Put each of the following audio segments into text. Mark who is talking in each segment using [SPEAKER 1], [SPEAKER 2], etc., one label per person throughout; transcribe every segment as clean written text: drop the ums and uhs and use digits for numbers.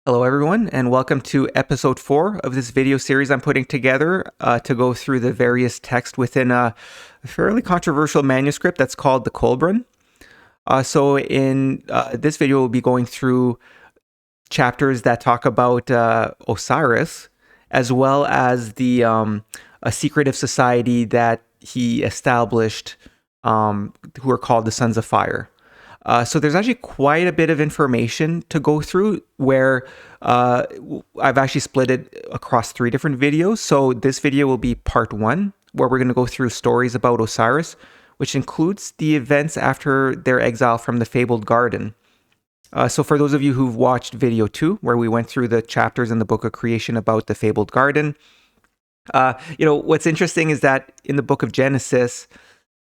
[SPEAKER 1] Hello everyone, and welcome to episode 4 of this video series I'm putting together to go through the various texts within a fairly controversial manuscript that's called the Kolbrin. So in this video, we'll be going through chapters that talk about Osiris, as well as a secretive society that he established, who are called the Sons of Fire. So there's actually quite a bit of information to go through where I've actually split it across 3 different videos. So this video will be part 1, where we're going to go through stories about Osiris, which includes the events after their exile from the fabled garden. So for those of you who've watched video 2, where we went through the chapters in the Book of Creation about the fabled garden, what's interesting is that in the Book of Genesis,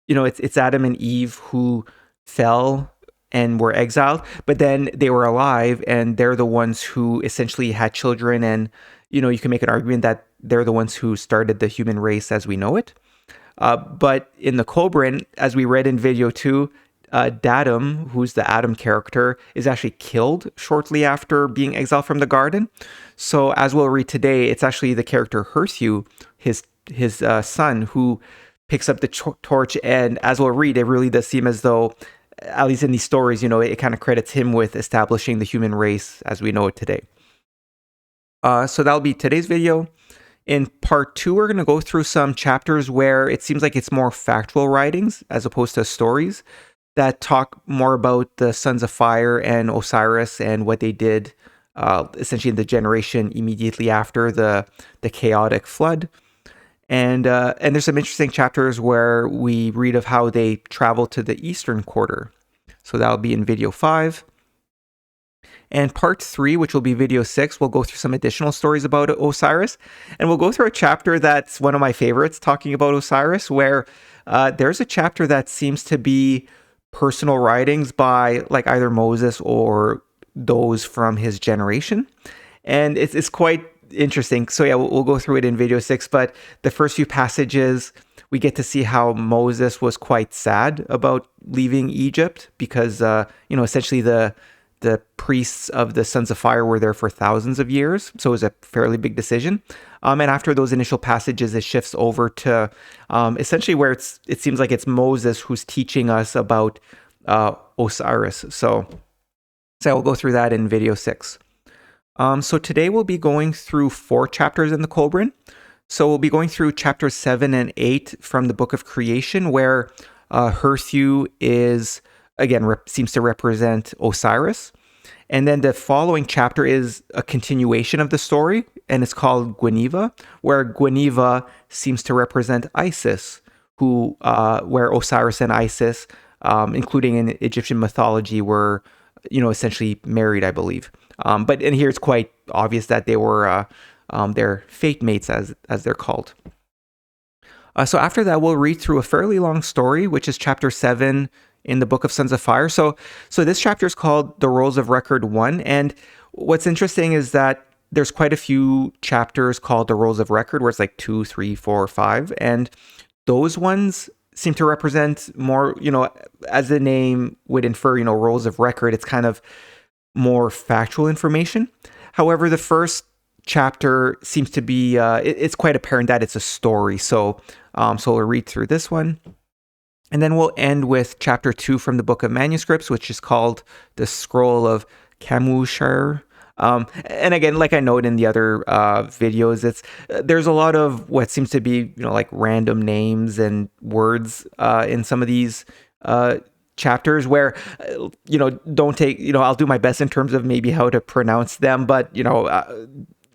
[SPEAKER 1] it's Adam and Eve who fell and were exiled, but then they were alive and they're the ones who essentially had children. And, you can make an argument that they're the ones who started the human race as we know it. But in the Kolbrin, as we read in video 2, Datum, who's the Adam character, is actually killed shortly after being exiled from the garden. So as we'll read today, it's actually the character Herthew, his son, who picks up the torch. And as we'll read, it really does seem as though, at least in these stories, it kind of credits him with establishing the human race as we know it today. So that'll be today's video. In part 2, we're going to go through some chapters where it seems like it's more factual writings as opposed to stories that talk more about the Sons of Fire and Osiris and what they did essentially in the generation immediately after the chaotic flood. And there's some interesting chapters where we read of how they traveled to the eastern quarter. So that'll be in video 5. And part 3, which will be video 6, we'll go through some additional stories about Osiris. And we'll go through a chapter that's one of my favorites, talking about Osiris, where there's a chapter that seems to be personal writings by like either Moses or those from his generation. And it's quite interesting. So yeah, we'll go through it in video 6, but the first few passages, we get to see how Moses was quite sad about leaving Egypt because, essentially the priests of the Sons of Fire were there for thousands of years. So it was a fairly big decision. And after those initial passages, it shifts over to essentially where it seems like it's Moses who's teaching us about Osiris. So we'll go through that in video 6. So today we'll be going through 4 chapters in the Kolbrin. So we'll be going through chapters 7 and 8 from the Book of Creation, where Herthew is, again, seems to represent Osiris. And then the following chapter is a continuation of the story, and it's called Gwineva, where Gwineva seems to represent Isis, where Osiris and Isis, including in Egyptian mythology, were, essentially married, I believe. But in here, it's quite obvious that they were their fate mates, as they're called. So after that, we'll read through a fairly long story, which is chapter 7 in the Book of Sons of Fire. So this chapter is called The Rolls of Record 1. And what's interesting is that there's quite a few chapters called The Rolls of Record, where it's like 2, 3, 4, 5. And those ones seem to represent more, as the name would infer, rolls of record. It's kind of more factual information. However, the first chapter seems to be, it's quite apparent that it's a story. So we'll read through this one. And then we'll end with chapter 2 from the Book of Manuscripts, which is called the Scroll of Kamushahre. And again, like I noted in the other videos, there's a lot of what seems to be, like random names and words in some of these chapters where, don't take, I'll do my best in terms of maybe how to pronounce them, but,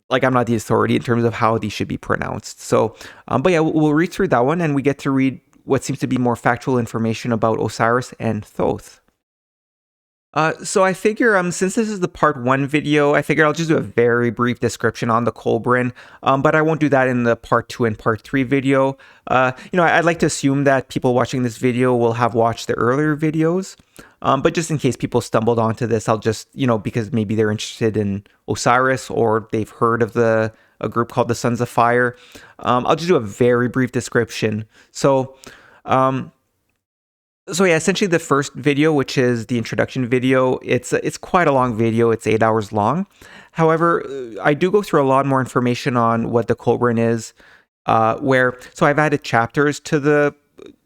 [SPEAKER 1] like I'm not the authority in terms of how these should be pronounced. So, but yeah, we'll read through that one, and we get to read what seems to be more factual information about Osiris and Thoth. So I figure, since this is the part 1 video, I figure I'll just do a very brief description on the Kolbrin, but I won't do that in the part 2 and part 3 video. I'd like to assume that people watching this video will have watched the earlier videos, but just in case people stumbled onto this, I'll just, because maybe they're interested in Osiris or they've heard of a group called the Sons of Fire, I'll just do a very brief description. So So yeah, essentially the first video, which is the introduction video, it's quite a long video. It's 8 hours long. However, I do go through a lot more information on what the Kolbrin is. So I've added chapters to the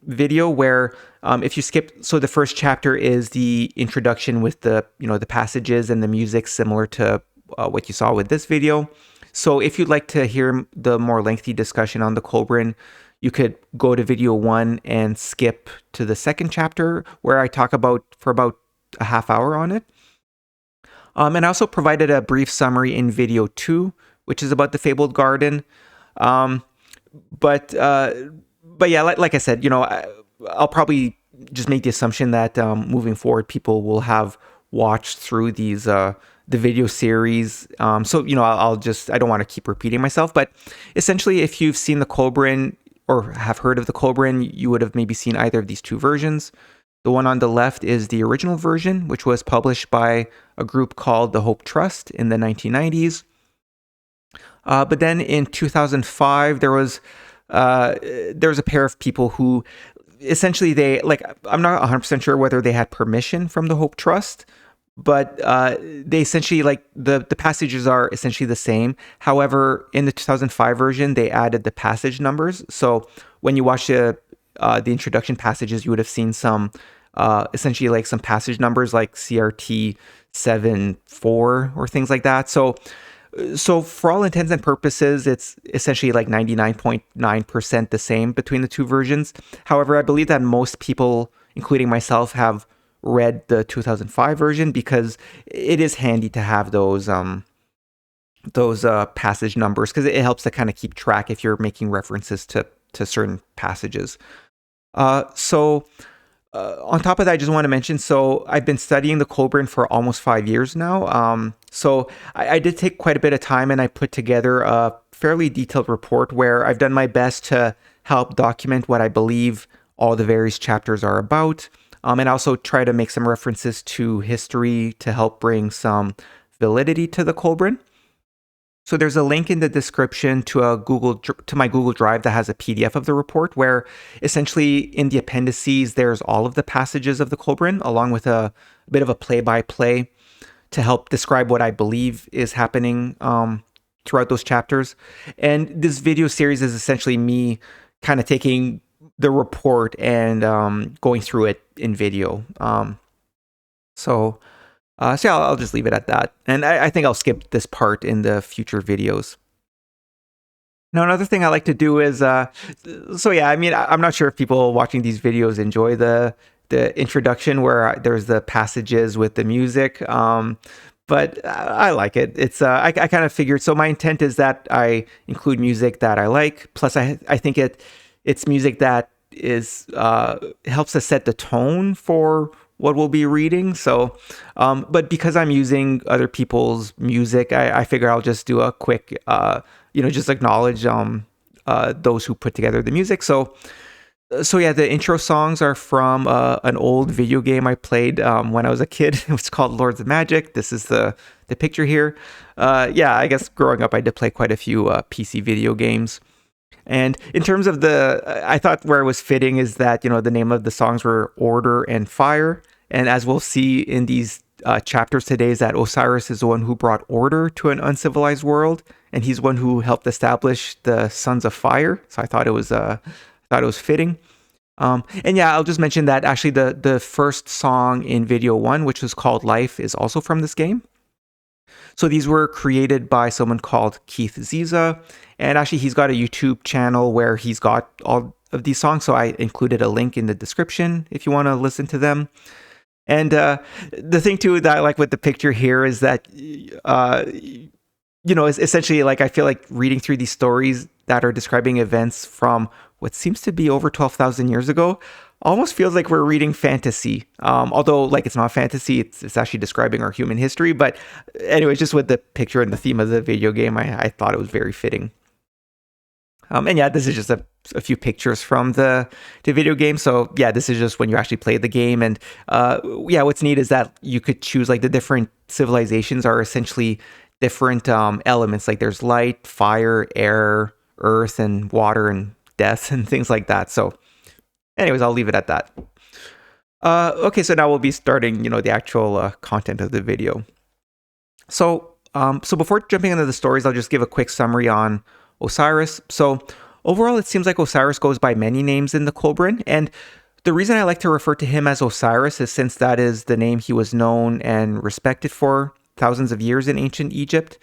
[SPEAKER 1] video where if you skip, so the first chapter is the introduction with the passages and the music similar to what you saw with this video. So if you'd like to hear the more lengthy discussion on the Kolbrin, you could go to video 1 and skip to the second chapter where I talk for about a half hour on it. And I also provided a brief summary in video 2, which is about the Fabled Garden. Um, but yeah, like I said, I'll probably just make the assumption that moving forward, people will have watched through the video series. So I don't want to keep repeating myself, but essentially, if you've seen the Kolbrin or have heard of the Kolbrin, you would have maybe seen either of these two versions. The one on the left is the original version, which was published by a group called the Hope Trust in the 1990s. But then in 2005, there was a pair of people who essentially I'm not 100% sure whether they had permission from the Hope Trust, but they essentially the passages are essentially the same. However, in the 2005 version, they added the passage numbers. So when you watch the introduction passages, you would have seen some essentially some passage numbers like CRT 7.4 or things like that. So for all intents and purposes, it's essentially 99.9% the same between the two versions. However, I believe that most people, including myself, have read the 2005 version because it is handy to have those passage numbers, because it helps to kind of keep track if you're making references to certain passages. On top of that, I just want to mention, so I've been studying the Kolbrin for almost 5 years now. So I did take quite a bit of time, and I put together a fairly detailed report where I've done my best to help document what I believe all the various chapters are about, and also try to make some references to history to help bring some validity to the Kolbrin. So there's a link in the description to my Google Drive that has a PDF of the report, where essentially in the appendices there's all of the passages of the Kolbrin along with a bit of a play-by-play to help describe what I believe is happening throughout those chapters. And this video series is essentially me kind of taking the report and going through it in video. So yeah, I'll just leave it at that. And I think I'll skip this part in the future videos. Now, another thing I like to do is, so yeah, I mean, I'm not sure if people watching these videos enjoy the introduction where there's the passages with the music, but I like it. It's I kind of figured, so my intent is that I include music that I like, plus I think it's music that is helps us set the tone for what we'll be reading. So, but because I'm using other people's music, I figure I'll just do a quick, just acknowledge those who put together the music. So yeah, the intro songs are from an old video game I played when I was a kid. It was called Lords of Magic. This is the picture here. Yeah, I guess growing up I did play quite a few PC video games. And in terms of I thought where it was fitting is that, the name of the songs were Order and Fire. And as we'll see in these chapters today, is that Osiris is the one who brought order to an uncivilized world, and he's one who helped establish the Sons of Fire. So I thought it was fitting. And yeah, I'll just mention that actually the first song in video 1, which was called Life, is also from this game. So these were created by someone called Keith Ziza, and actually he's got a YouTube channel where he's got all of these songs, so I included a link in the description if you want to listen to them. And the thing too that I like with the picture here is that, essentially, I feel like reading through these stories that are describing events from what seems to be over 12,000 years ago almost feels like we're reading fantasy. Although it's not fantasy, it's actually describing our human history. But anyway, just with the picture and the theme of the video game, I thought it was very fitting. And yeah, this is just a few pictures from the video game. So yeah, this is just when you actually play the game. And yeah, what's neat is that you could choose the different civilizations are essentially different elements. There's light, fire, air, earth, and water, and death, and things like that. So anyways, I'll leave it at that. Okay, so now we'll be starting, the actual content of the video. So before jumping into the stories, I'll just give a quick summary on Osiris. So overall, it seems like Osiris goes by many names in the Kolbrin, and the reason I like to refer to him as Osiris is since that is the name he was known and respected for thousands of years in ancient Egypt.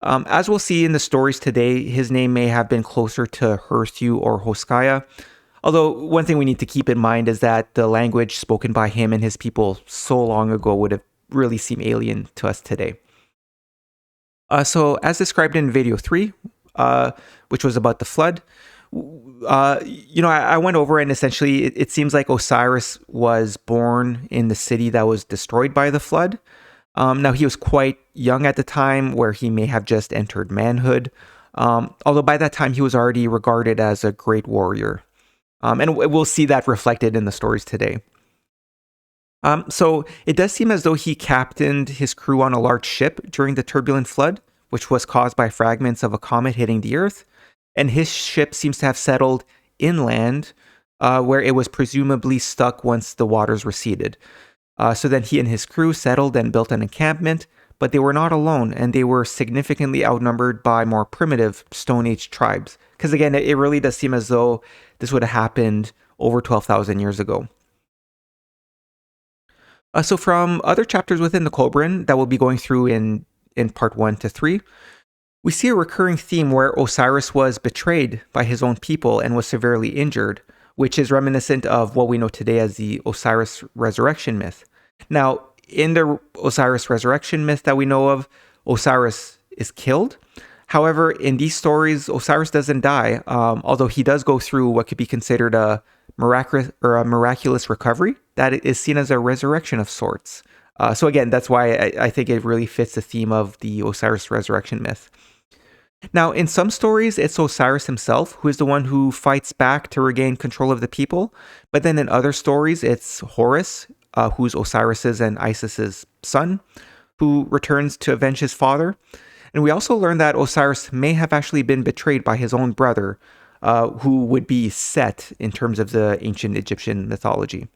[SPEAKER 1] As we'll see in the stories today, his name may have been closer to Herthew or Hoskaya. Although one thing we need to keep in mind is that the language spoken by him and his people so long ago would have really seemed alien to us today. So as described in video 3, which was about the flood, I went over and essentially it seems like Osiris was born in the city that was destroyed by the flood. Now he was quite young at the time where he may have just entered manhood. Although by that time he was already regarded as a great warrior. And we'll see that reflected in the stories today. So it does seem as though he captained his crew on a large ship during the turbulent flood, which was caused by fragments of a comet hitting the Earth. And his ship seems to have settled inland, where it was presumably stuck once the waters receded. So then he and his crew settled and built an encampment, but they were not alone, and they were significantly outnumbered by more primitive Stone Age tribes. Because again, it really does seem as though this would have happened over 12,000 years ago. So from other chapters within the Kolbrin that we'll be going through in part 1 to 3, we see a recurring theme where Osiris was betrayed by his own people and was severely injured, which is reminiscent of what we know today as the Osiris resurrection myth. Now, in the Osiris resurrection myth that we know of, Osiris is killed. However, in these stories, Osiris doesn't die, although he does go through what could be considered a miraculous recovery that is seen as a resurrection of sorts. So again, that's why I think it really fits the theme of the Osiris resurrection myth. Now, in some stories, it's Osiris himself who is the one who fights back to regain control of the people. But then in other stories, it's Horus, who's Osiris's and Isis's son, who returns to avenge his father. And we also learn that Osiris may have actually been betrayed by his own brother, who would be Set in terms of the ancient Egyptian mythology.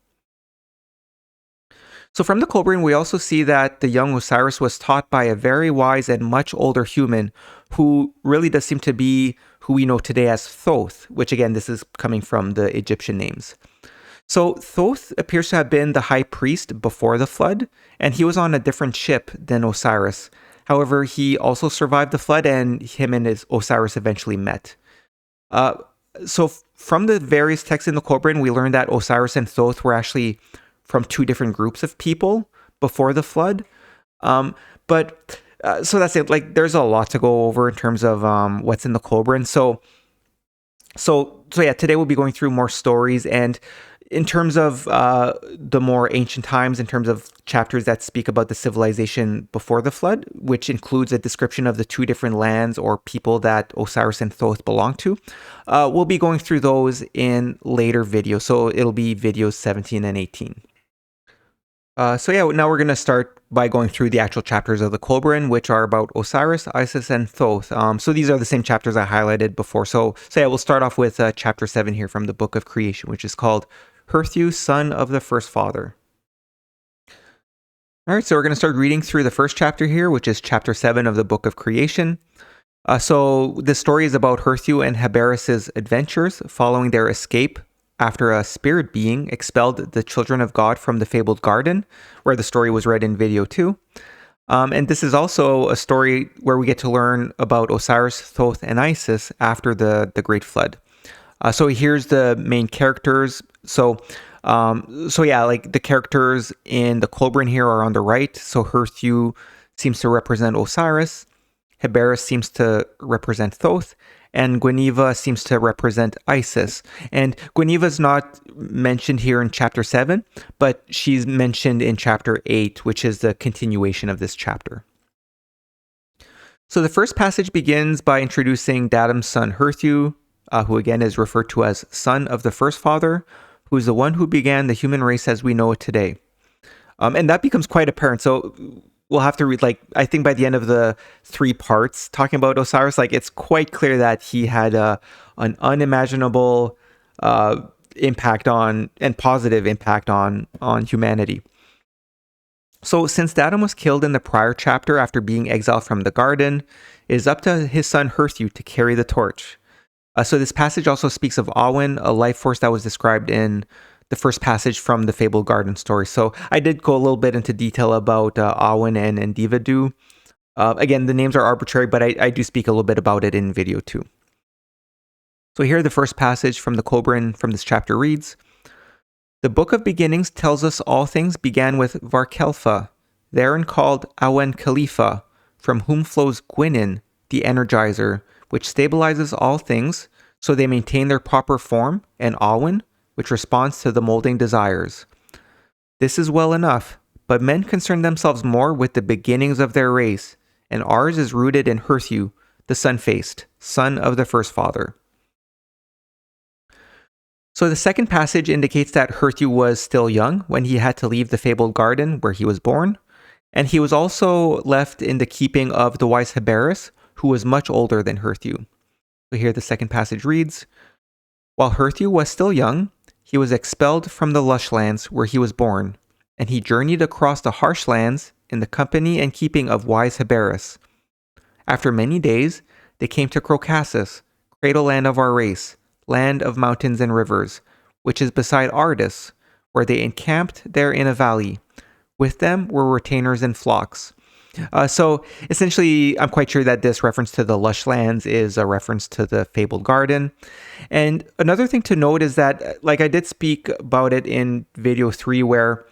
[SPEAKER 1] So from the Kolbrin, we also see that the young Osiris was taught by a very wise and much older human who really does seem to be who we know today as Thoth, which again, this is coming from the Egyptian names. So Thoth appears to have been the high priest before the flood, and he was on a different ship than Osiris. However, he also survived the flood, and him and his Osiris eventually met. So from the various texts in the Kolbrin, we learned that Osiris and Thoth were actually from two different groups of people before the flood. So that's it. Like, there's a lot to go over in terms of what's in the Kolbrin. So yeah, today we'll be going through more stories, and in terms of the more ancient times, in terms of chapters that speak about the civilization before the flood, which includes a description of the two different lands or people that Osiris and Thoth belong to, we'll be going through those in later videos. So it'll be videos 17 and 18. So yeah, now we're going to start by going through the actual chapters of the Kolbrin, which are about Osiris, Isis, and Thoth. So these are the same chapters I highlighted before. So yeah, we'll start off with chapter 7 here from the Book of Creation, which is called Herthew, son of the Firstfather. All right, so we're going to start reading through the first chapter here, which is chapter 7 of the Book of Creation. So the story is about Herthew and Heberis's adventures following their escape after a spirit being expelled the children of God from the fabled garden, where the story was read in video 2. And this is also a story where we get to learn about Osiris, Thoth, and Isis after the Great Flood. So here's the main characters. So yeah, like the characters in the Kolbrin here are on the right. So Herthew seems to represent Osiris, Heberis seems to represent Thoth, and Gwineva seems to represent Isis. And Gwineva is not mentioned here in chapter 7, but she's mentioned in chapter 8, which is the continuation of this chapter. So the first passage begins by introducing Dadam's son Herthew, who again is referred to as son of the Firstfather, who is the one who began the human race as we know it today. And that becomes quite apparent. So we'll have to read, like, I think by the end of the 3 parts talking about Osiris, like, it's quite clear that he had an unimaginable impact on and positive impact on humanity. So since Datum was killed in the prior chapter after being exiled from the garden, it is up to his son Herthew to carry the torch. So this passage also speaks of Awen, a life force that was described in the first passage from the Fabled Garden story. So I did go a little bit into detail about Awen and Endividu. Again, the names are arbitrary, but I do speak a little bit about it in video 2. So here the first passage from the Kolbrin from this chapter reads, "The Book of Beginnings tells us all things began with Varkelfa, therein called Awen Khalifa, from whom flows Gwinen, the Energizer, which stabilizes all things, so they maintain their proper form, and Awen, which responds to the molding desires. This is well enough, but men concern themselves more with the beginnings of their race, and ours is rooted in Herthew, the sun-faced, son of the Firstfather." So the second passage indicates that Herthew was still young when he had to leave the fabled garden where he was born, and he was also left in the keeping of the wise Herthew, who was much older than Herthew. So here the second passage reads, "While Herthew was still young, he was expelled from the lush lands where he was born, and he journeyed across the harsh lands in the company and keeping of wise Herthew. After many days, they came to Crocassus, cradle land of our race, land of mountains and rivers, which is beside Ardis, where they encamped there in a valley. With them were retainers and flocks." So essentially, I'm quite sure that this reference to the lush lands is a reference to the fabled garden. And another thing to note is that, like I did speak about it in video 3, where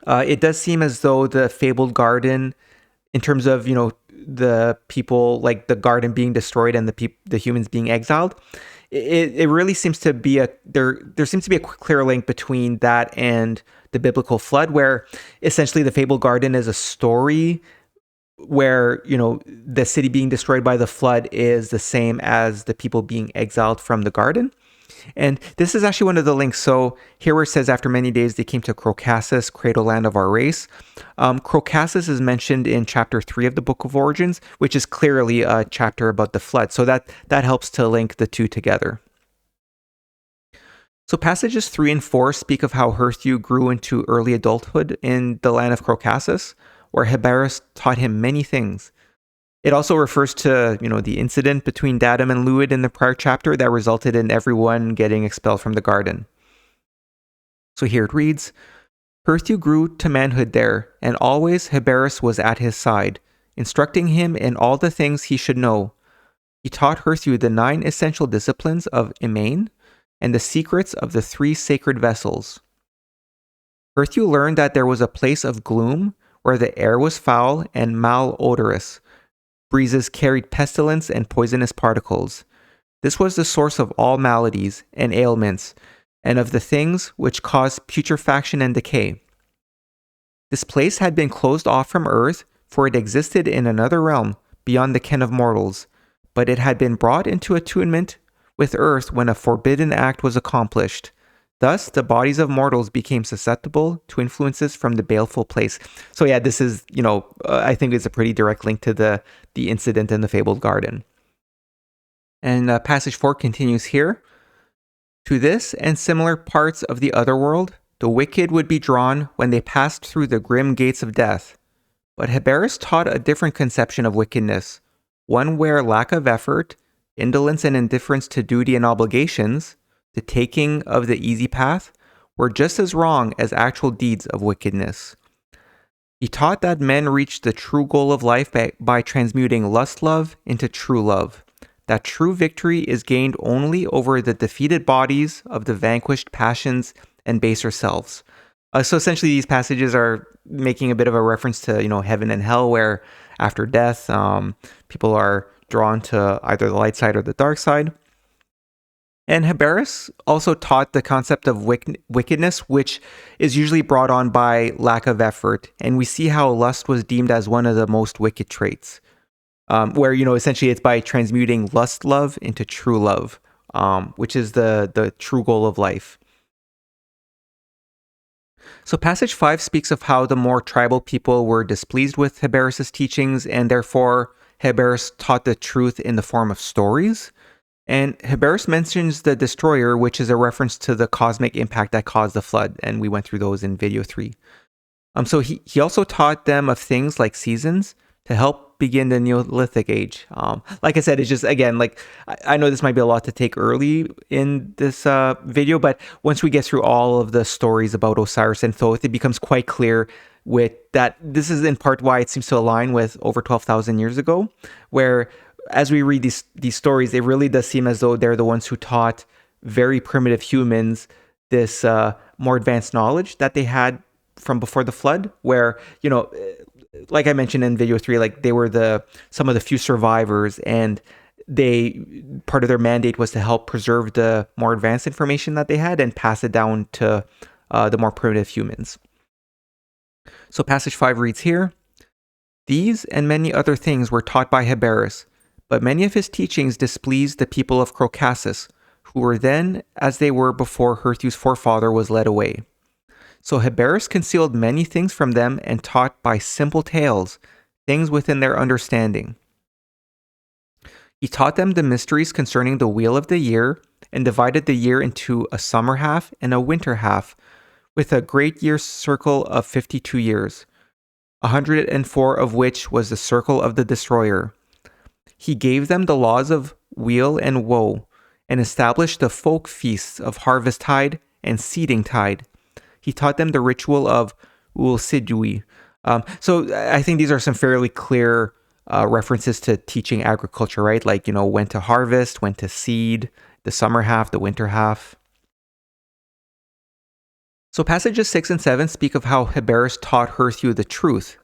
[SPEAKER 1] it does seem as though the fabled garden, in terms of, the people, like the garden being destroyed and the humans being exiled, it really seems to be there seems to be a clear link between that and the biblical flood, where essentially the fabled garden is a story where, the city being destroyed by the flood is the same as the people being exiled from the garden. And this is actually one of the links. So here where it says, "After many days they came to Crocassus, cradle land of our race." Crocassus is mentioned in chapter 3 of the Book of Origins, which is clearly a chapter about the flood. So that helps to link the two together. So passages 3 and 4 speak of how Herthew grew into early adulthood in the land of Crocassus, where Herthew taught him many things. It also refers to, the incident between Datum and Luid in the prior chapter that resulted in everyone getting expelled from the garden. So here it reads, "Herthew grew to manhood there, and always Herthew was at his side, instructing him in all the things he should know. He taught Herthew the 9 essential disciplines of Imane, and the secrets of the 3 sacred vessels. Herthew learned that there was a place of gloom where the air was foul and malodorous. Breezes carried pestilence and poisonous particles. This was the source of all maladies and ailments, and of the things which cause putrefaction and decay. This place had been closed off from earth, for it existed in another realm beyond the ken of mortals, but it had been brought into attunement with earth when a forbidden act was accomplished. Thus, the bodies of mortals became susceptible to influences from the baleful place." So yeah, this is, I think it's a pretty direct link to the incident in the fabled garden. And passage 4 continues here. "To this and similar parts of the other world, the wicked would be drawn when they passed through the grim gates of death. But Herthew taught a different conception of wickedness, one where lack of effort, indolence and indifference to duty and obligations, the taking of the easy path, were just as wrong as actual deeds of wickedness. He taught that men reach the true goal of life by transmuting lust love into true love, that true victory is gained only over the defeated bodies of the vanquished passions and baser selves." So essentially these passages are making a bit of a reference to, heaven and hell, where after death, people are drawn to either the light side or the dark side. And Herthew also taught the concept of wickedness, which is usually brought on by lack of effort. And we see how lust was deemed as one of the most wicked traits, where, essentially it's by transmuting lust love into true love, which is the true goal of life. So passage 5 speaks of how the more tribal people were displeased with Herthew's teachings, and therefore Herthew taught the truth in the form of stories. And Heberus mentions the destroyer, which is a reference to the cosmic impact that caused the flood, and we went through those in video 3. So he also taught them of things like seasons to help begin the Neolithic age. Like I said, it's just, again, like I know this might be a lot to take early in this video, but once we get through all of the stories about Osiris and Thoth, it becomes quite clear with that this is in part why it seems to align with over 12,000 years ago, where as we read these stories, it really does seem as though they're the ones who taught very primitive humans this more advanced knowledge that they had from before the flood, where, you know, like I mentioned in video 3, like they were some of the few survivors, and part of their mandate was to help preserve the more advanced information that they had and pass it down to the more primitive humans. So passage 5 reads here, "These and many other things were taught by Heberus, but many of his teachings displeased the people of Caucasus, who were then as they were before Herthew's forefather was led away. So Heberus concealed many things from them and taught by simple tales, things within their understanding. He taught them the mysteries concerning the wheel of the year, and divided the year into a summer half and a winter half, with a great year circle of 52 years, 104 of which was the circle of the destroyer. He gave them the laws of weal and woe, and established the folk feasts of harvest tide and seeding tide. He taught them the ritual of Ulsidui." So I think these are some fairly clear references to teaching agriculture, right? Like, you know, when to harvest, when to seed, the summer half, the winter half. So passages 6 and 7 speak of how Heberus taught Herthew the truth,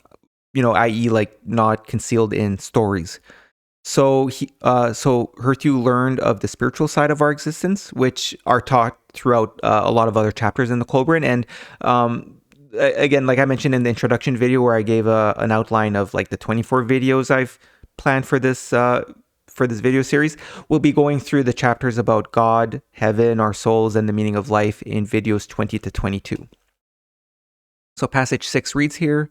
[SPEAKER 1] you know, i.e. like not concealed in stories. So Herthew learned of the spiritual side of our existence, which are taught throughout a lot of other chapters in the Kolbrin. And again, like I mentioned in the introduction video, where I gave an outline of like the 24 videos I've planned for this video series, we'll be going through the chapters about God, heaven, our souls, and the meaning of life in videos 20 to 22. So passage 6 reads here,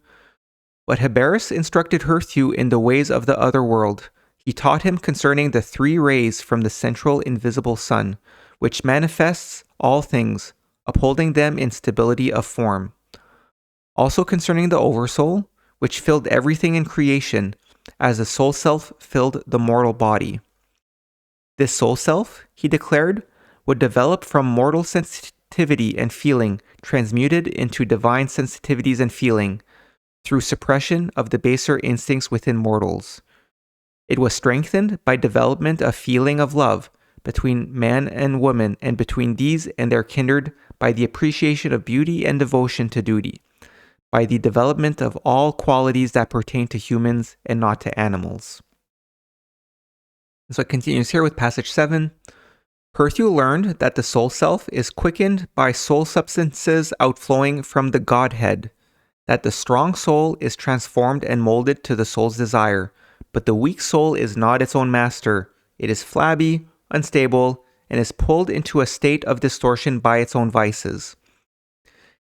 [SPEAKER 1] "But Heberus instructed Herthew in the ways of the other world. He taught him concerning the 3 rays from the central invisible sun, which manifests all things, upholding them in stability of form. Also concerning the oversoul, which filled everything in creation, as the soul self filled the mortal body. This soul self, he declared, would develop from mortal sensitivity and feeling, transmuted into divine sensitivities and feeling, through suppression of the baser instincts within mortals. It was strengthened by development of feeling of love between man and woman, and between these and their kindred by the appreciation of beauty and devotion to duty, by the development of all qualities that pertain to humans and not to animals." So it continues here with passage 7. "Herthew learned that the soul self is quickened by soul substances outflowing from the Godhead, that the strong soul is transformed and molded to the soul's desire, but the weak soul is not its own master. It is flabby, unstable, and is pulled into a state of distortion by its own vices.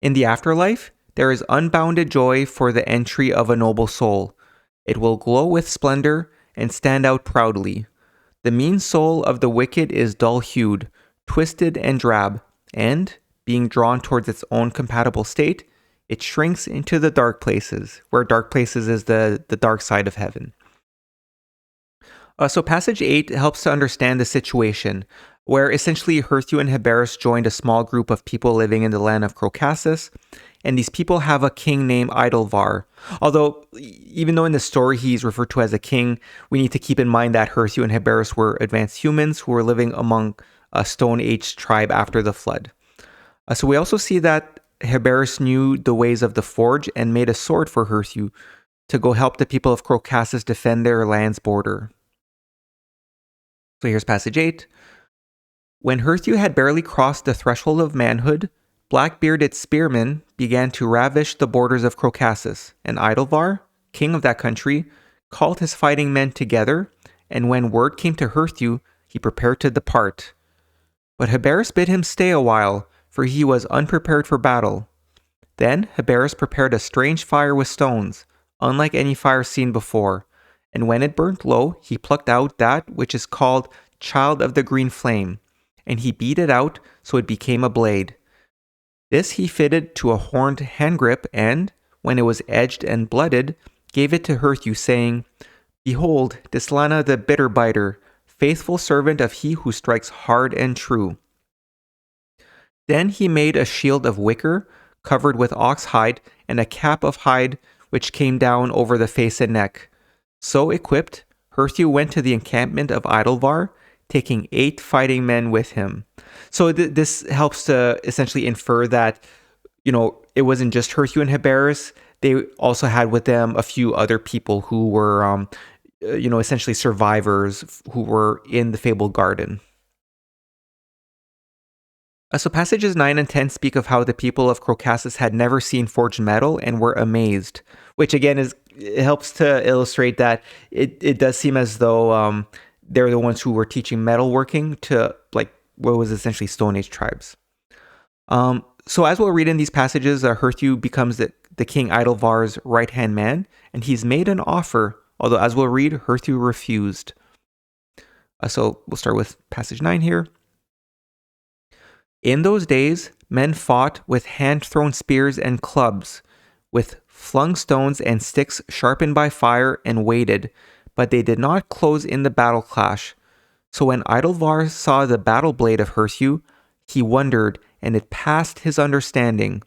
[SPEAKER 1] In the afterlife, there is unbounded joy for the entry of a noble soul. It will glow with splendor and stand out proudly. The mean soul of the wicked is dull-hued, twisted and drab, and, being drawn towards its own compatible state, it shrinks into the dark places, where dark places is the dark side of heaven." So passage 8 helps to understand the situation, where essentially Herthew and Heberus joined a small group of people living in the land of Caucasus, and these people have a king named Idelvar. Although, even though in the story he's referred to as a king, we need to keep in mind that Herthew and Heberus were advanced humans who were living among a Stone Age tribe after the flood. So we also see that Heberus knew the ways of the forge and made a sword for Herthew to go help the people of Caucasus defend their land's border. So here's passage 8. "When Herthew had barely crossed the threshold of manhood, black-bearded spearmen began to ravish the borders of Caucasus, and Idelvar, king of that country, called his fighting men together, and when word came to Herthew, he prepared to depart. But Heberus bid him stay a while, for he was unprepared for battle. Then Heberus prepared a strange fire with stones, unlike any fire seen before, and when it burnt low, he plucked out that which is called child of the green flame, and he beat it out so it became a blade. This he fitted to a horned handgrip and, when it was edged and blooded, gave it to Herthew, saying, Behold, Dislana the bitter biter, faithful servant of he who strikes hard and true. Then he made a shield of wicker, covered with ox hide, and a cap of hide which came down over the face and neck. So equipped, Herthew went to the encampment of Idelvar, taking 8 fighting men with him. So this helps to essentially infer that, it wasn't just Herthew and Heberus. They also had with them a few other people who were, essentially survivors who were in the fabled garden. So passages 9 and 10 speak of how the people of Crocassus had never seen forged metal and were amazed, which again it helps to illustrate that it does seem as though they're the ones who were teaching metalworking to what was essentially Stone Age tribes. So as we'll read in these passages, Herthew becomes the King Idelvar's right-hand man, and he's made an offer, although as we'll read, Herthew refused. So we'll start with passage 9 here. In those days, men fought with hand-thrown spears and clubs, with flung stones and sticks sharpened by fire and weighted, but they did not close in the battle clash. So when Idelvar saw the battle blade of Herthew, he wondered, and it passed his understanding.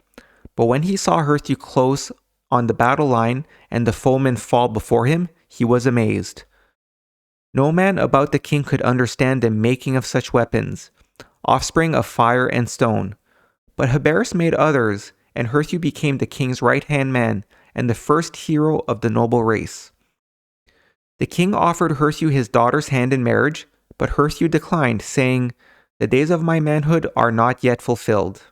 [SPEAKER 1] But when he saw Herthew close on the battle line and the foemen fall before him, he was amazed. No man about the king could understand the making of such weapons, offspring of fire and stone. But Heberus made others, and Herthew became the king's right-hand man and the first hero of the noble race. The king offered Herthew his daughter's hand in marriage, but Herthew declined, saying, The days of my manhood are not yet fulfilled.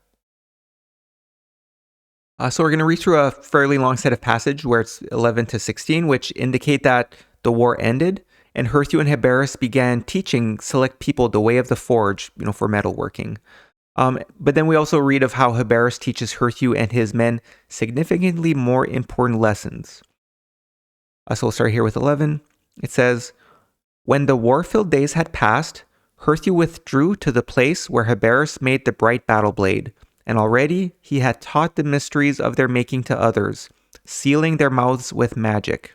[SPEAKER 1] So we're going to read through a fairly long set of passage where it's 11 to 16, which indicate that the war ended, and Herthew and Heberus began teaching select people the way of the forge, for metalworking. But then we also read of how Heberus teaches Herthew and his men significantly more important lessons. So we'll start here with 11. It says, When the war-filled days had passed, Herthew withdrew to the place where Heberus made the bright battle blade, and already he had taught the mysteries of their making to others, sealing their mouths with magic.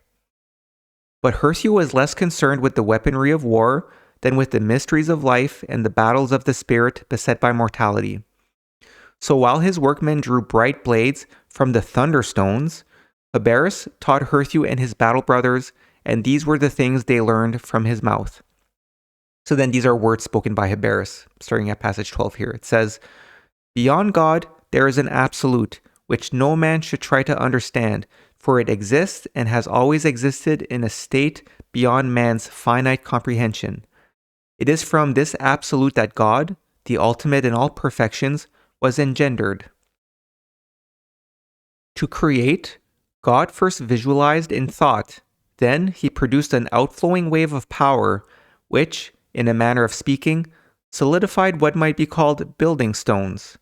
[SPEAKER 1] But Herthew was less concerned with the weaponry of war than with the mysteries of life and the battles of the spirit beset by mortality. So while his workmen drew bright blades from the thunderstones, Heberus taught Herthew and his battle brothers, and these were the things they learned from his mouth. So then these are words spoken by Heberus, starting at passage 12 here. It says, Beyond God, there is an absolute, which no man should try to understand, for it exists and has always existed in a state beyond man's finite comprehension. It is from this absolute that God, the ultimate in all perfections, was engendered. To create, God first visualized in thought, then he produced an outflowing wave of power, which, in a manner of speaking, solidified what might be called building stones.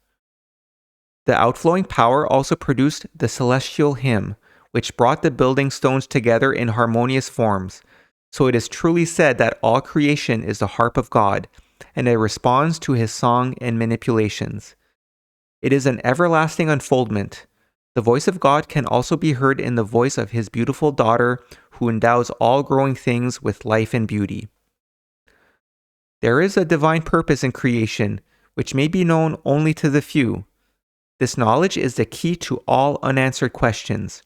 [SPEAKER 1] The outflowing power also produced the celestial hymn, which brought the building stones together in harmonious forms. So it is truly said that all creation is the harp of God, and it responds to his song and manipulations. It is an everlasting unfoldment. The voice of God can also be heard in the voice of his beautiful daughter, who endows all growing things with life and beauty. There is a divine purpose in creation, which may be known only to the few. This knowledge is the key to all unanswered questions.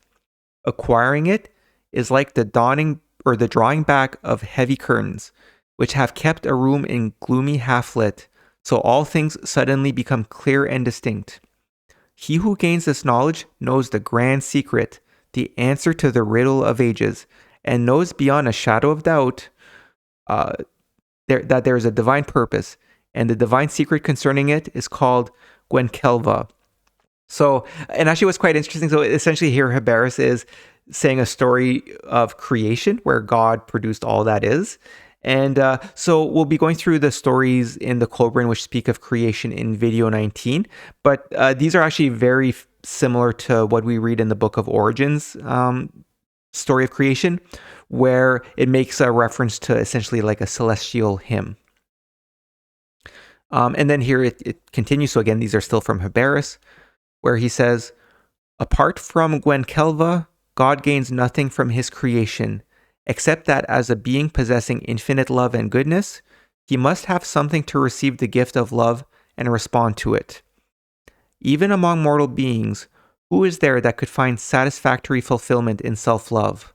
[SPEAKER 1] Acquiring it is like the drawing back of heavy curtains, which have kept a room in gloomy half-lit, so all things suddenly become clear and distinct. He who gains this knowledge knows the grand secret, the answer to the riddle of ages, and knows beyond a shadow of doubt that there is a divine purpose, and the divine secret concerning it is called Gwineva. So, and actually what's quite interesting, so essentially here Heberus is saying a story of creation where God produced all that is. And so we'll be going through the stories in the Kolbrin which speak of creation in video 19. But these are actually very similar to what we read in the Book of Origins story of creation, where it makes a reference to essentially like a celestial hymn. And then here it continues. So again, these are still from Heberus, where he says, apart from Gwineva, God gains nothing from his creation, except that as a being possessing infinite love and goodness, he must have something to receive the gift of love and respond to it. Even among mortal beings, who is there that could find satisfactory fulfillment in self-love?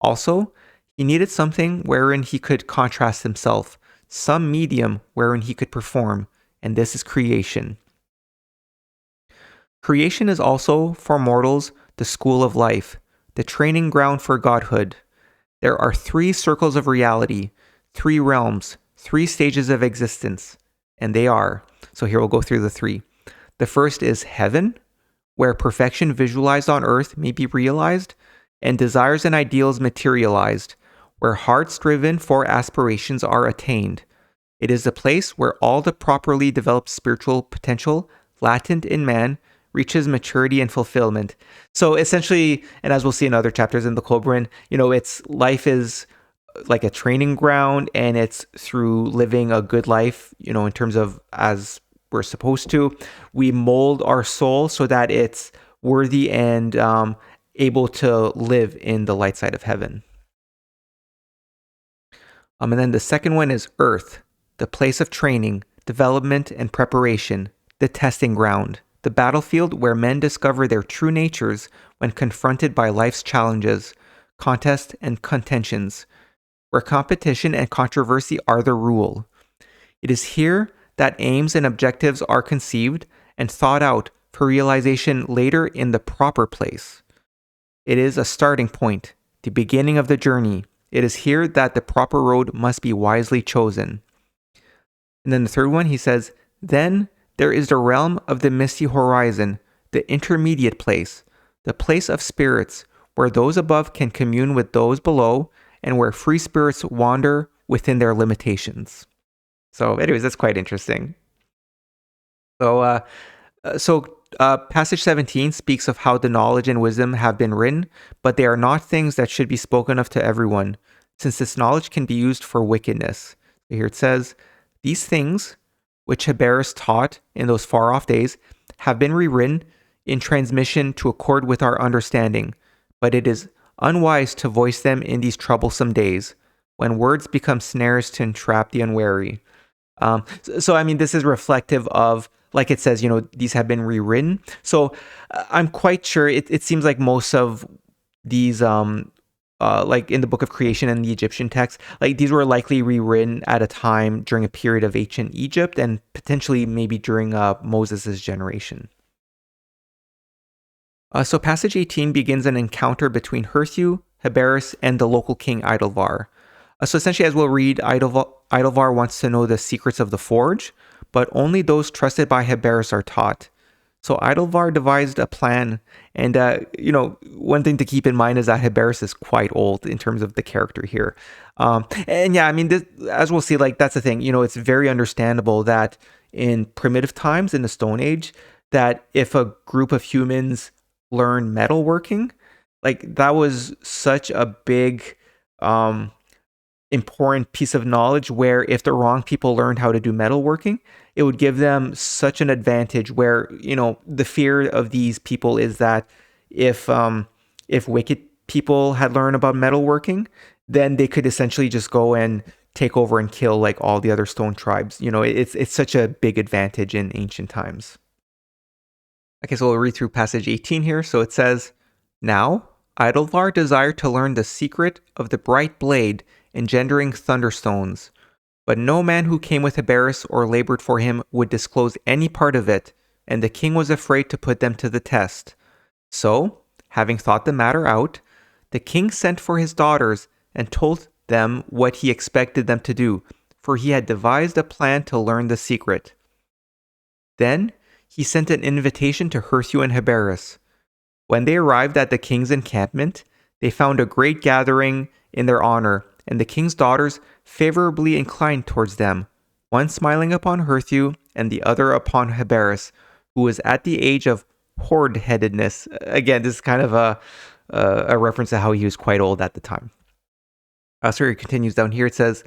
[SPEAKER 1] Also, he needed something wherein he could contrast himself, some medium wherein he could perform, and this is creation. Creation is also, for mortals, the school of life, the training ground for godhood. There are 3 circles of reality, 3 realms, 3 stages of existence, and they are, so here we'll go through the 3. The first is heaven, where perfection visualized on earth may be realized, and desires and ideals materialized, where hearts driven for aspirations are attained. It is a place where all the properly developed spiritual potential latent in man reaches maturity and fulfillment. So essentially, and as we'll see in other chapters in the Kolbrin, it's life is like a training ground, and it's through living a good life, in terms of as we're supposed to, we mold our soul so that it's worthy and able to live in the light side of heaven. And then the second one is earth, the place of training, development, and preparation, the testing ground, the battlefield where men discover their true natures when confronted by life's challenges, contests, and contentions, where competition and controversy are the rule. It is here that aims and objectives are conceived and thought out for realization later in the proper place. It is a starting point, the beginning of the journey. It is here that the proper road must be wisely chosen. And then the third one, he says, then there is the realm of the misty horizon, the intermediate place, the place of spirits, where those above can commune with those below, and where free spirits wander within their limitations. So anyways, that's quite interesting. So passage 17 speaks of how the knowledge and wisdom have been written, but they are not things that should be spoken of to everyone, since this knowledge can be used for wickedness. Here it says, these things, which Heberus taught in those far-off days, have been rewritten in transmission to accord with our understanding, but it is unwise to voice them in these troublesome days, when words become snares to entrap the unwary. So I mean, this is reflective of, like it says, these have been rewritten. So I'm quite sure it seems like most of these, like in the Book of Creation and the Egyptian text, like these were likely rewritten at a time during a period of ancient Egypt and potentially maybe during Moses' generation. So passage 18 begins an encounter between Herthew, Heberus, and the local king Idelvar. So essentially, as we'll read, Idelvar wants to know the secrets of the forge, but only those trusted by Heberus are taught. So Idelvar devised a plan, and one thing to keep in mind is that Heberus is quite old in terms of the character here. And yeah, I mean, as we'll see, like that's the thing. It's very understandable that in primitive times, in the Stone Age, that if a group of humans learn metalworking, like that was such a big important piece of knowledge, where if the wrong people learned how to do metalworking, it would give them such an advantage, where the fear of these people is that if wicked people had learned about metalworking, then they could essentially just go and take over and kill like all the other stone tribes. It's such a big advantage in ancient times. Okay, so we'll read through passage 18 here. So it says, now Idelvar desired to learn the secret of the bright blade engendering thunderstones, but no man who came with Heberus or labored for him would disclose any part of it, and the king was afraid to put them to the test. So, having thought the matter out, the king sent for his daughters and told them what he expected them to do, for he had devised a plan to learn the secret. Then he sent an invitation to Herthew and Heberus. When they arrived at the king's encampment, they found a great gathering in their honor, and the king's daughters favorably inclined towards them, one smiling upon Herthew and the other upon Heberus, who was at the age of horde-headedness. Again, this is kind of a reference to how he was quite old at the time. So he continues down here. It says,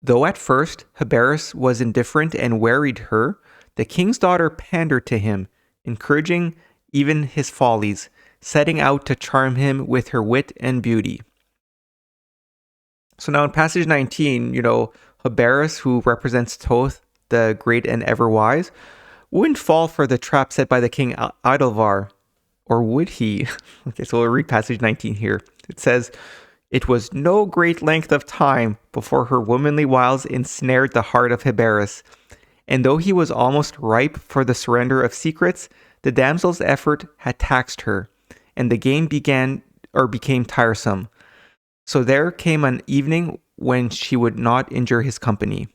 [SPEAKER 1] Though at first Heberus was indifferent and wearied her, the king's daughter pandered to him, encouraging even his follies, setting out to charm him with her wit and beauty. So now in passage 19, Heberus, who represents Thoth, the great and ever wise, wouldn't fall for the trap set by the king Idlevar. Or would he? Okay, so we'll read passage 19 here. It says, "It was no great length of time before her womanly wiles ensnared the heart of Heberus. And though he was almost ripe for the surrender of secrets, the damsel's effort had taxed her, and the game became tiresome. So there came an evening when she would not injure his company.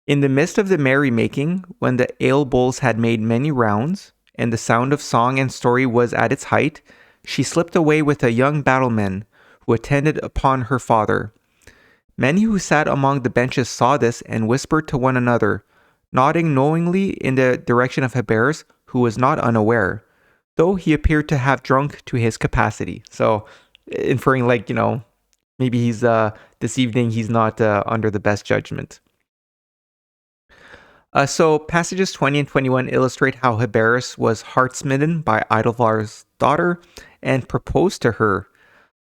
[SPEAKER 1] In the midst of the merrymaking, when the ale bowls had made many rounds, and the sound of song and story was at its height, she slipped away with a young battleman who attended upon her father. Many who sat among the benches saw this and whispered to one another, nodding knowingly in the direction of Heberus, who was not unaware, though he appeared to have drunk to his capacity." So, inferring maybe he's this evening he's not under the best judgment. So passages 20 and 21 illustrate how Heberus was heart-smitten by Idlevar's daughter and proposed to her.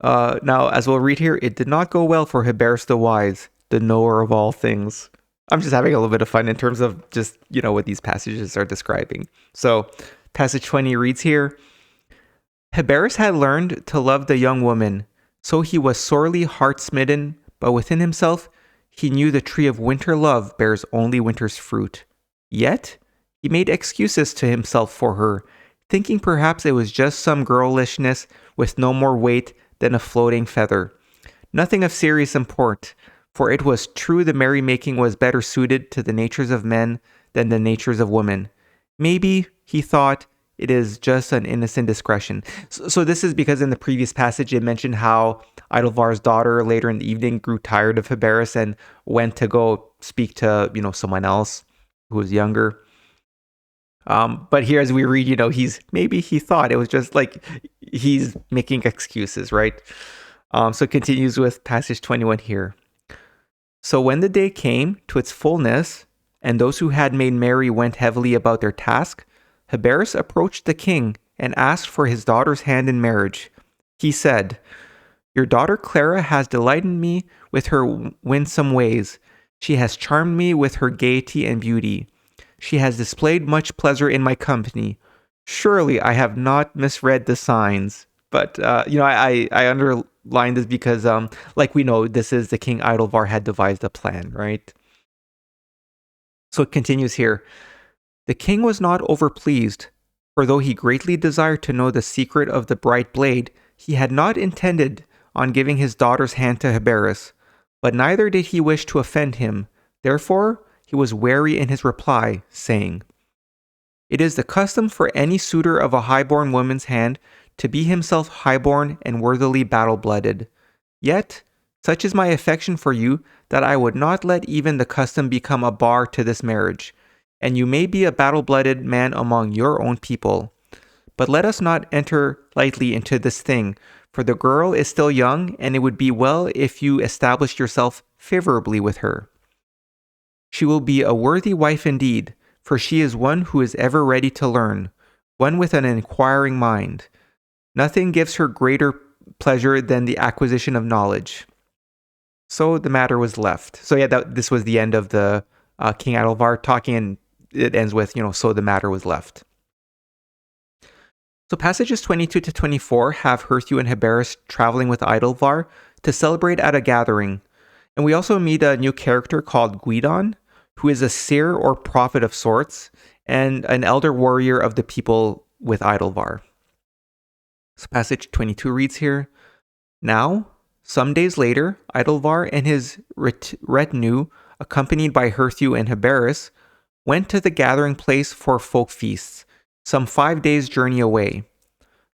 [SPEAKER 1] Now, as we'll read here, it did not go well for Heberus the wise, the knower of all things. I'm just having a little bit of fun in terms of just, what these passages are describing. So passage 20 reads here, "Heberus had learned to love the young woman, so he was sorely heart-smitten, but within himself he knew the tree of winter love bears only winter's fruit. Yet he made excuses to himself for her, thinking perhaps it was just some girlishness with no more weight than a floating feather. Nothing of serious import, for it was true the merrymaking was better suited to the natures of men than the natures of women. Maybe, he thought, it is just an innocent discretion." So this is because in the previous passage it mentioned how Idlevar's daughter later in the evening grew tired of Heberus and went to go speak to, someone else who was younger. But here as we read, he thought it was just like he's making excuses, right? So it continues with passage 21 here. "So when the day came to its fullness, and those who had made merry went heavily about their task, Heberus approached the king and asked for his daughter's hand in marriage. He said, 'Your daughter Clara has delighted me with her winsome ways. She has charmed me with her gaiety and beauty. She has displayed much pleasure in my company. Surely I have not misread the signs.'" But, I underline this because, like we know, this is the King Idlevar had devised a plan, right? So it continues here. "The king was not overpleased, for though he greatly desired to know the secret of the bright blade, he had not intended on giving his daughter's hand to Heberus, but neither did he wish to offend him. Therefore, he was wary in his reply, saying, 'It is the custom for any suitor of a highborn woman's hand to be himself highborn and worthily battle-blooded. Yet, such is my affection for you that I would not let even the custom become a bar to this marriage. And you may be a battle-blooded man among your own people. But let us not enter lightly into this thing, for the girl is still young, and it would be well if you established yourself favorably with her. She will be a worthy wife indeed, for she is one who is ever ready to learn, one with an inquiring mind. Nothing gives her greater pleasure than the acquisition of knowledge.' So the matter was left." So this was the end of the King Idlevar talking, and it ends with, "So the matter was left." So passages 22 to 24 have Herthew and Heberus traveling with Idlevar to celebrate at a gathering. And we also meet a new character called Gwyddon, who is a seer or prophet of sorts, and an elder warrior of the people with Idlevar. So passage 22 reads here, "Now, some days later, Idlevar and his retinue, accompanied by Herthew and Heberus, went to the gathering place for folk feasts, some 5 days' journey away.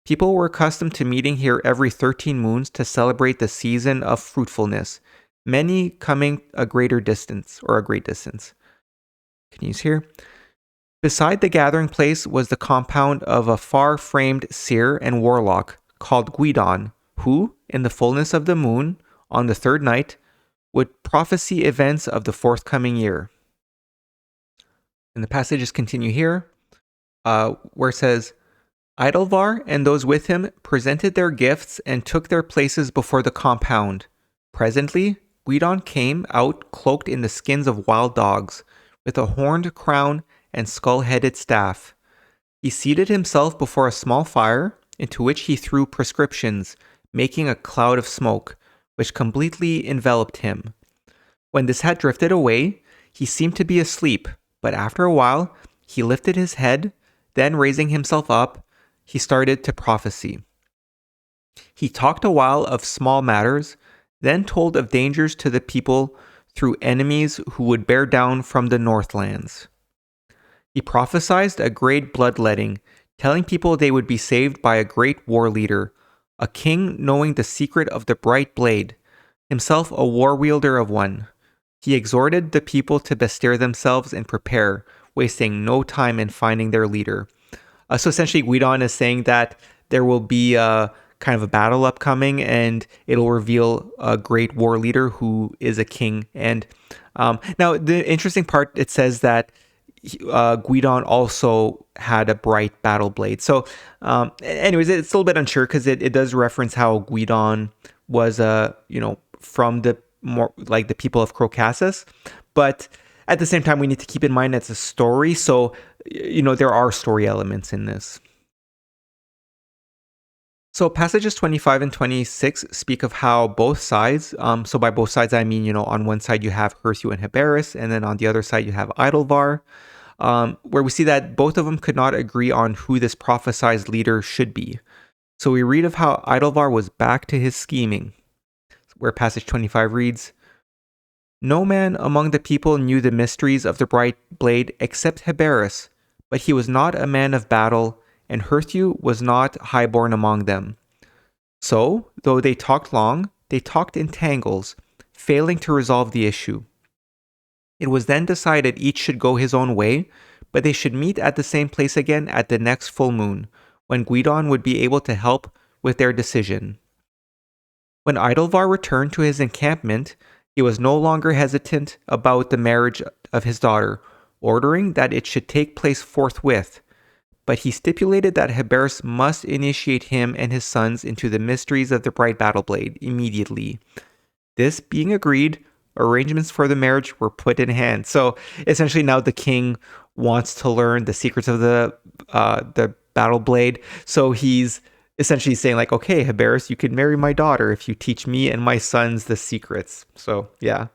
[SPEAKER 1] People were accustomed to meeting here every 13 moons to celebrate the season of fruitfulness, many coming a great distance. Continues here. "Beside the gathering place was the compound of a far-famed seer and warlock called Gwyddon, who, in the fullness of the moon, on the third night, would prophesy events of the forthcoming year. And the passages continue here, where it says, Idelvar and those with him presented their gifts and took their places before the compound. Presently, Gwydon came out cloaked in the skins of wild dogs, with a horned crown and skull-headed staff. He seated himself before a small fire, into which he threw prescriptions, making a cloud of smoke, which completely enveloped him. When this had drifted away, he seemed to be asleep, but after a while, he lifted his head, then raising himself up, he started to prophesy. He talked a while of small matters, then told of dangers to the people through enemies who would bear down from the Northlands. He prophesied a great bloodletting, telling people they would be saved by a great war leader, a king knowing the secret of the bright blade, himself a war wielder of one. He exhorted the people to bestir themselves and prepare, wasting no time in finding their leader. So essentially, Gwydon is saying that there will be kind of a battle upcoming, and it'll reveal a great war leader who is a king. And now, the interesting part, it says that Gwydon also had a bright battle blade. So, anyways, it's a little bit unsure because it does reference how Gwydon was, from the more like the people of Caucasus, but at the same time, we need to keep in mind it's a story. So, there are story elements in this. So passages 25 and 26 speak of how both sides, so by both sides, I mean, on one side you have Herthew and Heberis, and then on the other side you have Idelvar, where we see that both of them could not agree on who this prophesied leader should be. So we read of how Idelvar was back to his scheming, where passage 25 reads, No man among the people knew the mysteries of the bright blade except Heberis, but he was not a man of battle, and Herthew was not highborn among them. So, though they talked long, they talked in tangles, failing to resolve the issue. It was then decided each should go his own way, but they should meet at the same place again at the next full moon, when Gwydon would be able to help with their decision. When Idelvar returned to his encampment, he was no longer hesitant about the marriage of his daughter, ordering that it should take place forthwith, but he stipulated that Heberis must initiate him and his sons into the mysteries of the bright battle blade immediately. This being agreed, arrangements for the marriage were put in hand. So essentially now the king wants to learn the secrets of the battle blade. So he's essentially saying like, okay, Heberis, you can marry my daughter if you teach me and my sons the secrets. So yeah.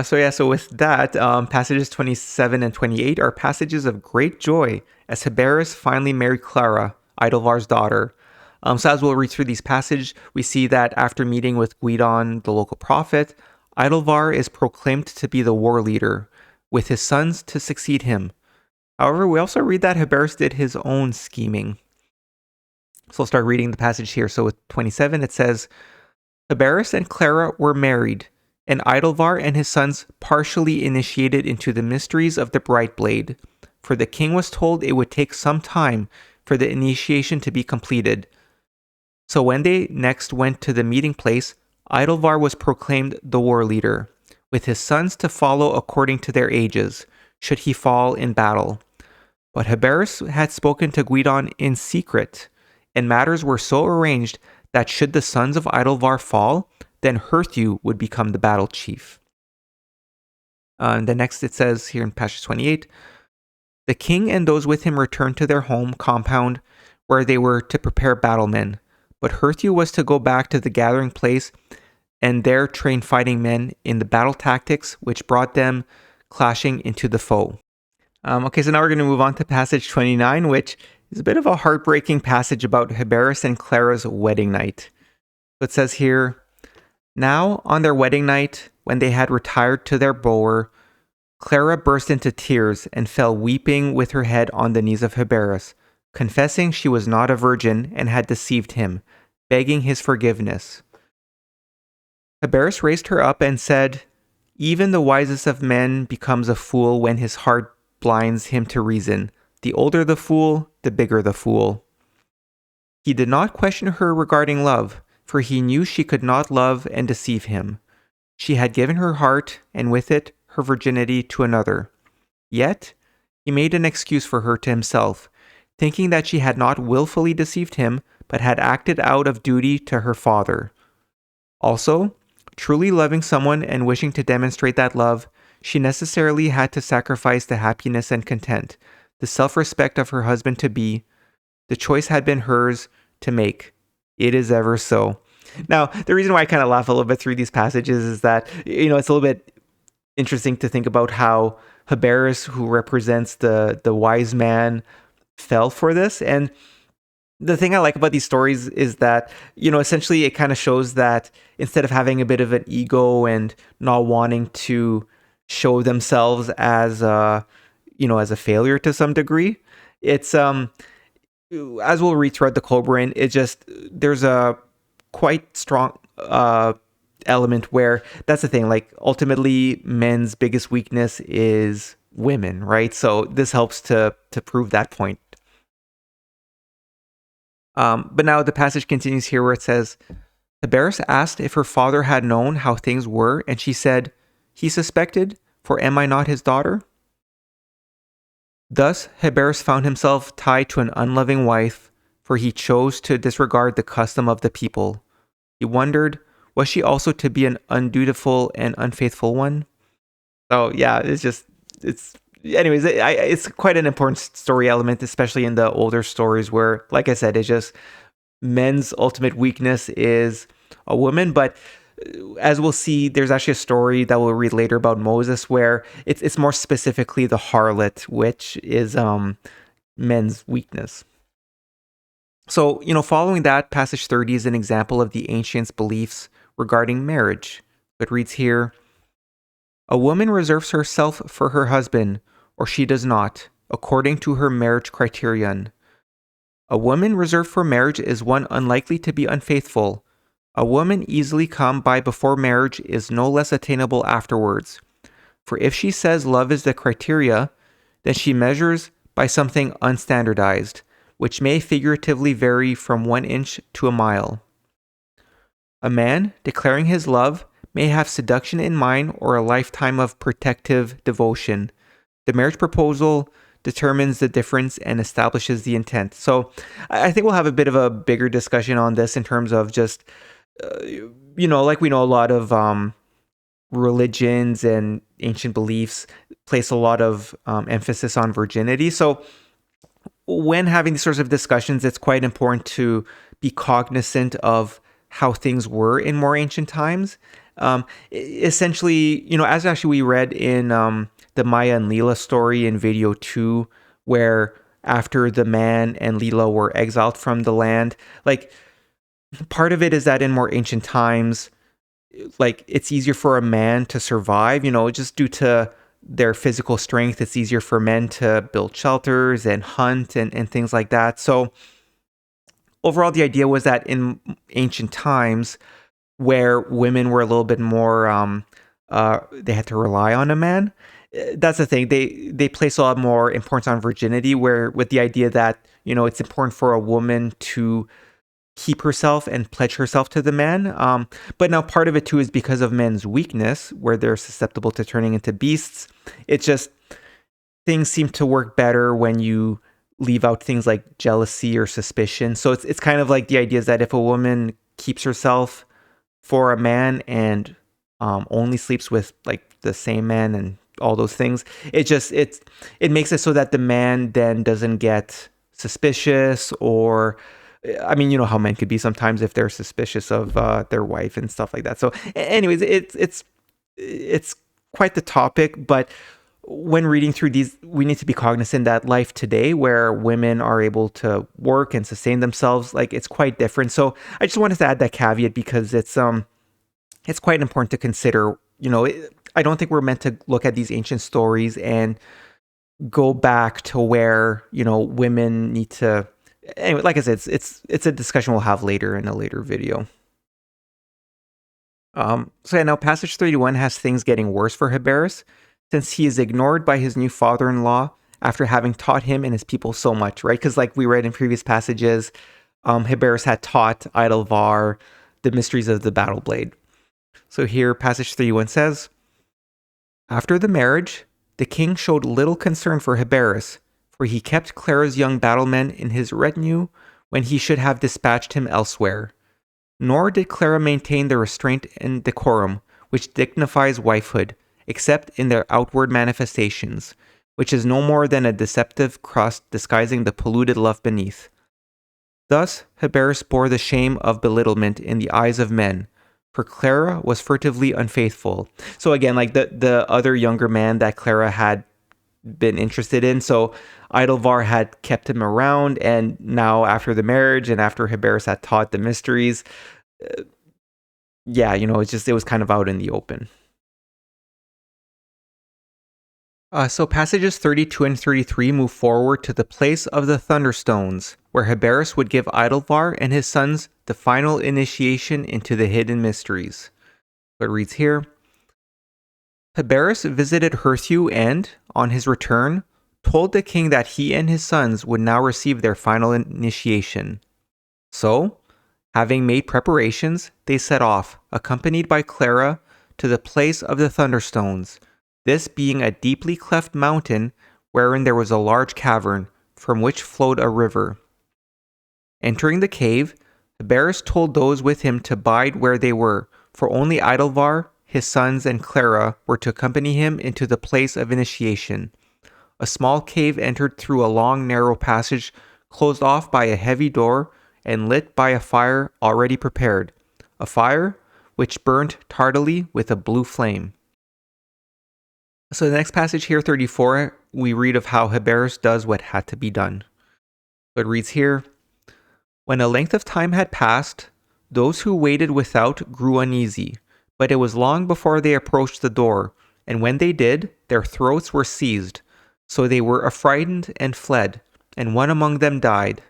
[SPEAKER 1] So with that, passages 27 and 28 are passages of great joy as Heberis finally married Clara, Idelvar's daughter. So as we'll read through these passages, we see that after meeting with Gwydon, the local prophet, Idelvar is proclaimed to be the war leader, with his sons to succeed him. However, we also read that Heberis did his own scheming. So I'll start reading the passage here. So with 27, it says, Heberis and Clara were married, and Idelvar and his sons partially initiated into the mysteries of the bright blade, for the king was told it would take some time for the initiation to be completed. So when they next went to the meeting place, Idelvar was proclaimed the war leader, with his sons to follow according to their ages, should he fall in battle. But Heberis had spoken to Gwydon in secret, and matters were so arranged that should the sons of Idelvar fall, then Herthew would become the battle chief. And the next it says here in passage 28, the king and those with him returned to their home compound where they were to prepare battlemen, but Herthew was to go back to the gathering place and there train fighting men in the battle tactics which brought them clashing into the foe. Okay, so now we're going to move on to passage 29, which is a bit of a heartbreaking passage about Heberis and Clara's wedding night. So it says here, now, on their wedding night, when they had retired to their bower, Clara burst into tears and fell weeping with her head on the knees of Heberis, confessing she was not a virgin and had deceived him, begging his forgiveness. Heberis raised her up and said, even the wisest of men becomes a fool when his heart blinds him to reason. The older the fool, the bigger the fool. He did not question her regarding love, for he knew she could not love and deceive him. She had given her heart, and with it her virginity, to another. Yet he made an excuse for her to himself, thinking that she had not willfully deceived him, but had acted out of duty to her father. Also, truly loving someone and wishing to demonstrate that love, she necessarily had to sacrifice the happiness and content, the self-respect of her husband-to-be. The choice had been hers to make. It is ever so. Now, the reason why I kind of laugh a little bit through these passages is that, it's a little bit interesting to think about how Heberus, who represents the wise man, fell for this. And the thing I like about these stories is that, essentially it kind of shows that instead of having a bit of an ego and not wanting to show themselves as as a failure to some degree, it's as we'll read throughout the Kolbrin, there's a quite strong element where that's the thing, like ultimately men's biggest weakness is women, right? So this helps to prove that point. But now the passage continues here where it says, Heberus asked if her father had known how things were, and she said, he suspected, for am I not his daughter? Thus Heberus found himself tied to an unloving wife, for he chose to disregard the custom of the people. He wondered, was she also to be an undutiful and unfaithful one? So yeah, it's quite an important story element, especially in the older stories where, like I said, it's just men's ultimate weakness is a woman. But as we'll see, there's actually a story that we'll read later about Moses where it's more specifically the harlot, which is men's weakness. So, following that, passage 30 is an example of the ancients' beliefs regarding marriage. It reads here, a woman reserves herself for her husband, or she does not, according to her marriage criterion. A woman reserved for marriage is one unlikely to be unfaithful. A woman easily come by before marriage is no less attainable afterwards. For if she says love is the criteria, then she measures by something unstandardized, which may figuratively vary from 1 inch to a mile. A man, declaring his love, may have seduction in mind or a lifetime of protective devotion. The marriage proposal determines the difference and establishes the intent. So I think we'll have a bit of a bigger discussion on this in terms of just, like we know a lot of religions and ancient beliefs place a lot of emphasis on virginity. So when having these sorts of discussions, it's quite important to be cognizant of how things were in more ancient times. Essentially, as actually we read in the Maya and Leela story in video 2, where after the man and Leela were exiled from the land, like part of it is that in more ancient times, like it's easier for a man to survive, just due to their physical strength. It's easier for men to build shelters and hunt and things like that. So overall, the idea was that in ancient times, where women were a little bit more, they had to rely on a man. That's the thing. They place a lot more importance on virginity, where with the idea that, it's important for a woman to keep herself and pledge herself to the man. But now part of it too is because of men's weakness, where they're susceptible to turning into beasts. It's just things seem to work better when you leave out things like jealousy or suspicion. So it's kind of like the idea is that if a woman keeps herself for a man and only sleeps with like the same man and all those things, it makes it so that the man then doesn't get suspicious, or I mean, how men could be sometimes if they're suspicious of their wife and stuff like that. So anyways, it's quite the topic, but when reading through these, we need to be cognizant that life today, where women are able to work and sustain themselves, like it's quite different. So I just wanted to add that caveat because it's quite important to consider. I don't think we're meant to look at these ancient stories and go back to where women need to. Anyway, like I said, it's a discussion we'll have later in a later video. So yeah, now passage 31 has things getting worse for Heberus, since he is ignored by his new father-in-law after having taught him and his people so much, right? Because like we read in previous passages, Heberus had taught Idlevar the mysteries of the battle blade. So here, passage 31 says, "After the marriage, the king showed little concern for Heberus, for he kept Clara's young battlemen in his retinue when he should have dispatched him elsewhere. Nor did Clara maintain the restraint and decorum which dignifies wifehood, except in their outward manifestations, which is no more than a deceptive crust disguising the polluted love beneath. Thus Heberus bore the shame of belittlement in the eyes of men, for Clara was furtively unfaithful." So again, like the other younger man that Clara had been interested in, so Idelvar had kept him around, and now after the marriage and after Heberus had taught the mysteries, it was kind of out in the open. So passages 32 and 33 move forward to the place of the Thunderstones, where Heberus would give Idelvar and his sons the final initiation into the hidden mysteries. It reads here, "Heberus visited Herthew and, on his return, told the king that he and his sons would now receive their final initiation. So, having made preparations, they set off, accompanied by Clara, to the place of the Thunderstones, this being a deeply cleft mountain wherein there was a large cavern, from which flowed a river. Entering the cave, Heberus told those with him to bide where they were, for only Idelvar, his sons, and Clara were to accompany him into the place of initiation. A small cave entered through a long narrow passage, closed off by a heavy door, and lit by a fire already prepared, a fire which burnt tardily with a blue flame." So the next passage here, 34, we read of how Heberus does what had to be done. It reads here, "When a length of time had passed, those who waited without grew uneasy, but it was long before they approached the door, and when they did, their throats were seized, so they were affrighted and fled, and one among them died.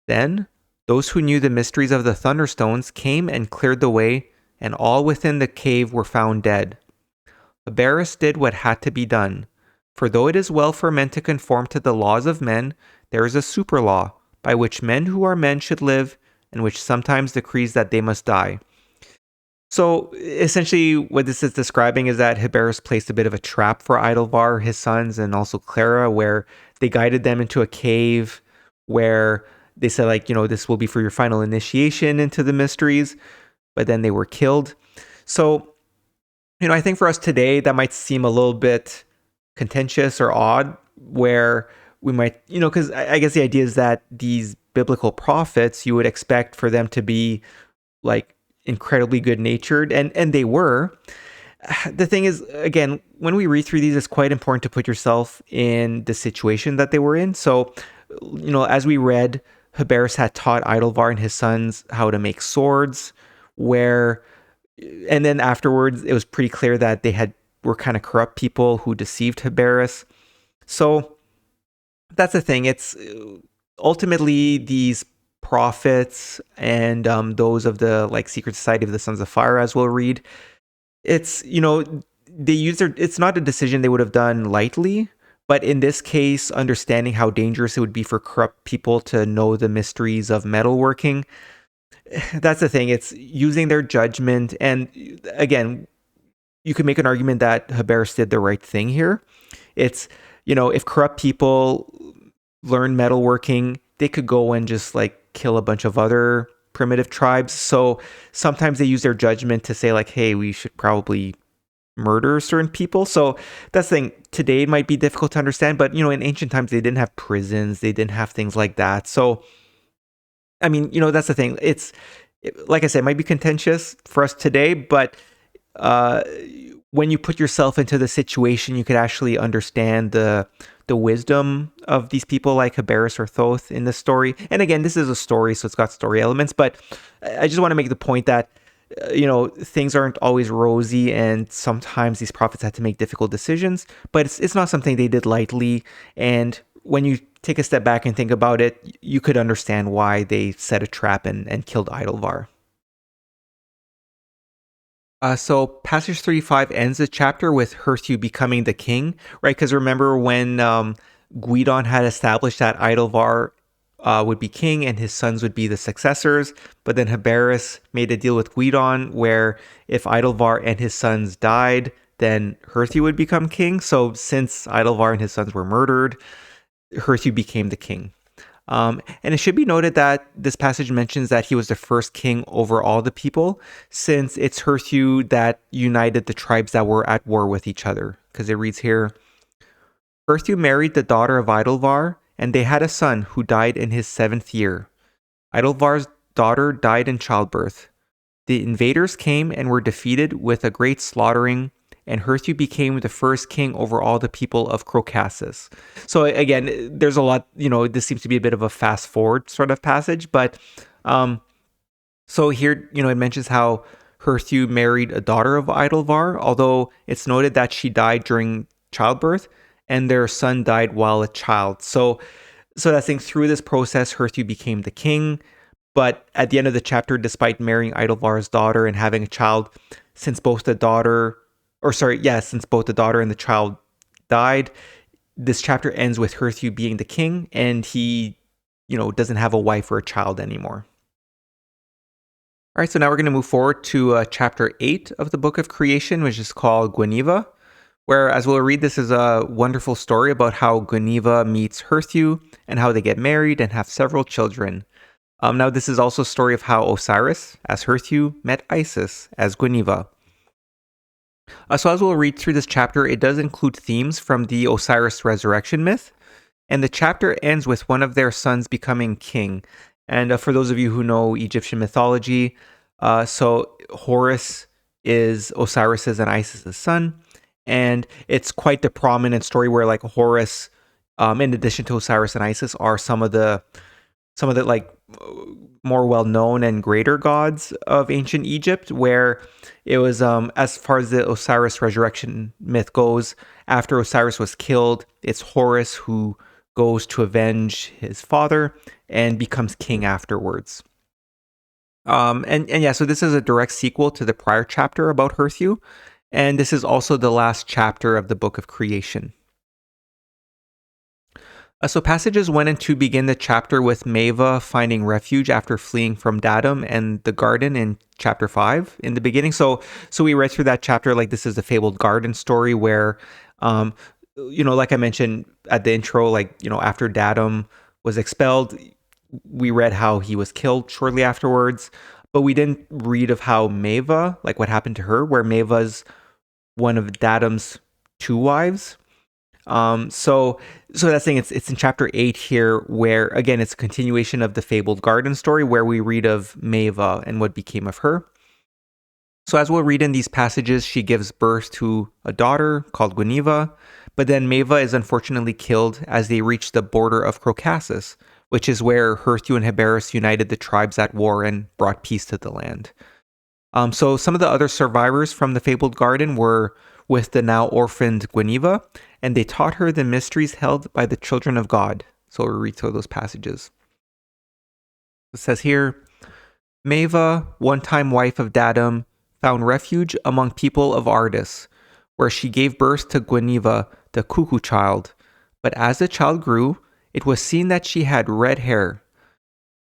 [SPEAKER 1] Then those who knew the mysteries of the Thunderstones came and cleared the way, and all within the cave were found dead. Heberus did what had to be done, for though it is well for men to conform to the laws of men, there is a super law, by which men who are men should live, and which sometimes decrees that they must die." So essentially what this is describing is that Heberus placed a bit of a trap for Idelvar, his sons, and also Clara, where they guided them into a cave where they said, this will be for your final initiation into the mysteries, but then they were killed. So, I think for us today, that might seem a little bit contentious or odd, where we might, because I guess the idea is that these biblical prophets, you would expect for them to be incredibly good-natured, and they were. The thing is, again, when we read through these, it's quite important to put yourself in the situation that they were in. So, as we read, Heberus had taught Idelvar and his sons how to make swords, and then afterwards, it was pretty clear that they were kind of corrupt people who deceived Heberus. So that's the thing. It's ultimately these prophets and those of the secret society of the Sons of Fire, as we'll read. It's they use it's not a decision they would have done lightly, but in this case, understanding how dangerous it would be for corrupt people to know the mysteries of metalworking. That's the thing. It's using their judgment. And again, you could make an argument that Heberus did the right thing here. It's, if corrupt people learn metalworking, they could go and just kill a bunch of other primitive tribes. So sometimes they use their judgment to say hey, we should probably murder certain people. So that's the thing. Today it might be difficult to understand, but in ancient times they didn't have prisons, they didn't have things like that. So that's the thing. It's, like I said, it might be contentious for us today, but when you put yourself into the situation, you could actually understand the wisdom of these people like Heberus or Thoth in this story. And again, this is a story, so it's got story elements, but I just want to make the point that things aren't always rosy, and sometimes these prophets had to make difficult decisions, but it's not something they did lightly. And when you take a step back and think about it, you could understand why they set a trap and killed Idelvar. So passage 35 ends the chapter with Herthew becoming the king, right? Because remember when Gwydion had established that Idelvar would be king and his sons would be the successors. But then Hebaris made a deal with Guidon where if Idelvar and his sons died, then Herthew would become king. So since Idelvar and his sons were murdered, Herthew became the king. And it should be noted that this passage mentions that he was the first king over all the people, since it's Herthew that united the tribes that were at war with each other. Because it reads here, Herthew married the daughter of Idelvar, and they had a son who died in his 7th year. Idelvar's daughter died in childbirth. The invaders came and were defeated with a great slaughtering, and Herthew became the first king over all the people of Caucasus. So again, there's a lot, this seems to be a bit of a fast forward sort of passage, but so here, it mentions how Herthew married a daughter of Idelvar, although it's noted that she died during childbirth and their son died while a child. So that thing, through this process, Herthew became the king. But at the end of the chapter, despite marrying Idelvar's daughter and having a child, since both the daughter and the child died, this chapter ends with Herthew being the king, and he, doesn't have a wife or a child anymore. All right, so now we're going to move forward to chapter 8 of the Book of Creation, which is called Gwineva, where, as we'll read, this is a wonderful story about how Gwineva meets Herthew and how they get married and have several children. Now, this is also a story of how Osiris, as Herthew, met Isis, as Gwineva. So as we'll read through this chapter, it does include themes from the Osiris resurrection myth, and the chapter ends with one of their sons becoming king. And for those of you who know Egyptian mythology, so Horus is Osiris's and Isis's son, and it's quite the prominent story where like Horus, in addition to Osiris and Isis, are some of the like more well-known and greater gods of ancient Egypt, where it was, as far as the Osiris resurrection myth goes, after Osiris was killed, it's Horus who goes to avenge his father and becomes king afterwards. So this is a direct sequel to the prior chapter about Herthew, and this is also the last chapter of the Book of Creation. So passages 1 and 2 begin the chapter with Maeva finding refuge after fleeing from Datum and the garden in chapter 5 in the beginning. So we read through that chapter like this is the fabled garden story where, like I mentioned at the intro, after Datum was expelled, we read how he was killed shortly afterwards, but we didn't read of how Maeva, like what happened to her, where Maeva's one of Datum's 2 wives. So that's saying it's in chapter 8 here, where again it's a continuation of the fabled garden story where we read of Maeva and what became of her. So as we'll read in these passages, she gives birth to a daughter called Gwineva, but then Maeva is unfortunately killed as they reach the border of Caucasus, which is where Herthew and Hebaris united the tribes at war and brought peace to the land. So some of the other survivors from the fabled garden were with the now orphaned Gwineva, and they taught her the mysteries held by the children of God. So we'll read through those passages. It says here, Maeva, one-time wife of Datum, found refuge among people of Ardis, where she gave birth to Gwineva, the cuckoo child. But as the child grew, it was seen that she had red hair.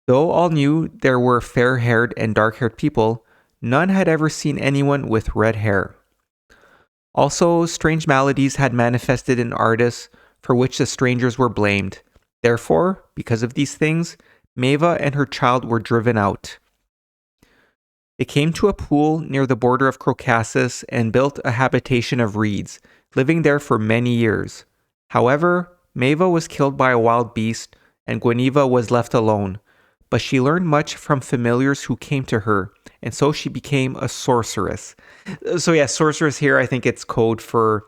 [SPEAKER 1] Though all knew there were fair-haired and dark-haired people, none had ever seen anyone with red hair. Also, strange maladies had manifested in Ardis, for which the strangers were blamed. Therefore, because of these things, Maeva and her child were driven out. They came to a pool near the border of Caucasus and built a habitation of reeds, living there for many years. However, Maeva was killed by a wild beast, and Gwineva was left alone. But she learned much from familiars who came to her, and so she became a sorceress. So yeah, sorceress here, I think it's code for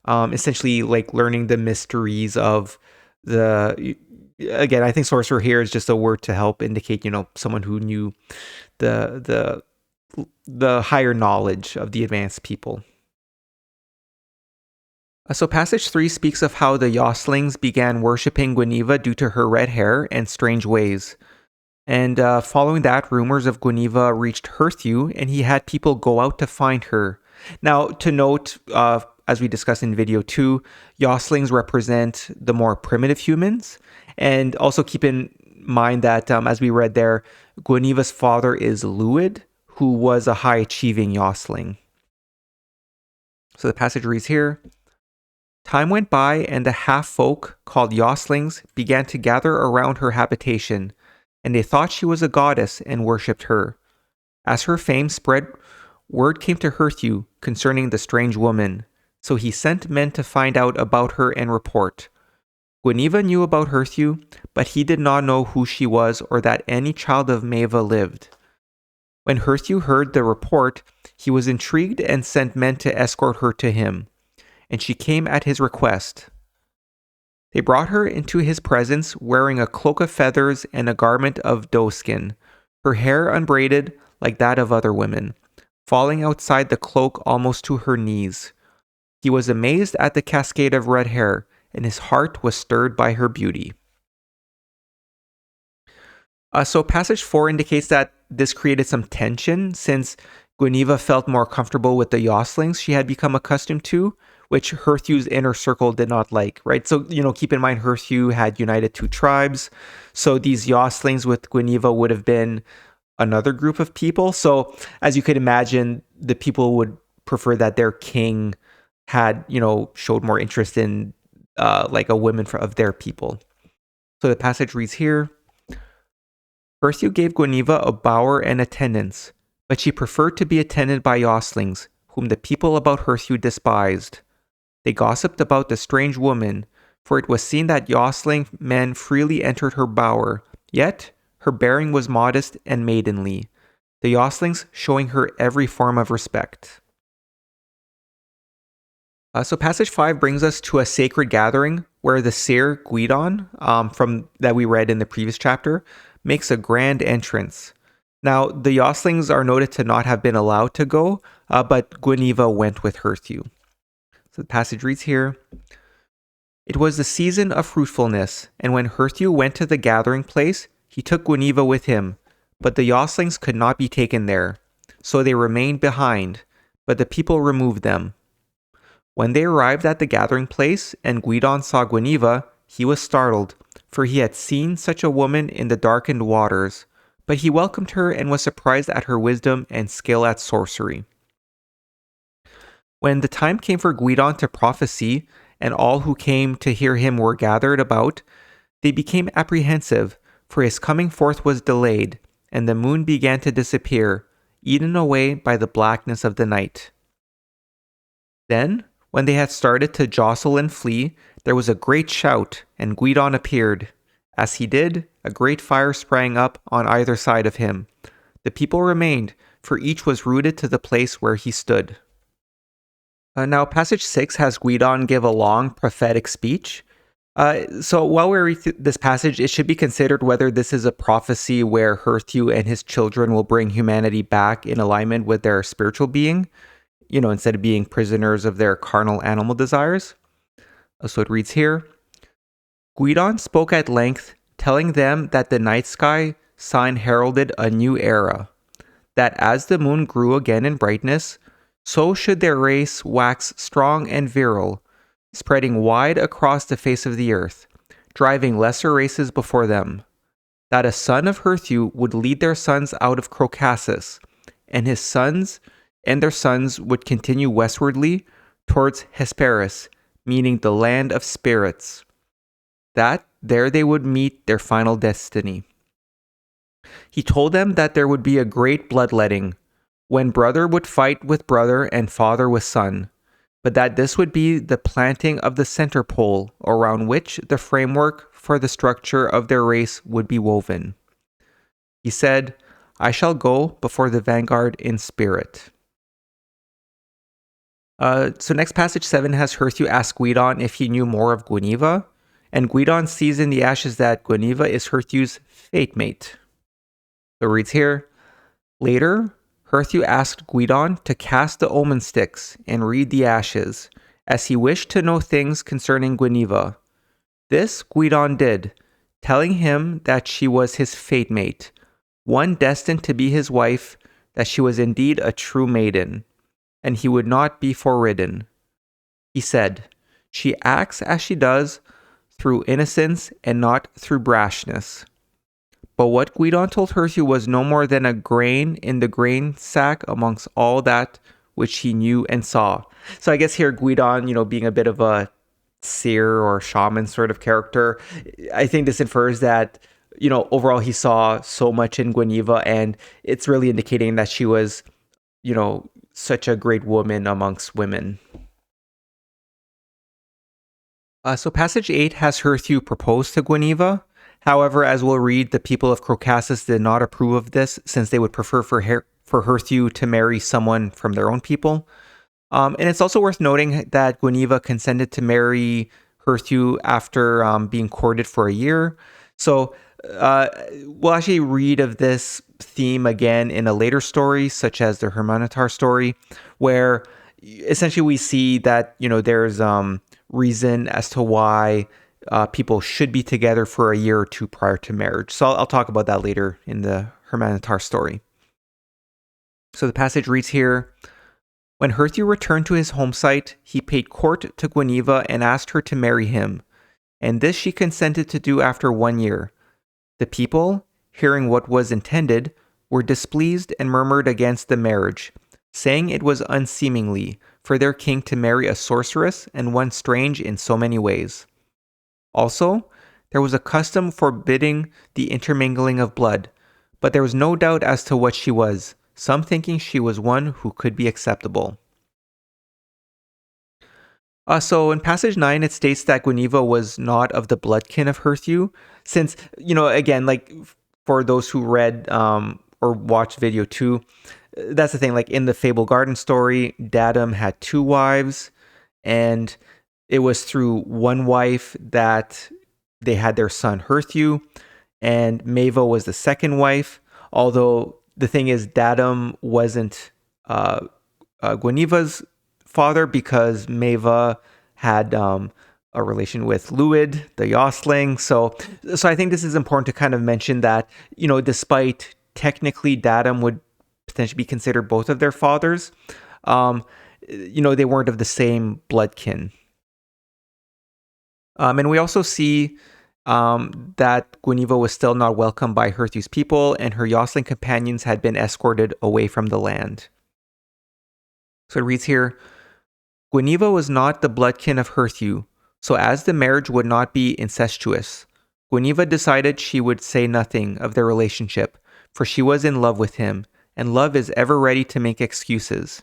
[SPEAKER 1] essentially like learning the mysteries of again, I think sorcerer here is just a word to help indicate, someone who knew the higher knowledge of the advanced people. So passage 3 speaks of how the Yoslings began worshipping Gwineva due to her red hair and strange ways. And following that, rumors of Gwineva reached Herthew, and he had people go out to find her. Now, to note, as we discussed in video 2, Yoslings represent the more primitive humans. And also keep in mind that, as we read there, Gwineva's father is Lluid, who was a high-achieving Yosling. So the passage reads here, "Time went by, and the half-folk, called Yoslings, began to gather around her habitation, and they thought she was a goddess and worshipped her. As her fame spread, word came to Herthew concerning the strange woman, so he sent men to find out about her and report. Gwineva knew about Herthew, but he did not know who she was or that any child of Maeva lived. When Herthew heard the report, he was intrigued and sent men to escort her to him, and she came at his request. They brought her into his presence wearing a cloak of feathers and a garment of doeskin, her hair unbraided like that of other women, falling outside the cloak almost to her knees. He was amazed at the cascade of red hair, and his heart was stirred by her beauty." So passage 4 indicates that this created some tension since Gwineva felt more comfortable with the Yoslings she had become accustomed to, which Herthew's inner circle did not like, right? So, keep in mind Herthew had united 2 tribes. So these Yoslings with Gwineva would have been another group of people. So as you could imagine, the people would prefer that their king had, showed more interest in like a woman of their people. So the passage reads here, "Herthew gave Gwineva a bower and attendants, but she preferred to be attended by Yoslings, whom the people about Herthew despised. They gossiped about the strange woman, for it was seen that Yosling men freely entered her bower, yet her bearing was modest and maidenly, the Yoslings showing her every form of respect." So passage 5 brings us to a sacred gathering where the seer Gwydion, from that we read in the previous chapter, makes a grand entrance. Now, the Yoslings are noted to not have been allowed to go, but Gwineva went with Herthew. So the passage reads here, "It was the season of fruitfulness, and when Herthew went to the gathering place, he took Gwineva with him, but the Yoslings could not be taken there. So they remained behind, but the people removed them. When they arrived at the gathering place and Gwydion saw Gwineva, he was startled, for he had seen such a woman in the darkened waters, but he welcomed her and was surprised at her wisdom and skill at sorcery. When the time came for Gwydion to prophesy, and all who came to hear him were gathered about, they became apprehensive, for his coming forth was delayed, and the moon began to disappear, eaten away by the blackness of the night. Then, when they had started to jostle and flee, there was a great shout, and Gwydion appeared. As he did, a great fire sprang up on either side of him. The people remained, for each was rooted to the place where he stood." Now, passage 6 has Gwydion give a long prophetic speech. So while we read this passage, it should be considered whether this is a prophecy where Herthew and his children will bring humanity back in alignment with their spiritual being, instead of being prisoners of their carnal animal desires. So it reads here, "Gwydion spoke at length, telling them that the night sky sign heralded a new era, that as the moon grew again in brightness, so should their race wax strong and virile, spreading wide across the face of the earth, driving lesser races before them, that a son of Herthew would lead their sons out of Caucasus, and his sons and their sons would continue westwardly towards Hesperus, meaning the land of spirits, that there they would meet their final destiny. He told them that there would be a great bloodletting, when brother would fight with brother and father with son, but that this would be the planting of the center pole around which the framework for the structure of their race would be woven. He said, 'I shall go before the vanguard in spirit.'" So next passage 7 has Herthew ask Gwydion if he knew more of Gwineva, and Gwydion sees in the ashes that Gwineva is Herthew's fate mate. So it reads here, "Later, Herthew asked Gwydion to cast the omen sticks and read the ashes, as he wished to know things concerning Gwineva. This Gwydion did, telling him that she was his fate mate, one destined to be his wife, that she was indeed a true maiden, and he would not be forbidden. He said, 'She acts as she does through innocence and not through brashness. But what Gwydion told Herthew was no more than a grain in the grain sack amongst all that which he knew and saw. So I guess here Gwydion, being a bit of a seer or shaman sort of character, I think this infers that, overall he saw so much in Gwineva, and it's really indicating that she was, such a great woman amongst women. So passage 8 has Herthew propose to Gwineva. However, as we'll read, the people of Caucasus did not approve of this, since they would prefer for Herthew to marry someone from their own people. And it's also worth noting that Gwineva consented to marry Herthew after being courted for a year. So we'll actually read of this theme again in a later story, such as the Hermanatar story, where essentially we see that, there's reason as to why people should be together for a year or two prior to marriage. So I'll talk about that later in the Hermanatar story. So the passage reads here, when Herthew returned to his home site, he paid court to Gwineva and asked her to marry him, and this she consented to do after 1 year. The people, hearing what was intended, were displeased and murmured against the marriage, saying it was unseemly for their king to marry a sorceress and one strange in so many ways. Also, there was a custom forbidding the intermingling of blood, but there was no doubt as to what she was, some thinking she was one who could be acceptable. So in passage 9, it states that Gwineva was not of the bloodkin of Herthew, since, again, like for those who read or watched video 2, that's the thing, like in the Fable Garden story, Dadam had 2 wives, and it was through one wife that they had their son Herthew, and Maeva was the second wife, although the thing is, Dadam wasn't Gwyneva's father because Maeva had a relation with Luid, the Yostling. So I think this is important to kind of mention that, despite technically Dadam would potentially be considered both of their fathers, they weren't of the same bloodkin. And we also see that Gwineva was still not welcomed by Herthew's people, and her Yostling companions had been escorted away from the land. So it reads here, Gwineva was not the bloodkin of Herthew, so as the marriage would not be incestuous, Gwineva decided she would say nothing of their relationship, for she was in love with him, and love is ever ready to make excuses.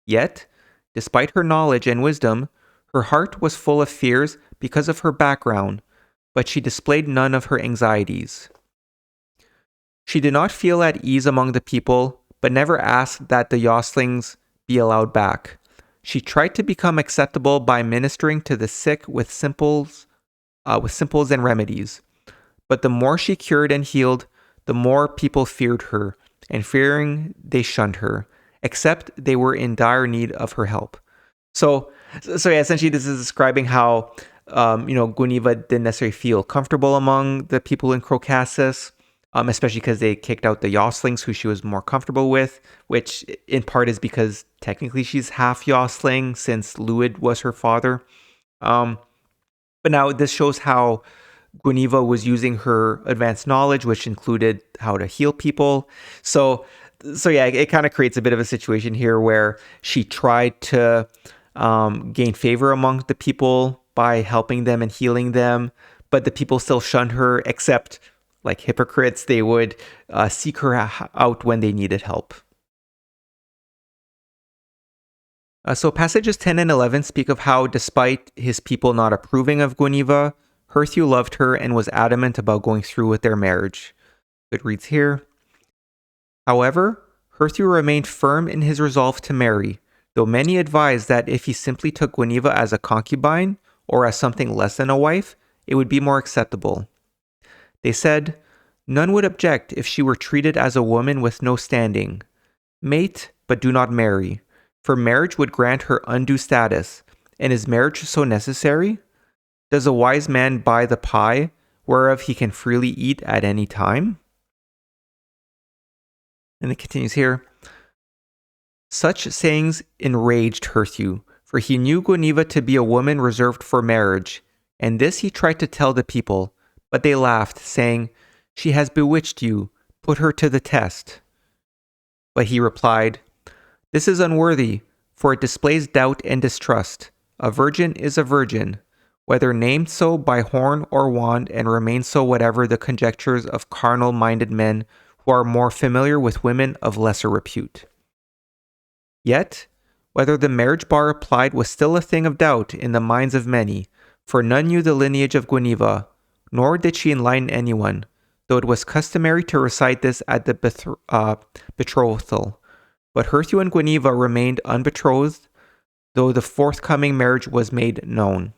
[SPEAKER 1] Yet, despite her knowledge and wisdom, her heart was full of fears because of her background, but she displayed none of her anxieties. She did not feel at ease among the people, but never asked that the Yostlings be allowed back. She tried to become acceptable by ministering to the sick with simples and remedies. But the more she cured and healed, the more people feared her, and fearing they shunned her, except they were in dire need of her help. So yeah, essentially this is describing how Gwineva didn't necessarily feel comfortable among the people in Caucasus, especially because they kicked out the Yostlings who she was more comfortable with, which in part is because technically she's half Yostling since Luid was her father. But now this shows how Gwineva was using her advanced knowledge, which included how to heal people. So yeah, it kind of creates a bit of a situation here where she tried to gain favor among the people by helping them and healing them, but the people still shunned her, except like hypocrites, they would seek her out when they needed help. So passages 10 and 11 speak of how, despite his people not approving of Gwineva, Herthew loved her and was adamant about going through with their marriage. It reads here, however, Herthew remained firm in his resolve to marry, though many advised that if he simply took Gwineva as a concubine, or as something less than a wife, it would be more acceptable. They said, none would object if she were treated as a woman with no standing. Mate, but do not marry, for marriage would grant her undue status, and is marriage so necessary? Does a wise man buy the pie, whereof he can freely eat at any time? And it continues here. Such sayings enraged Herthew, for he knew Gwineva to be a woman reserved for marriage, and this he tried to tell the people, but they laughed, saying, She has bewitched you. Put her to the test." But he replied, "This is unworthy, for it displays doubt and distrust. A virgin is a virgin, whether named so by horn or wand, and remains so whatever the conjectures of carnal-minded men who are more familiar with women of lesser repute." Yet, whether the marriage bar applied was still a thing of doubt in the minds of many, for none knew the lineage of Gwineva, nor did she enlighten anyone, though it was customary to recite this at the betrothal. But Herthew and Gwineva remained unbetrothed, though the forthcoming marriage was made known.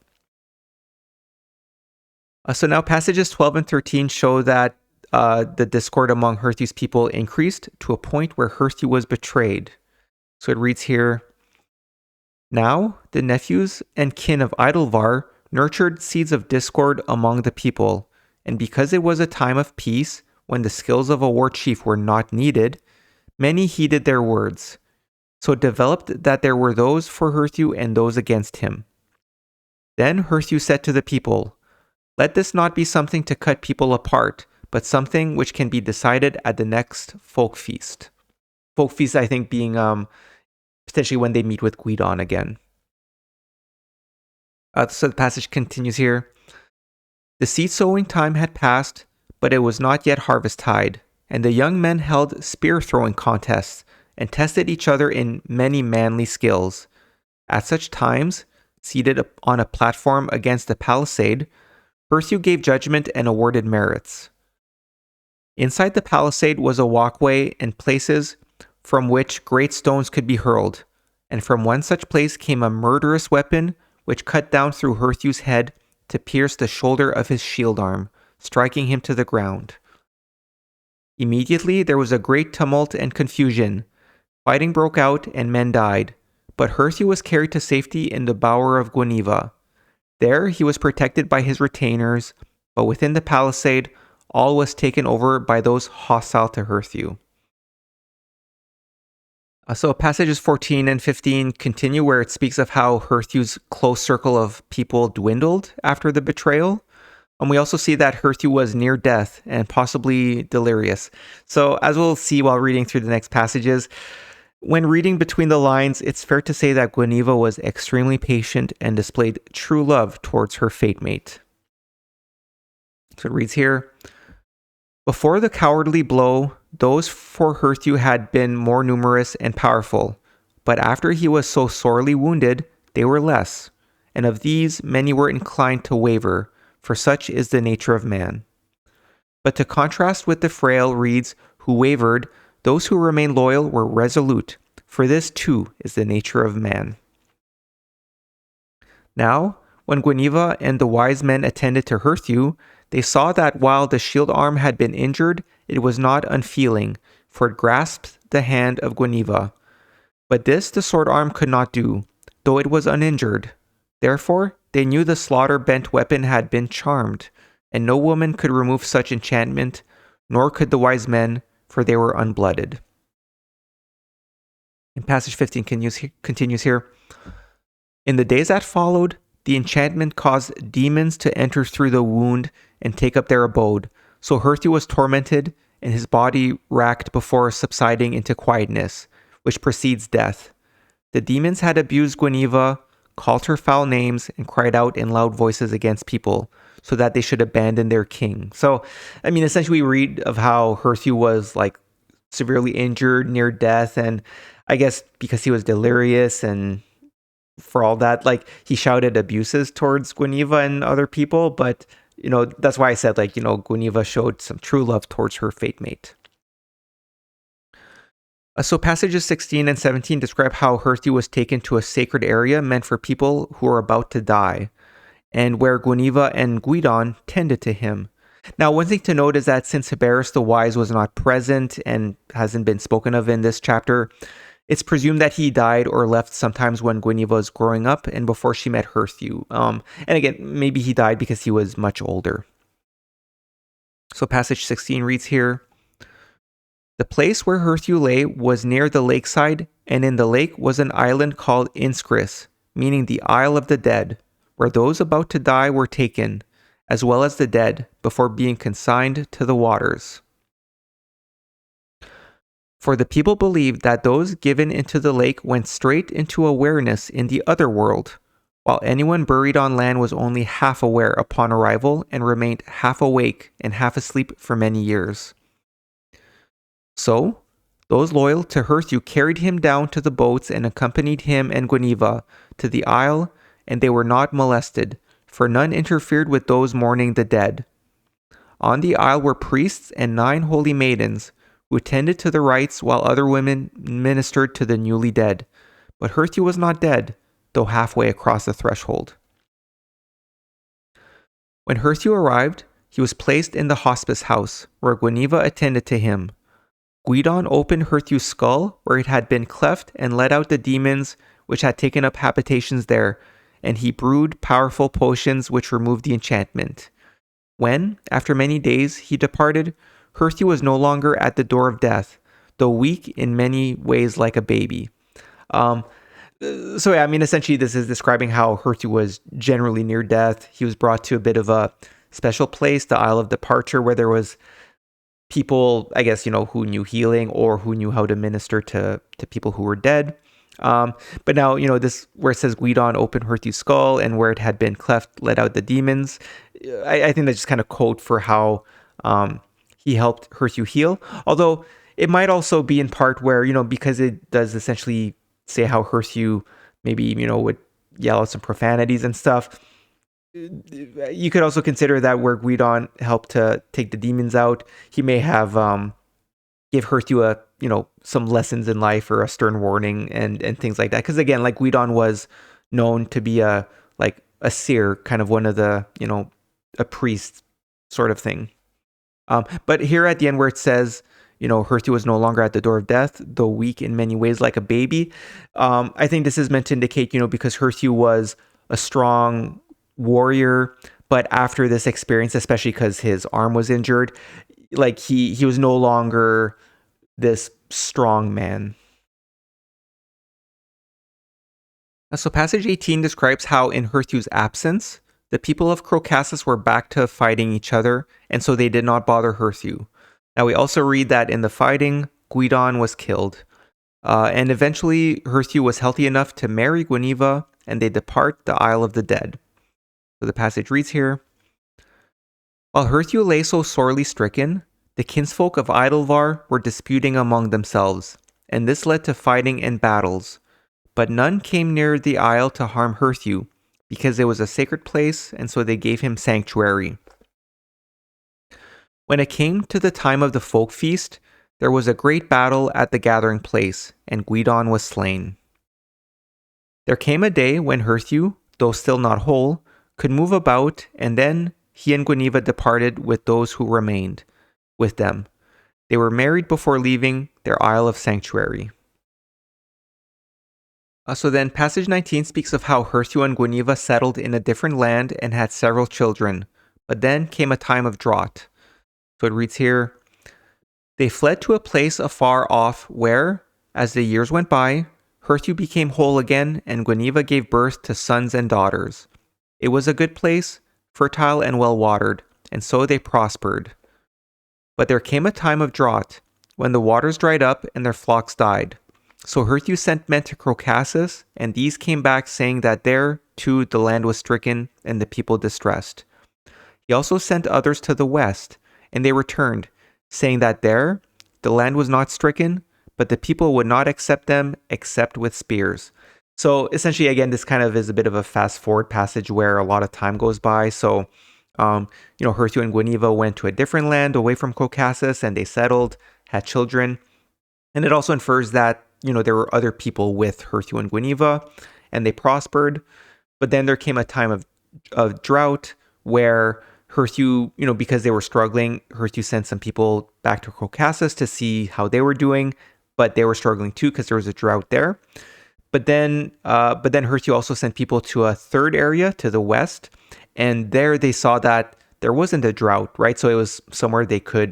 [SPEAKER 1] So now passages 12 and 13 show that the discord among Herthew's people increased to a point where Herthew was betrayed. So it reads here, "Now the nephews and kin of Idelvar nurtured seeds of discord among the people, and because it was a time of peace, when the skills of a war chief were not needed, many heeded their words. So it developed that there were those for Herthew and those against him. Then Herthew said to the people, 'Let this not be something to cut people apart, but something which can be decided at the next folk feast.'" Folk feast, I think, being potentially when they meet with Gwydion again. So the passage continues here. "The seed sowing time had passed, but it was not yet harvest tide, and the young men held spear throwing contests and tested each other in many manly skills. At such times, seated on a platform against a palisade, Herthew gave judgment and awarded merits. Inside the palisade was a walkway and places from which great stones could be hurled, and from one such place came a murderous weapon which cut down through Herthew's head to pierce the shoulder of his shield arm, striking him to the ground. Immediately there was a great tumult and confusion. Fighting broke out and men died, but Herthew was carried to safety in the bower of Gwineva. There he was protected by his retainers, but within the palisade all was taken over by those hostile to Herthew." So passages 14 and 15 continue where it speaks of how Herthew's close circle of people dwindled after the betrayal. And we also see that Herthew was near death and possibly delirious. So as we'll see while reading through the next passages, when reading between the lines, it's fair to say that Gwineva was extremely patient and displayed true love towards her fate mate. So it reads here, "Before the cowardly blow, those for Herthew had been more numerous and powerful, but after he was so sorely wounded, they were less, and of these many were inclined to waver, for such is the nature of man. But to contrast with the frail reeds who wavered, those who remained loyal were resolute, for this too is the nature of man." Now, when Gwineva and the wise men attended to Herthew, they saw that while the shield arm had been injured, it was not unfeeling, for it grasped the hand of Gwineva. But this the sword arm could not do, though it was uninjured. Therefore, they knew the slaughter-bent weapon had been charmed, and no woman could remove such enchantment, nor could the wise men, for they were unblooded. And passage 15 continues here. "In the days that followed, the enchantment caused demons to enter through the wound and take up their abode. So Herthew was tormented, and his body racked before subsiding into quietness, which precedes death. The demons had abused Gwineva, called her foul names, and cried out in loud voices against people, so that they should abandon their king." So, I mean, essentially we read of how Herthew was like severely injured, near death, and I guess because he was delirious and for all that, like he shouted abuses towards Gwineva and other people, but that's why I said, Gwineva showed some true love towards her fate mate. So passages 16 and 17 describe how Herthew was taken to a sacred area meant for people who are about to die, and where Gwineva and Gwydion tended to him. Now, one thing to note is that since Heberus the Wise was not present and hasn't been spoken of in this chapter, it's presumed that he died or left sometimes when Gwineva was growing up and before she met Herthew. And again, maybe he died because he was much older. So passage 16 reads here, "The place where Herthew lay was near the lakeside, and in the lake was an island called Inscris, meaning the Isle of the Dead, where those about to die were taken, as well as the dead, before being consigned to the waters. For the people believed that those given into the lake went straight into awareness in the other world, while anyone buried on land was only half aware upon arrival and remained half awake and half asleep for many years. So, those loyal to Herthew carried him down to the boats and accompanied him and Gwineva to the isle, and they were not molested, for none interfered with those mourning the dead. On the isle were priests and 9 holy maidens, who attended to the rites while other women ministered to the newly dead. But Herthew was not dead, though halfway across the threshold. When Herthew arrived, he was placed in the hospice house, where Gwineva attended to him. Gwydion opened Herthew's skull, where it had been cleft, and let out the demons which had taken up habitations there, and he brewed powerful potions which removed the enchantment. When, after many days, he departed, Herthew was no longer at the door of death, though weak in many ways like a baby. Essentially this is describing how Herthew was generally near death. He was brought to a bit of a special place, the Isle of Departure, where there was people, I guess, who knew healing or who knew how to minister to people who were dead. But now, this where it says Gwydion opened Herthew's skull and where it had been cleft let out the demons. I think that's just kind of code for how he helped Herthew heal. Although it might also be in part where, because it does essentially say how Herthew maybe, would yell out some profanities and stuff. You could also consider that where Gwydion helped to take the demons out, he may have give Herthew some lessons in life or a stern warning and things like that. Because again, like Gwydion was known to be a seer, kind of one of the, a priest sort of thing. But here at the end where it says, Herthew was no longer at the door of death, though weak in many ways like a baby. I think this is meant to indicate, because Herthew was a strong warrior, but after this experience, especially because his arm was injured, like he was no longer this strong man. So passage 18 describes how in Herthew's absence, the people of Crocassus were back to fighting each other, and so they did not bother Herthew. Now we also read that in the fighting, Gwydion was killed. And eventually Herthew was healthy enough to marry Gwineva, and they depart the Isle of the Dead. So the passage reads here, while Herthew lay so sorely stricken, the kinsfolk of Idelvar were disputing among themselves, and this led to fighting and battles. But none came near the isle to harm Herthew, because it was a sacred place, and so they gave him sanctuary. When it came to the time of the folk feast, there was a great battle at the gathering place, and Gwydion was slain. There came a day when Herthew, though still not whole, could move about, and then he and Gwineva departed with those who remained with them. They were married before leaving their isle of sanctuary. So then passage 19 speaks of how Herthew and Gwineva settled in a different land and had several children, but then came a time of drought. So it reads here, they fled to a place afar off where, as the years went by, Herthew became whole again, and Gwineva gave birth to sons and daughters. It was a good place, fertile and well watered, and so they prospered. But there came a time of drought, when the waters dried up and their flocks died. So Herthew sent men to Crocassus, and these came back saying that there, too, the land was stricken and the people distressed. He also sent others to the west, and they returned, saying that there, the land was not stricken, but the people would not accept them except with spears. So essentially, again, this kind of is a bit of a fast forward passage where a lot of time goes by. So, Herthew and Gwineva went to a different land away from Crocassus, and they settled, had children. And it also infers that, there were other people with Herthew and Gwineva, and they prospered. But then there came a time of drought where Herthew, because they were struggling, Herthew sent some people back to Crocassus to see how they were doing, but they were struggling too because there was a drought there. But then Herthew also sent people to a third area to the west, and there they saw that there wasn't a drought, right? So it was somewhere they could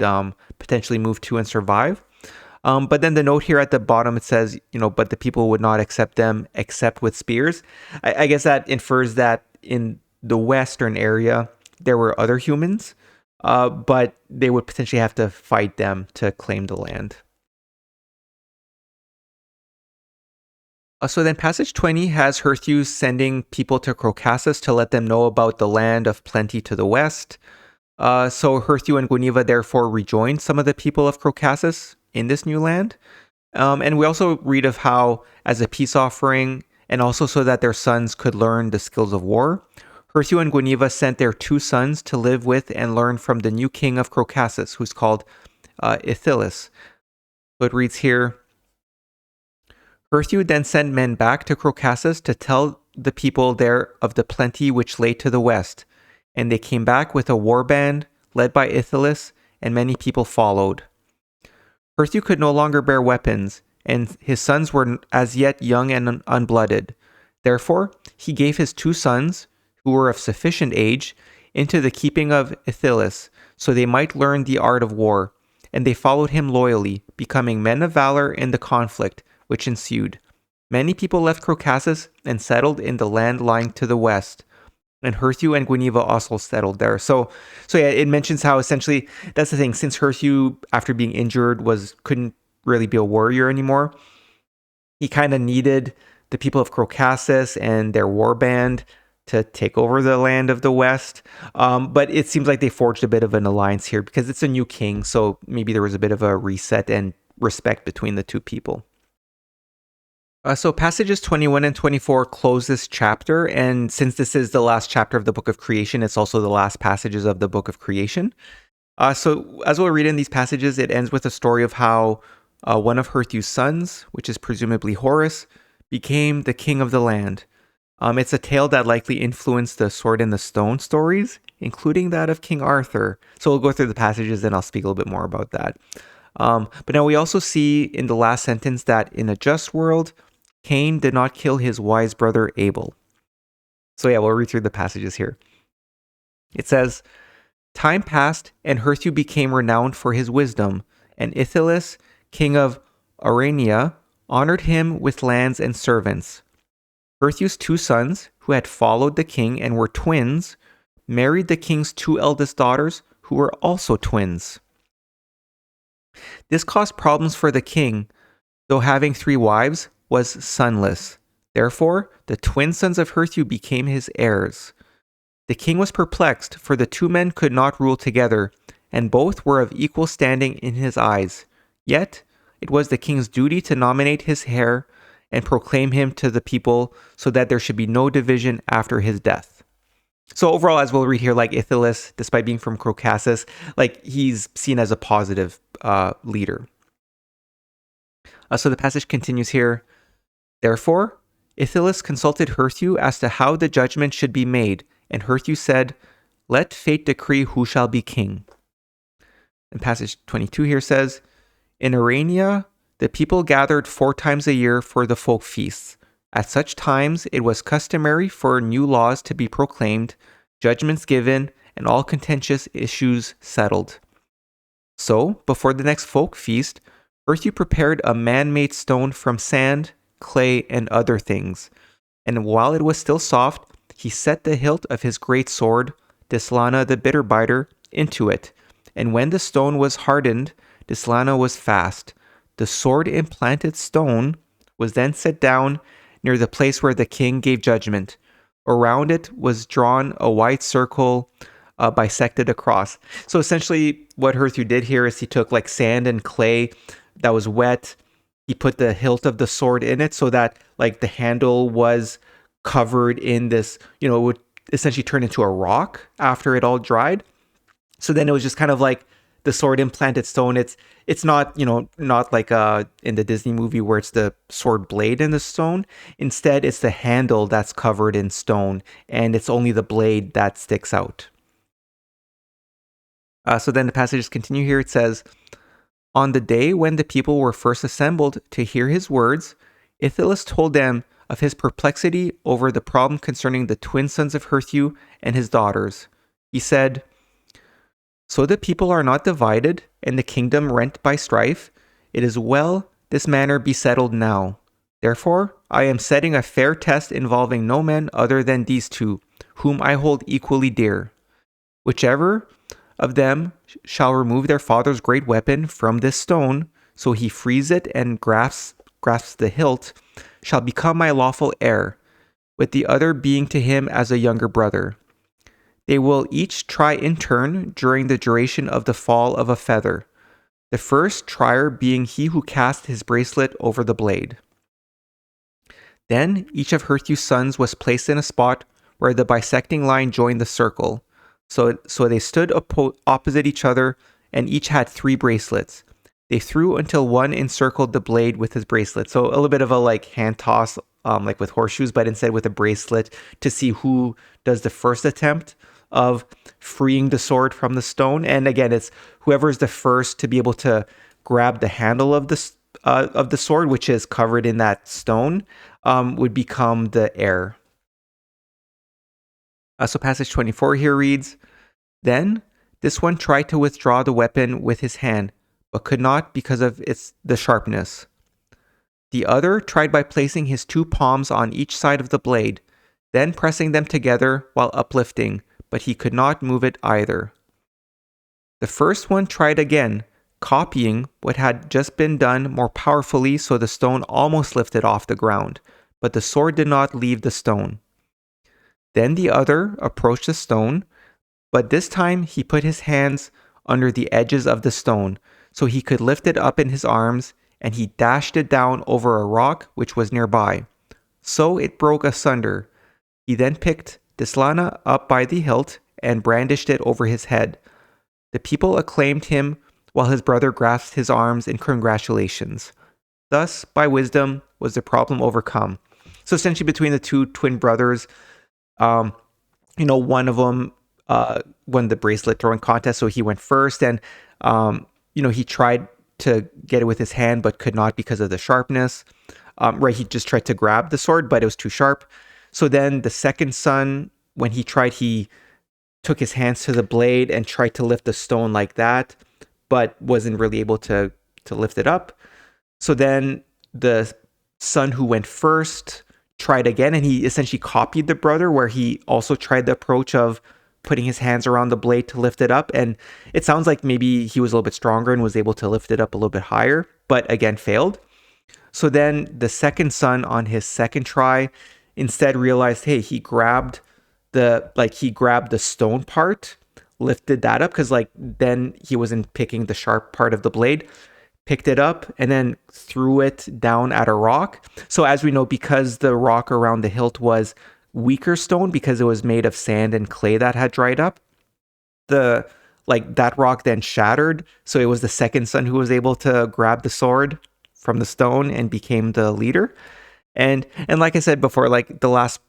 [SPEAKER 1] potentially move to and survive. But then the note here at the bottom, it says, but the people would not accept them except with spears. I guess that infers that in the western area, there were other humans, but they would potentially have to fight them to claim the land. So then passage 20 has Herthew sending people to Caucasus to let them know about the land of plenty to the west. So Herthew and Gwineva therefore rejoined some of the people of Caucasus in this new land. And we also read of how, as a peace offering, and also so that their sons could learn the skills of war, Herthew and Gwineva sent their 2 sons to live with and learn from the new king of Caucasus, who's called Osiris. So it reads here, Herthew then sent men back to Caucasus to tell the people there of the plenty which lay to the west, and they came back with a war band led by Osiris, and many people followed. Herthew could no longer bear weapons, and his sons were as yet young and unblooded. Therefore, he gave his 2 sons, who were of sufficient age, into the keeping of Osiris, so they might learn the art of war, and they followed him loyally, becoming men of valor in the conflict which ensued. Many people left Caucasus and settled in the land lying to the west, and Herthew and Gwineva also settled there. So yeah, it mentions how essentially that's the thing. Since Herthew, after being injured, couldn't really be a warrior anymore, he kind of needed the people of Caucasus and their war band to take over the land of the west. But it seems like they forged a bit of an alliance here because it's a new king. So maybe there was a bit of a reset and respect between the 2 people. So passages 21 and 24 close this chapter, and since this is the last chapter of the Book of Creation, it's also the last passages of the Book of Creation. So as we'll read in these passages, it ends with a story of how one of Herthew's sons, which is presumably Horus, became the king of the land. It's a tale that likely influenced the Sword in the Stone stories, including that of King Arthur. So we'll go through the passages and I'll speak a little bit more about that. But now we also see in the last sentence that in a just world, Cain did not kill his wise brother Abel. So yeah, we'll read through the passages here. It says, Time passed, and Herthew became renowned for his wisdom, and Osiris, king of Arania, honored him with lands and servants. Herthew's 2 sons, who had followed the king and were twins, married the king's 2 eldest daughters, who were also twins. This caused problems for the king, though having 3 wives, was sonless. Therefore, the twin sons of Herthew became his heirs. The king was perplexed, for the 2 men could not rule together, and both were of equal standing in his eyes. Yet, it was the king's duty to nominate his heir and proclaim him to the people so that there should be no division after his death. So overall, as we'll read here, like Osiris, despite being from Caucasus, like he's seen as a positive leader. So the passage continues here. Therefore, Osiris consulted Herthew as to how the judgment should be made, and Herthew said, Let fate decree who shall be king. And passage 22 here says, In Arania, the people gathered 4 times a year for the folk feasts. At such times, it was customary for new laws to be proclaimed, judgments given, and all contentious issues settled. So, before the next folk feast, Herthew prepared a man-made stone from sand, clay, and other things. And while it was still soft, he set the hilt of his great sword, Dislana the bitter biter, into it. And when the stone was hardened, Dislana was fast. The sword-implanted stone was then set down near the place where the king gave judgment. Around it was drawn a wide circle bisected across. So essentially what Herthew did here is he took like sand and clay that was wet. He put the hilt of the sword in it so that like the handle was covered in this, it would essentially turn into a rock after it all dried. So then it was just kind of like the sword implanted stone. It's not, not like in the Disney movie where it's the sword blade in the stone. Instead, it's the handle that's covered in stone, and it's only the blade that sticks out. So then the passages continue here. It says, On the day when the people were first assembled to hear his words, Osiris told them of his perplexity over the problem concerning the twin sons of Herthew and his daughters. He said, So the people are not divided, and the kingdom rent by strife. It is well this matter be settled now. Therefore, I am setting a fair test involving no men other than these 2, whom I hold equally dear. Whichever of them shall remove their father's great weapon from this stone, so he frees it and grasps the hilt, shall become my lawful heir, with the other being to him as a younger brother. They will each try in turn during the duration of the fall of a feather, the first trier being he who cast his bracelet over the blade. Then each of Herthew's sons was placed in a spot where the bisecting line joined the circle. So they stood opposite each other, and each had 3 bracelets. They threw until one encircled the blade with his bracelet. So a little bit of a like hand toss, like with horseshoes, but instead with a bracelet to see who does the first attempt of freeing the sword from the stone. And again, it's whoever's the first to be able to grab the handle of the sword, which is covered in that stone, would become the heir. So passage 24 here reads, Then this one tried to withdraw the weapon with his hand, but could not because of the sharpness. The other tried by placing his 2 palms on each side of the blade, then pressing them together while uplifting, but he could not move it either. The first one tried again, copying what had just been done more powerfully, so the stone almost lifted off the ground, but the sword did not leave the stone. Then the other approached the stone, but this time he put his hands under the edges of the stone, so he could lift it up in his arms, and he dashed it down over a rock which was nearby. So it broke asunder. He then picked Dislana up by the hilt and brandished it over his head. The people acclaimed him while his brother grasped his arms in congratulations. Thus, by wisdom, was the problem overcome. So essentially between the 2 twin brothers, one of them won the bracelet throwing contest, so he went first, and he tried to get it with his hand but could not because of the sharpness. He just tried to grab the sword, but it was too sharp. So then the second son, when he tried, he took his hands to the blade and tried to lift the stone like that, but wasn't really able to lift it up. So then the son who went first tried again, and he essentially copied the brother, where he also tried the approach of putting his hands around the blade to lift it up. And it sounds like maybe he was a little bit stronger and was able to lift it up a little bit higher, but again failed. So then the second son on his second try instead realized, hey, he grabbed the stone part, lifted that up, because then he wasn't picking the sharp part of the blade, picked it up and then threw it down at a rock. So as we know, because the rock around the hilt was weaker stone, because it was made of sand and clay that had dried up, that rock then shattered. So it was the second son who was able to grab the sword from the stone and became the leader. And like I said before, like the last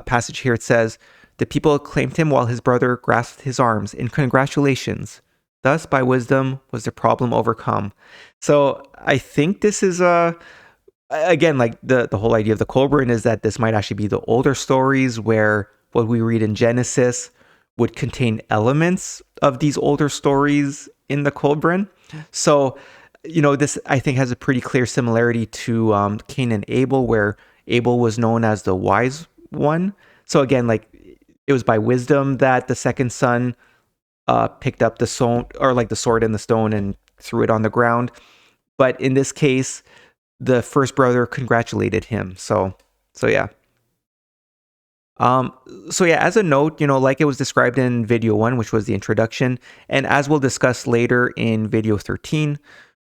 [SPEAKER 1] passage here, it says, the people acclaimed him while his brother grasped his arms in congratulations. Thus, by wisdom, was the problem overcome. So I think this is again, like the whole idea of the Kolbrin is that this might actually be the older stories where what we read in Genesis would contain elements of these older stories in the Kolbrin. So, this I think has a pretty clear similarity to Cain and Abel, where Abel was known as the wise one. So again, like it was by wisdom that the second son picked up the sword and the stone and threw it on the ground. But in this case, the first brother congratulated him. So yeah. As a note, like it was described in video 1, which was the introduction, and as we'll discuss later in video 13,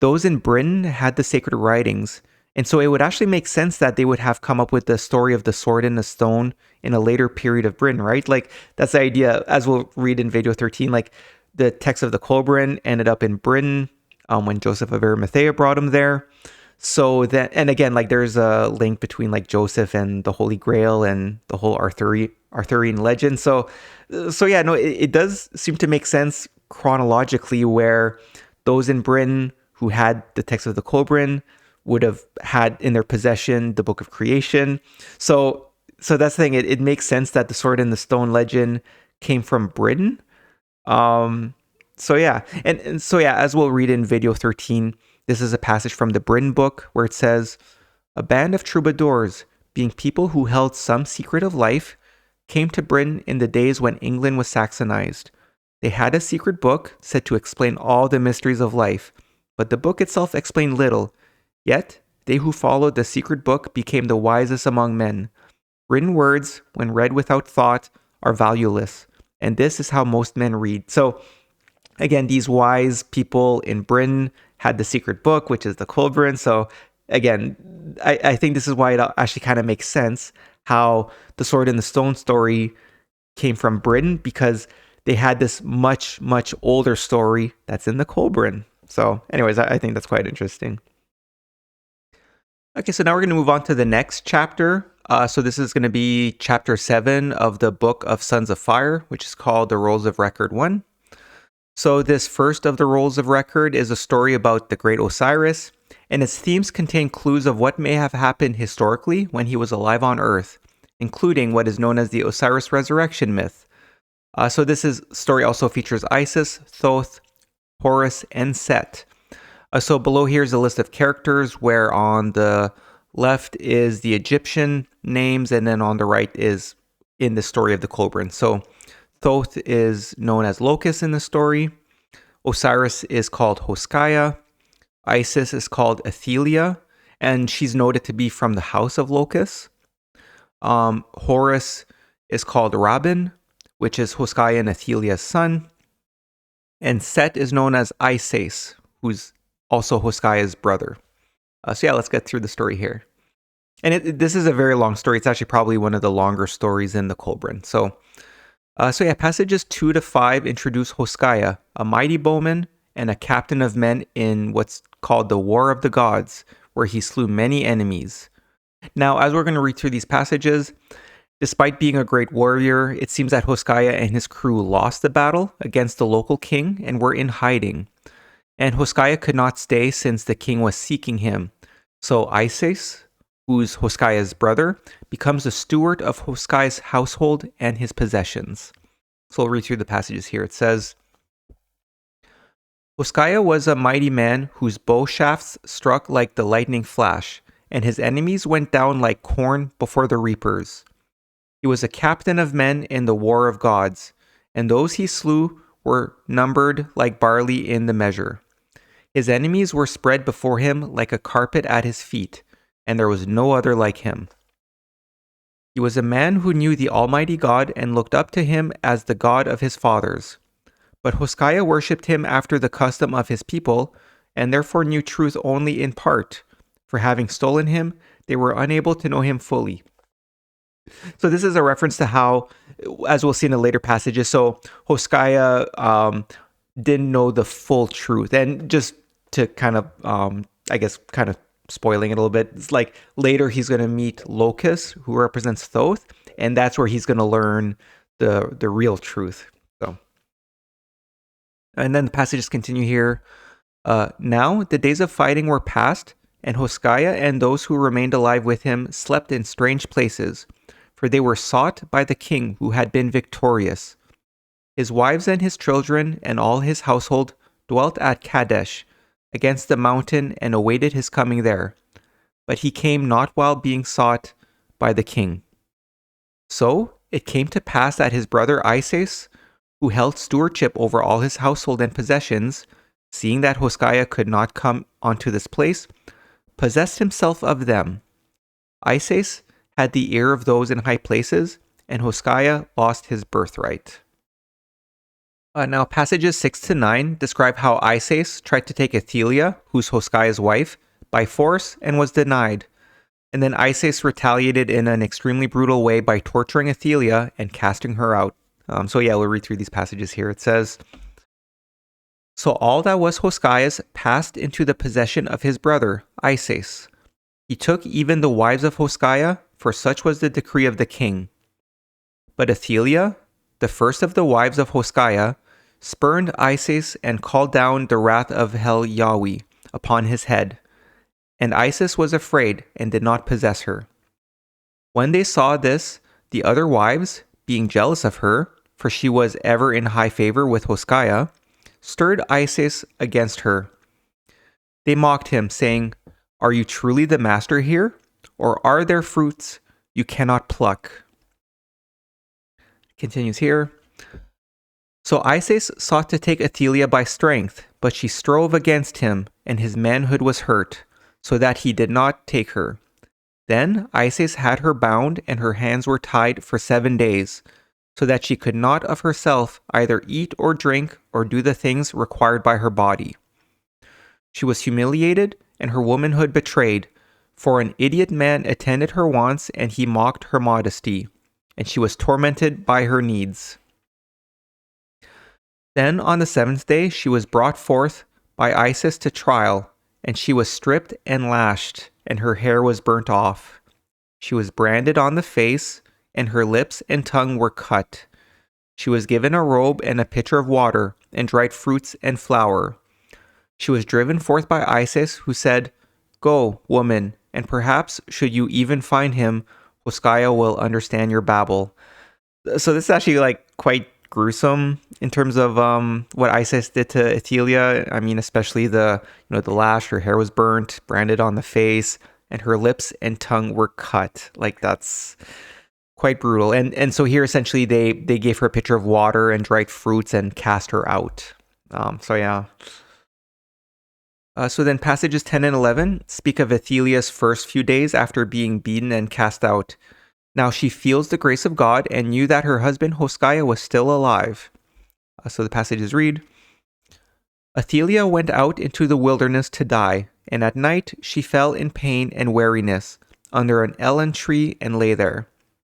[SPEAKER 1] those in Britain had the sacred writings. And so it would actually make sense that they would have come up with the story of the sword and the stone in a later period of Britain, right? Like that's the idea, as we'll read in video 13, like the text of the Kolbrin ended up in Britain when Joseph of Arimathea brought him there. So that, and again, like there's a link between like Joseph and the Holy Grail and the whole Arthurian legend. So yeah, no, it does seem to make sense chronologically where those in Britain who had the text of the Kolbrin would have had in their possession the Book of Creation. So that's the thing. It makes sense that the sword and the stone legend came from Britain. So yeah, as we'll read in video 13, this is a passage from the Britain book where it says, a band of troubadours, being people who held some secret of life, came to Britain in the days when England was Saxonized. They had a secret book said to explain all the mysteries of life, but the book itself explained little. Yet, they who followed the secret book became the wisest among men. Written words, when read without thought, are valueless, and this is how most men read. So, again, these wise people in Britain had the secret book, which is the Kolbrin. So, again, I think this is why it actually kind of makes sense how the Sword in the Stone story came from Britain, because they had this much, much older story that's in the Kolbrin. So, anyways, I think that's quite interesting. Okay, so now we're going to move on to the next chapter. So this is going to be chapter 7 of the Book of Sons of Fire, which is called the Rolls of Record 1. So this first of the Rolls of Record is a story about the great Osiris, and its themes contain clues of what may have happened historically when he was alive on Earth, including what is known as the Osiris resurrection myth. So this story also features Isis, Thoth, Horus, and Set. So below here is a list of characters, where on the left is the Egyptian names, and then on the right is in the story of the Kolbrin. So Thoth is known as Locus in the story. Osiris is called Hoskaya. Isis is called Athelia, and she's noted to be from the house of Locus. Horus is called Rabin, which is Hoskaya and Athelia's son. And Set is known as Isis, who's also Hoskaya's brother. So yeah, let's get through the story here. And this is a very long story. It's actually probably one of the longer stories in the Kolbrin. So yeah, passages 2 to 5 introduce Hoskaya, a mighty bowman and a captain of men in what's called the War of the Gods, where he slew many enemies. Now, as we're going to read through these passages, despite being a great warrior, it seems that Hoskaya and his crew lost the battle against the local king and were in hiding. And Hoskaya could not stay since the king was seeking him. So Isis, who's Hoskaya's brother, becomes the steward of Hoskaya's household and his possessions. So we'll read through the passages here. It says, Hoskaya was a mighty man whose bow shafts struck like the lightning flash, and his enemies went down like corn before the reapers. He was a captain of men in the war of gods, and those he slew were numbered like barley in the measure. His enemies were spread before him like a carpet at his feet, and there was no other like him. He was a man who knew the Almighty God and looked up to him as the God of his fathers. But Hoskaya worshipped him after the custom of his people, and therefore knew truth only in part. For having stolen him, they were unable to know him fully. So this is a reference to how, as we'll see in the later passages, so Hoskaya didn't know the full truth. And just to kind of, kind of spoiling it a little bit, it's like later he's going to meet Locus, who represents Thoth, and that's where he's going to learn the real truth. So, and then the passages continue here. Now the days of fighting were past, and Hoskaya and those who remained alive with him slept in strange places, for they were sought by the king who had been victorious. His wives and his children and all his household dwelt at Kadesh, against the mountain, and awaited his coming there. But he came not while being sought by the king. So it came to pass that his brother Isis, who held stewardship over all his household and possessions, seeing that Hoskaya could not come onto this place, possessed himself of them. Isis had the ear of those in high places, and Hoskaya lost his birthright. Now, passages 6 to 9 describe how Isis tried to take Athelia, who's Hoskaya's wife, by force and was denied. And then Isis retaliated in an extremely brutal way by torturing Athelia and casting her out. So yeah, we'll read through these passages here. It says, So all that was Hoskaya's passed into the possession of his brother, Isis. He took even the wives of Hoskaya, for such was the decree of the king. But Athelia, the first of the wives of Hoskaya, spurned Isis and called down the wrath of Hel Yahweh upon his head. And Isis was afraid and did not possess her. When they saw this, the other wives, being jealous of her, for she was ever in high favor with Hoskaya, stirred Isis against her. They mocked him, saying, Are you truly the master here? Or are there fruits you cannot pluck? Continues here. So Isis sought to take Athaliah by strength, but she strove against him, and his manhood was hurt, so that he did not take her. Then Isis had her bound, and her hands were tied for 7 days, so that she could not of herself either eat or drink or do the things required by her body. She was humiliated, and her womanhood betrayed, for an idiot man attended her wants, and he mocked her modesty, and she was tormented by her needs. Then on the 7th day she was brought forth by Isis to trial, and she was stripped and lashed, and her hair was burnt off. She was branded on the face, and her lips and tongue were cut. She was given a robe and a pitcher of water, and dried fruits and flour. She was driven forth by Isis, who said, "Go, woman, and perhaps should you even find him, Hoskaya will understand your babble." So this is actually quite gruesome in terms of what Isis did to Athaliah. I mean, especially the lash. Her hair was burnt, branded on the face, and her lips and tongue were cut. That's quite brutal. And so here essentially they gave her a pitcher of water and dried fruits and cast her out. So yeah. So then passages 10 and 11 speak of Athaliah's first few days after being beaten and cast out. Now she feels the grace of God and knew that her husband Hoskaya was still alive. So the passages read, Athaliah went out into the wilderness to die, and at night she fell in pain and weariness under an ellen tree and lay there.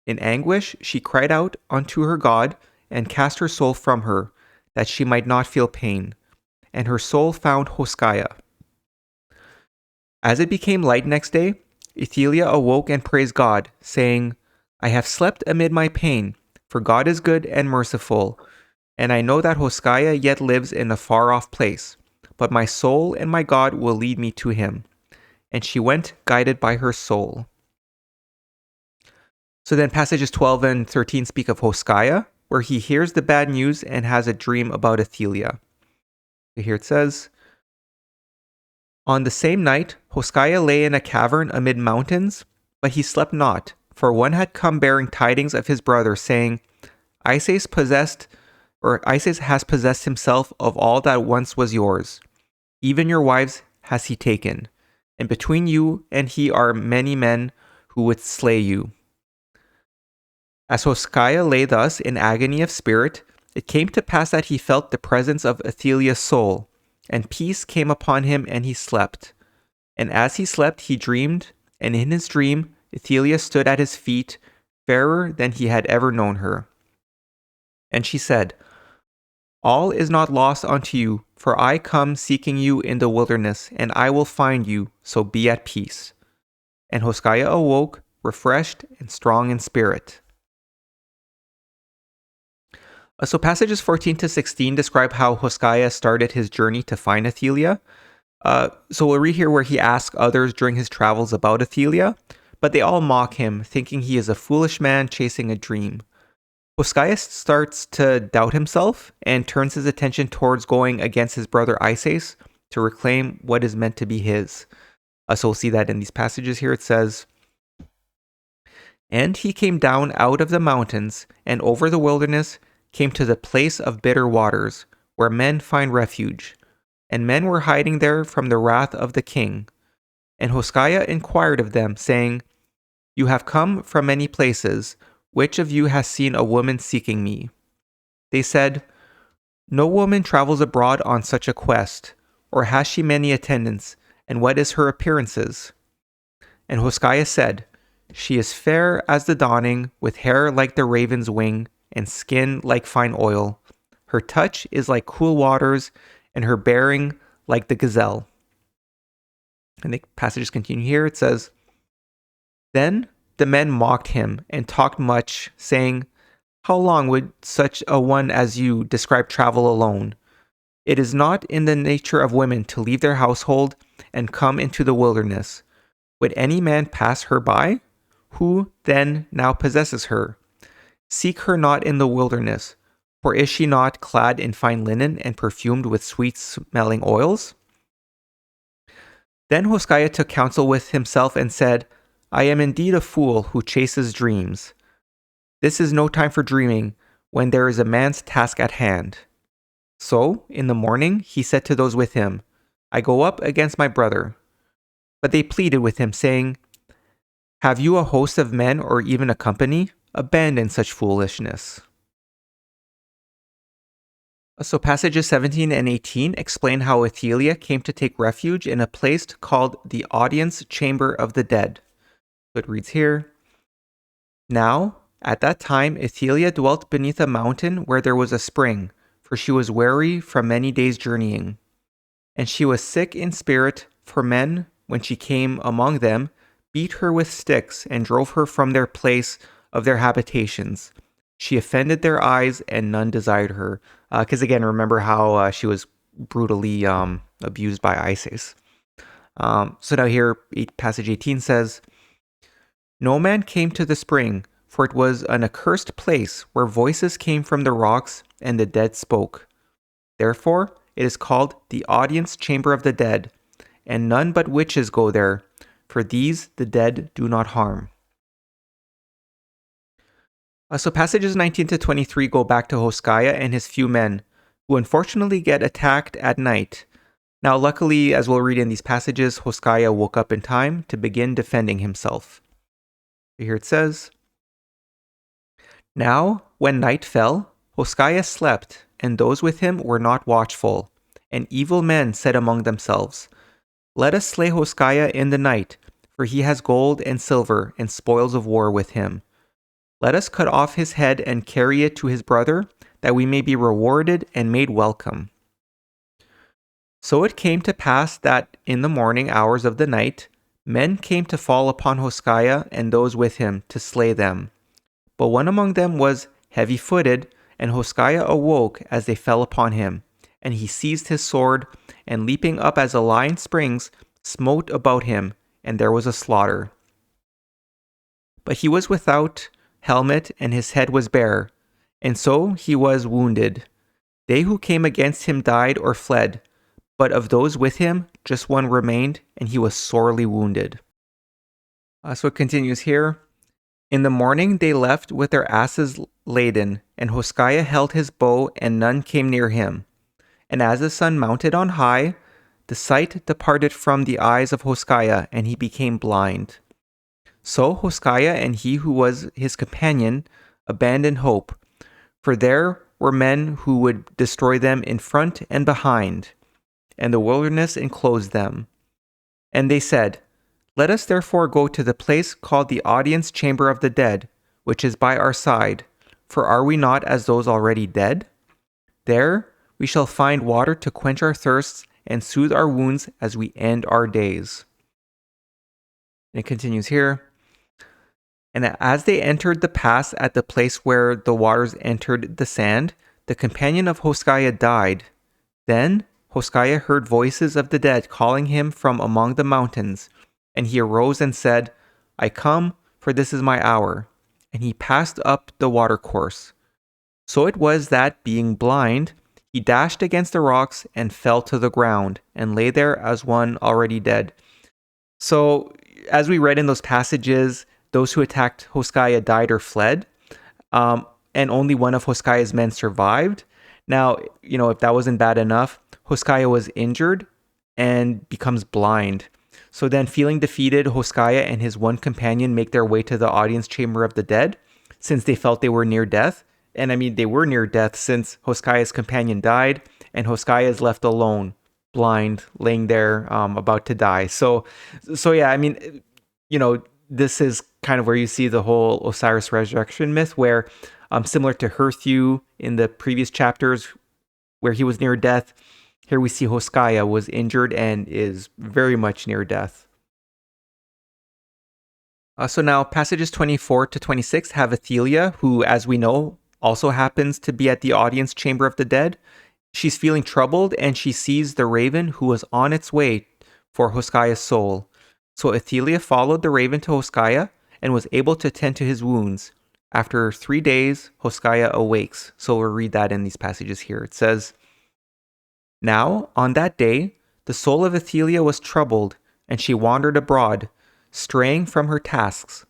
[SPEAKER 1] In anguish she cried out unto her God and cast her soul from her, that she might not feel pain. And her soul found Hoskaya. As it became light next day, Athaliah awoke and praised God, saying, I have slept amid my pain, for God is good and merciful, and I know that Hoskaya yet lives in a far-off place, but my soul and my God will lead me to him. And she went guided by her soul. So then passages 12 and 13 speak of Hoskaya, where he hears the bad news and has a dream about Athaliah. Here it says, On the same night, Hoskaya lay in a cavern amid mountains, but he slept not, for one had come bearing tidings of his brother, saying, Isis has possessed himself of all that once was yours. Even your wives has he taken, and between you and he are many men who would slay you. As Hoskaya lay thus in agony of spirit, it came to pass that he felt the presence of Athaliah's soul, and peace came upon him, and he slept. And as he slept, he dreamed, and in his dream, Athaliah stood at his feet, fairer than he had ever known her. And she said, All is not lost unto you, for I come seeking you in the wilderness, and I will find you, so be at peace. And Hoskaya awoke, refreshed and strong in spirit. So passages 14 to 16 describe how Hoskaya started his journey to find Athaliah. So we'll read here where he asks others during his travels about Athaliah, but they all mock him, thinking he is a foolish man chasing a dream. Hoskaya starts to doubt himself and turns his attention towards going against his brother Isis to reclaim what is meant to be his. So we'll see that in these passages here. It says, And he came down out of the mountains and over the wilderness, came to the place of bitter waters, where men find refuge. And men were hiding there from the wrath of the king. And Hoskaya inquired of them, saying, You have come from many places. Which of you has seen a woman seeking me? They said, No woman travels abroad on such a quest, or has she many attendants, and what is her appearances? And Hoskaya said, She is fair as the dawning, with hair like the raven's wing, and skin like fine oil. Her touch is like cool waters, and her bearing like the gazelle. And the passages continue here. It says, Then the men mocked him and talked much, saying, How long would such a one as you describe travel alone? It is not in the nature of women to leave their household and come into the wilderness. Would any man pass her by? Who, then, now possesses her? Seek her not in the wilderness, for is she not clad in fine linen and perfumed with sweet-smelling oils? Then Hoskaya took counsel with himself and said, I am indeed a fool who chases dreams. This is no time for dreaming, when there is a man's task at hand. So, in the morning, he said to those with him, I go up against my brother. But they pleaded with him, saying, Have you a host of men or even a company? Abandon such foolishness. So passages 17 and 18 explain how Athelia came to take refuge in a place called the audience chamber of the dead. So it reads here, Now, at that time, Athelia dwelt beneath a mountain where there was a spring, for she was weary from many days' journeying. And she was sick in spirit, for men, when she came among them, beat her with sticks and drove her from their place of their habitations. She offended their eyes, and none desired her. Because again, remember how she was brutally abused by Isis. So now here, passage 18 says, No man came to the spring, for it was an accursed place where voices came from the rocks, and the dead spoke. Therefore, it is called the audience chamber of the dead, and none but witches go there, for these the dead do not harm. So passages 19 to 23 go back to Hoskaya and his few men, who unfortunately get attacked at night. Now luckily, as we'll read in these passages, Hoskaya woke up in time to begin defending himself. Here it says, Now, when night fell, Hoskaya slept, and those with him were not watchful. And evil men said among themselves, Let us slay Hoskaya in the night, for he has gold and silver and spoils of war with him. Let us cut off his head and carry it to his brother, that we may be rewarded and made welcome. So it came to pass that in the morning hours of the night, men came to fall upon Hoskaya and those with him to slay them. But one among them was heavy-footed, and Hoskaya awoke as they fell upon him. And he seized his sword, and leaping up as a lion springs, smote about him, and there was a slaughter. But he was without helmet, and his head was bare, and so he was wounded. They who came against him died or fled, but of those with him, just one remained, and he was sorely wounded. So it continues here. In the morning they left with their asses laden, and Hoskaya held his bow, and none came near him. And as the sun mounted on high, the sight departed from the eyes of Hoskaya, and he became blind. So Hoskaya and he who was his companion abandoned hope, for there were men who would destroy them in front and behind, and the wilderness enclosed them. And they said, Let us therefore go to the place called the audience chamber of the dead, which is by our side, for are we not as those already dead? There we shall find water to quench our thirsts and soothe our wounds as we end our days. And it continues here. And as they entered the pass at the place where the waters entered the sand, the companion of Hoskaya died. Then Hoskaya heard voices of the dead calling him from among the mountains, and he arose and said, I come, for this is my hour. And he passed up the watercourse. So it was that, being blind, he dashed against the rocks and fell to the ground, and lay there as one already dead. So, as we read in those passages, those who attacked Hoskaya died or fled, and only one of Hoskaya's men survived. Now, if that wasn't bad enough, Hoskaya was injured and becomes blind. So then, feeling defeated, Hoskaya and his one companion make their way to the audience chamber of the dead, since they felt they were near death. And I mean, they were near death since Hoskaya's companion died, and Hoskaya is left alone, blind, laying there, about to die. So yeah, I mean, this is kind of where you see the whole Osiris resurrection myth, where similar to Herthew in the previous chapters, where he was near death, here we see Hoskaya was injured and is very much near death. So now passages 24 to 26 have Athelia, who, as we know, also happens to be at the audience chamber of the dead. She's feeling troubled, and she sees the raven who was on its way for Hoskaya's soul. So Athelia followed the raven to Hoskaya and was able to tend to his wounds. After 3 days, Hoskaya awakes. So we'll read that in these passages here. It says, Now, on that day, the soul of Athelia was troubled, and she wandered abroad, straying from her tasks.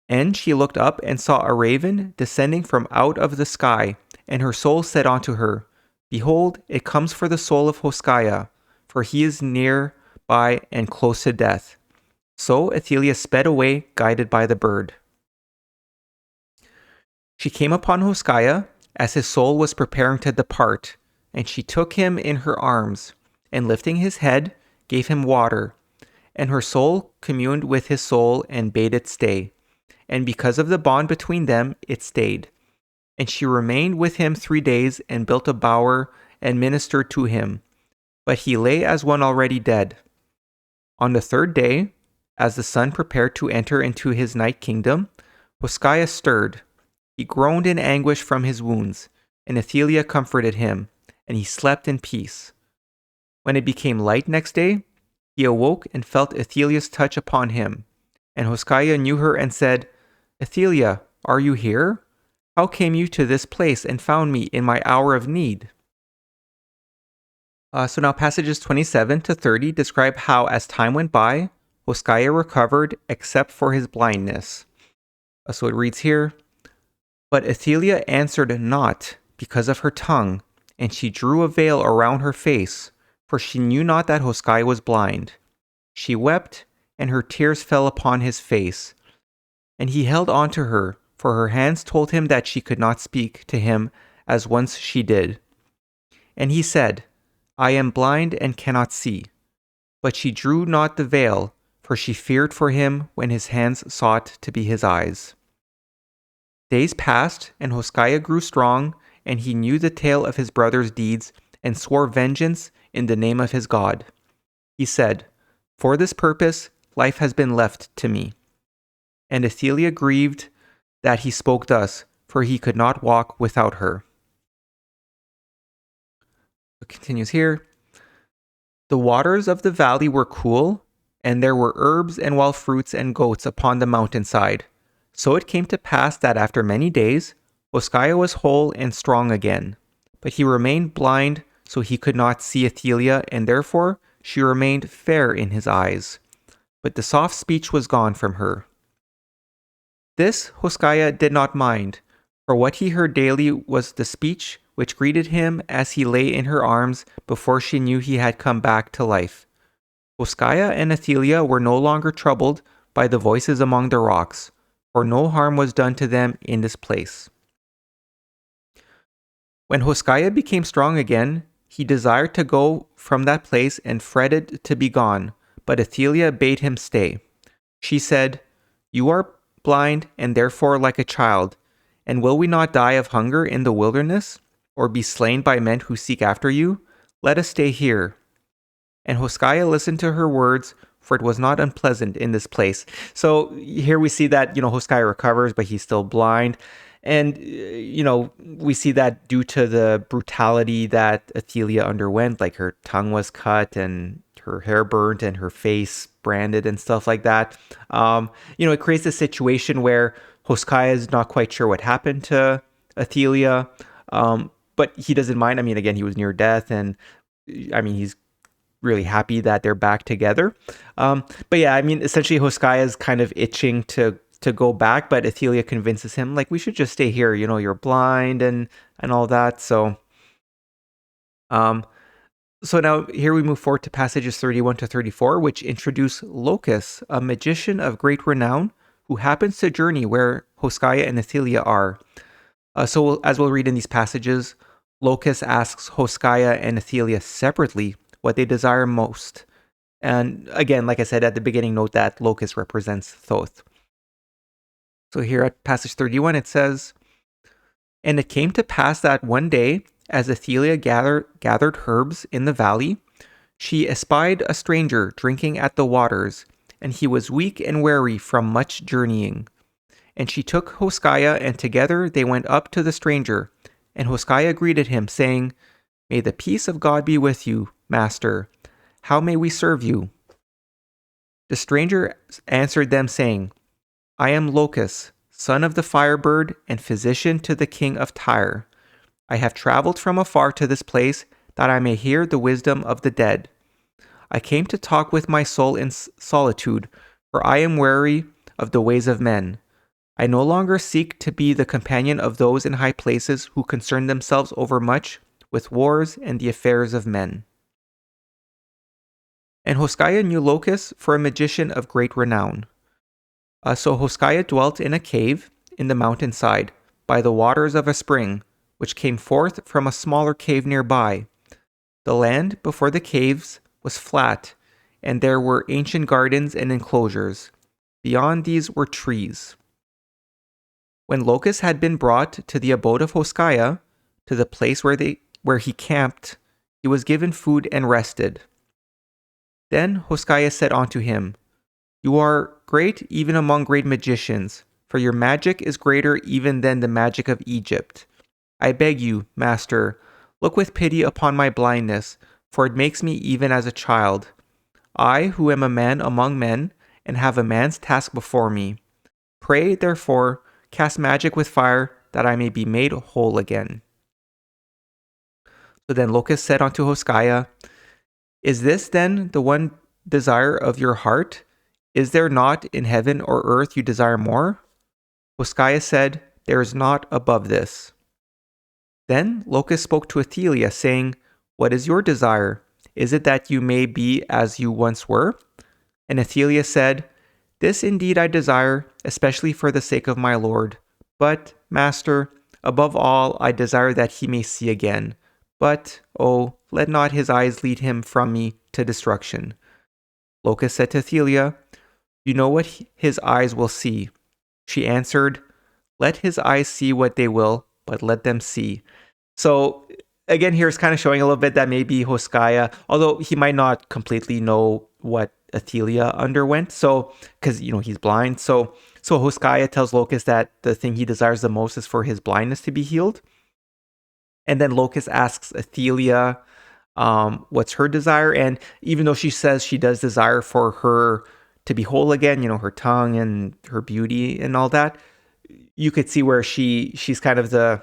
[SPEAKER 1] And she looked up and saw a raven descending from out of the sky, and her soul said unto her, Behold, it comes for the soul of Hoshkiah, for he is near by and close to death. So Athaliah sped away, guided by the bird. She came upon Hoshkiah as his soul was preparing to depart, and she took him in her arms, and lifting his head, gave him water. And her soul communed with his soul and bade it stay. And because of the bond between them, it stayed. And she remained with him 3 days, and built a bower, and ministered to him. But he lay as one already dead. On the 3rd day, as the sun prepared to enter into his night kingdom, Hoshkiah stirred. He groaned in anguish from his wounds, and Athaliah comforted him, and he slept in peace. When it became light next day, he awoke and felt Athaliah's touch upon him. And Hoshkiah knew her and said, Athaliah, are you here? How came you to this place and found me in my hour of need? So now passages 27 to 30 describe how, as time went by, Hoshkiah recovered except for his blindness. So it reads here, But Athaliah answered not because of her tongue, and she drew a veil around her face, for she knew not that Hoshkiah was blind. She wept, and her tears fell upon his face. And he held on to her, for her hands told him that she could not speak to him as once she did. And he said, I am blind and cannot see. But she drew not the veil, for she feared for him when his hands sought to be his eyes. Days passed, and Hoshkiah grew strong, and he knew the tale of his brother's deeds, and swore vengeance in the name of his God. He said, For this purpose life has been left to me. And Athaliah grieved that he spoke thus, for he could not walk without her. It continues here. The waters of the valley were cool, and there were herbs and wild fruits and goats upon the mountainside. So it came to pass that after many days, Hoshkiah was whole and strong again. But he remained blind, so he could not see Athaliah, and therefore she remained fair in his eyes. But the soft speech was gone from her. This Hoshkiah did not mind, for what he heard daily was the speech which greeted him as he lay in her arms before she knew he had come back to life. Hoshkiah and Athaliah were no longer troubled by the voices among the rocks, for no harm was done to them in this place. When Hoshkiah became strong again, he desired to go from that place and fretted to be gone, but Athaliah bade him stay. She said, You are blind and therefore like a child, and will we not die of hunger in the wilderness, or be slain by men who seek after you? Let us stay here. And Hoshkiah listened to her words, for it was not unpleasant in this place. So here we see that, Hoshkiah recovers, but he's still blind. And, we see that due to the brutality that Athaliah underwent, like her tongue was cut and her hair burnt and her face branded and stuff like that. It creates a situation where Hoshkiah is not quite sure what happened to Athaliah, but he doesn't mind. Again, he was near death, and he's really happy that they're back together. But yeah, essentially Hoshkiah is kind of itching to go back, but Athaliah convinces him, like, we should just stay here. You're blind and all that. So now here we move forward to passages 31 to 34, which introduce Locus, a magician of great renown, who happens to journey where Hoshkiah and Athaliah are. So as we'll read in these passages, Locus asks Hoshkiah and Athaliah separately what they desire most. And again, like I said at the beginning, note that Locus represents Thoth. So here at passage 31, it says, And it came to pass that one day, as Athaliah gathered herbs in the valley, she espied a stranger drinking at the waters, and he was weak and weary from much journeying. And she took Hoshkiah, and together they went up to the stranger. And Hoshkiah greeted him, saying, May the peace of God be with you, master. How may we serve you? The stranger answered them, saying, I am Locus, son of the firebird, and physician to the king of Tyre. I have traveled from afar to this place, that I may hear the wisdom of the dead. I came to talk with my soul in solitude, for I am weary of the ways of men. I no longer seek to be the companion of those in high places who concern themselves overmuch with wars and the affairs of men. And Hoskaya knew Locus for a magician of great renown. So Hoskaya dwelt in a cave in the mountainside, by the waters of a spring, which came forth from a smaller cave nearby. The land before the caves was flat, and there were ancient gardens and enclosures. Beyond these were trees. When Locus had been brought to the abode of Hoskaya, to the place where he camped, he was given food and rested. Then Hoskaya said unto him, You are great even among great magicians, for your magic is greater even than the magic of Egypt. I beg you, master, look with pity upon my blindness, for it makes me even as a child. I, who am a man among men, and have a man's task before me. Pray, therefore, cast magic with fire, that I may be made whole again. So then Locus said unto Hoskaya, Is this then the one desire of your heart? Is there not in heaven or earth you desire more? Hoskaya said, There is naught above this. Then Locus spoke to Athelia, saying, What is your desire? Is it that you may be as you once were? And Athelia said, This indeed I desire, especially for the sake of my lord. But, master, above all I desire that he may see again. But, oh, let not his eyes lead him from me to destruction. Locus said to Athelia, You know what his eyes will see. She answered, Let his eyes see what they will, but let them see. So, again, here it's kind of showing a little bit that maybe Hoskaya, although he might not completely know what Athelia underwent, so, because, he's blind. So Hoskaya tells Locus that the thing he desires the most is for his blindness to be healed. And then Locus asks Athelia what's her desire. And even though she says she does desire for her to be whole again, her tongue and her beauty and all that, you could see where she's kind of the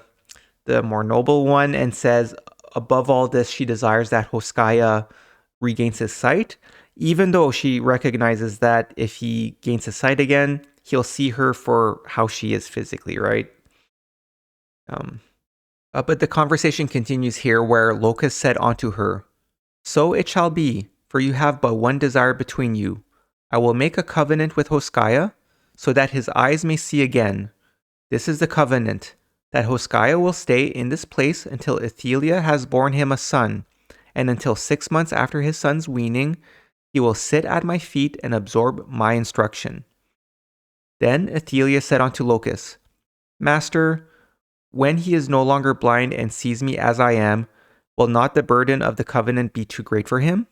[SPEAKER 1] more noble one and says, above all this, she desires that Hoskaya regains his sight, even though she recognizes that if he gains his sight again, he'll see her for how she is physically, right? But the conversation continues here where Locus said unto her, So it shall be, for you have but one desire between you. I will make a covenant with Hoskaya, so that his eyes may see again. This is the covenant, that Hoskaya will stay in this place until Athelia has borne him a son, and until 6 months after his son's weaning, he will sit at my feet and absorb my instruction. Then Athelia said unto Locus, Master, when he is no longer blind and sees me as I am, will not the burden of the covenant be too great for him?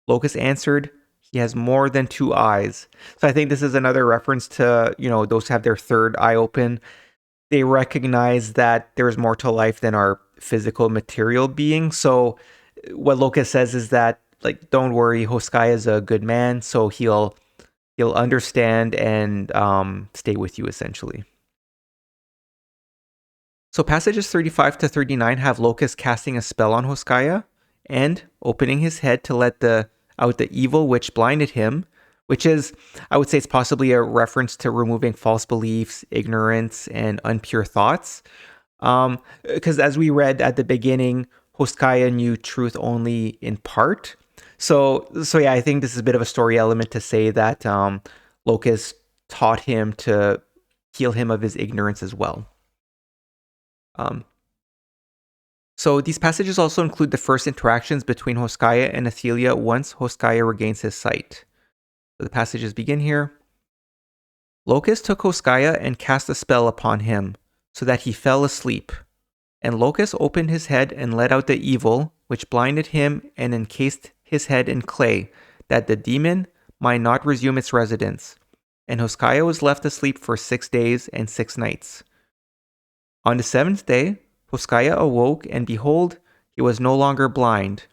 [SPEAKER 1] Locus answered, He has more than 2 eyes. So I think this is another reference to, those who have their third eye open. They recognize that there's more to life than our physical material being. So what Locus says is that, don't worry, Hoskaya is a good man, so he'll understand and stay with you, essentially. So passages 35 to 39 have Locus casting a spell on Hoskaya and opening his head to let out the evil which blinded him, which is, I would say, it's possibly a reference to removing false beliefs, ignorance, and impure thoughts. Because as we read at the beginning, Hoskaya knew truth only in part. So yeah, I think this is a bit of a story element to say that Locus taught him to heal him of his ignorance as well. So these passages also include the first interactions between Hoskaya and Athelia once Hoskaya regains his sight. So the passages begin here. Locus took Hoskaya and cast a spell upon him, so that he fell asleep. And Locus opened his head and let out the evil, which blinded him and encased his head in clay, that the demon might not resume its residence. And Hoskaya was left asleep for 6 days and 6 nights. On the 7th day, Hoskaya awoke, and behold, he was no longer blind.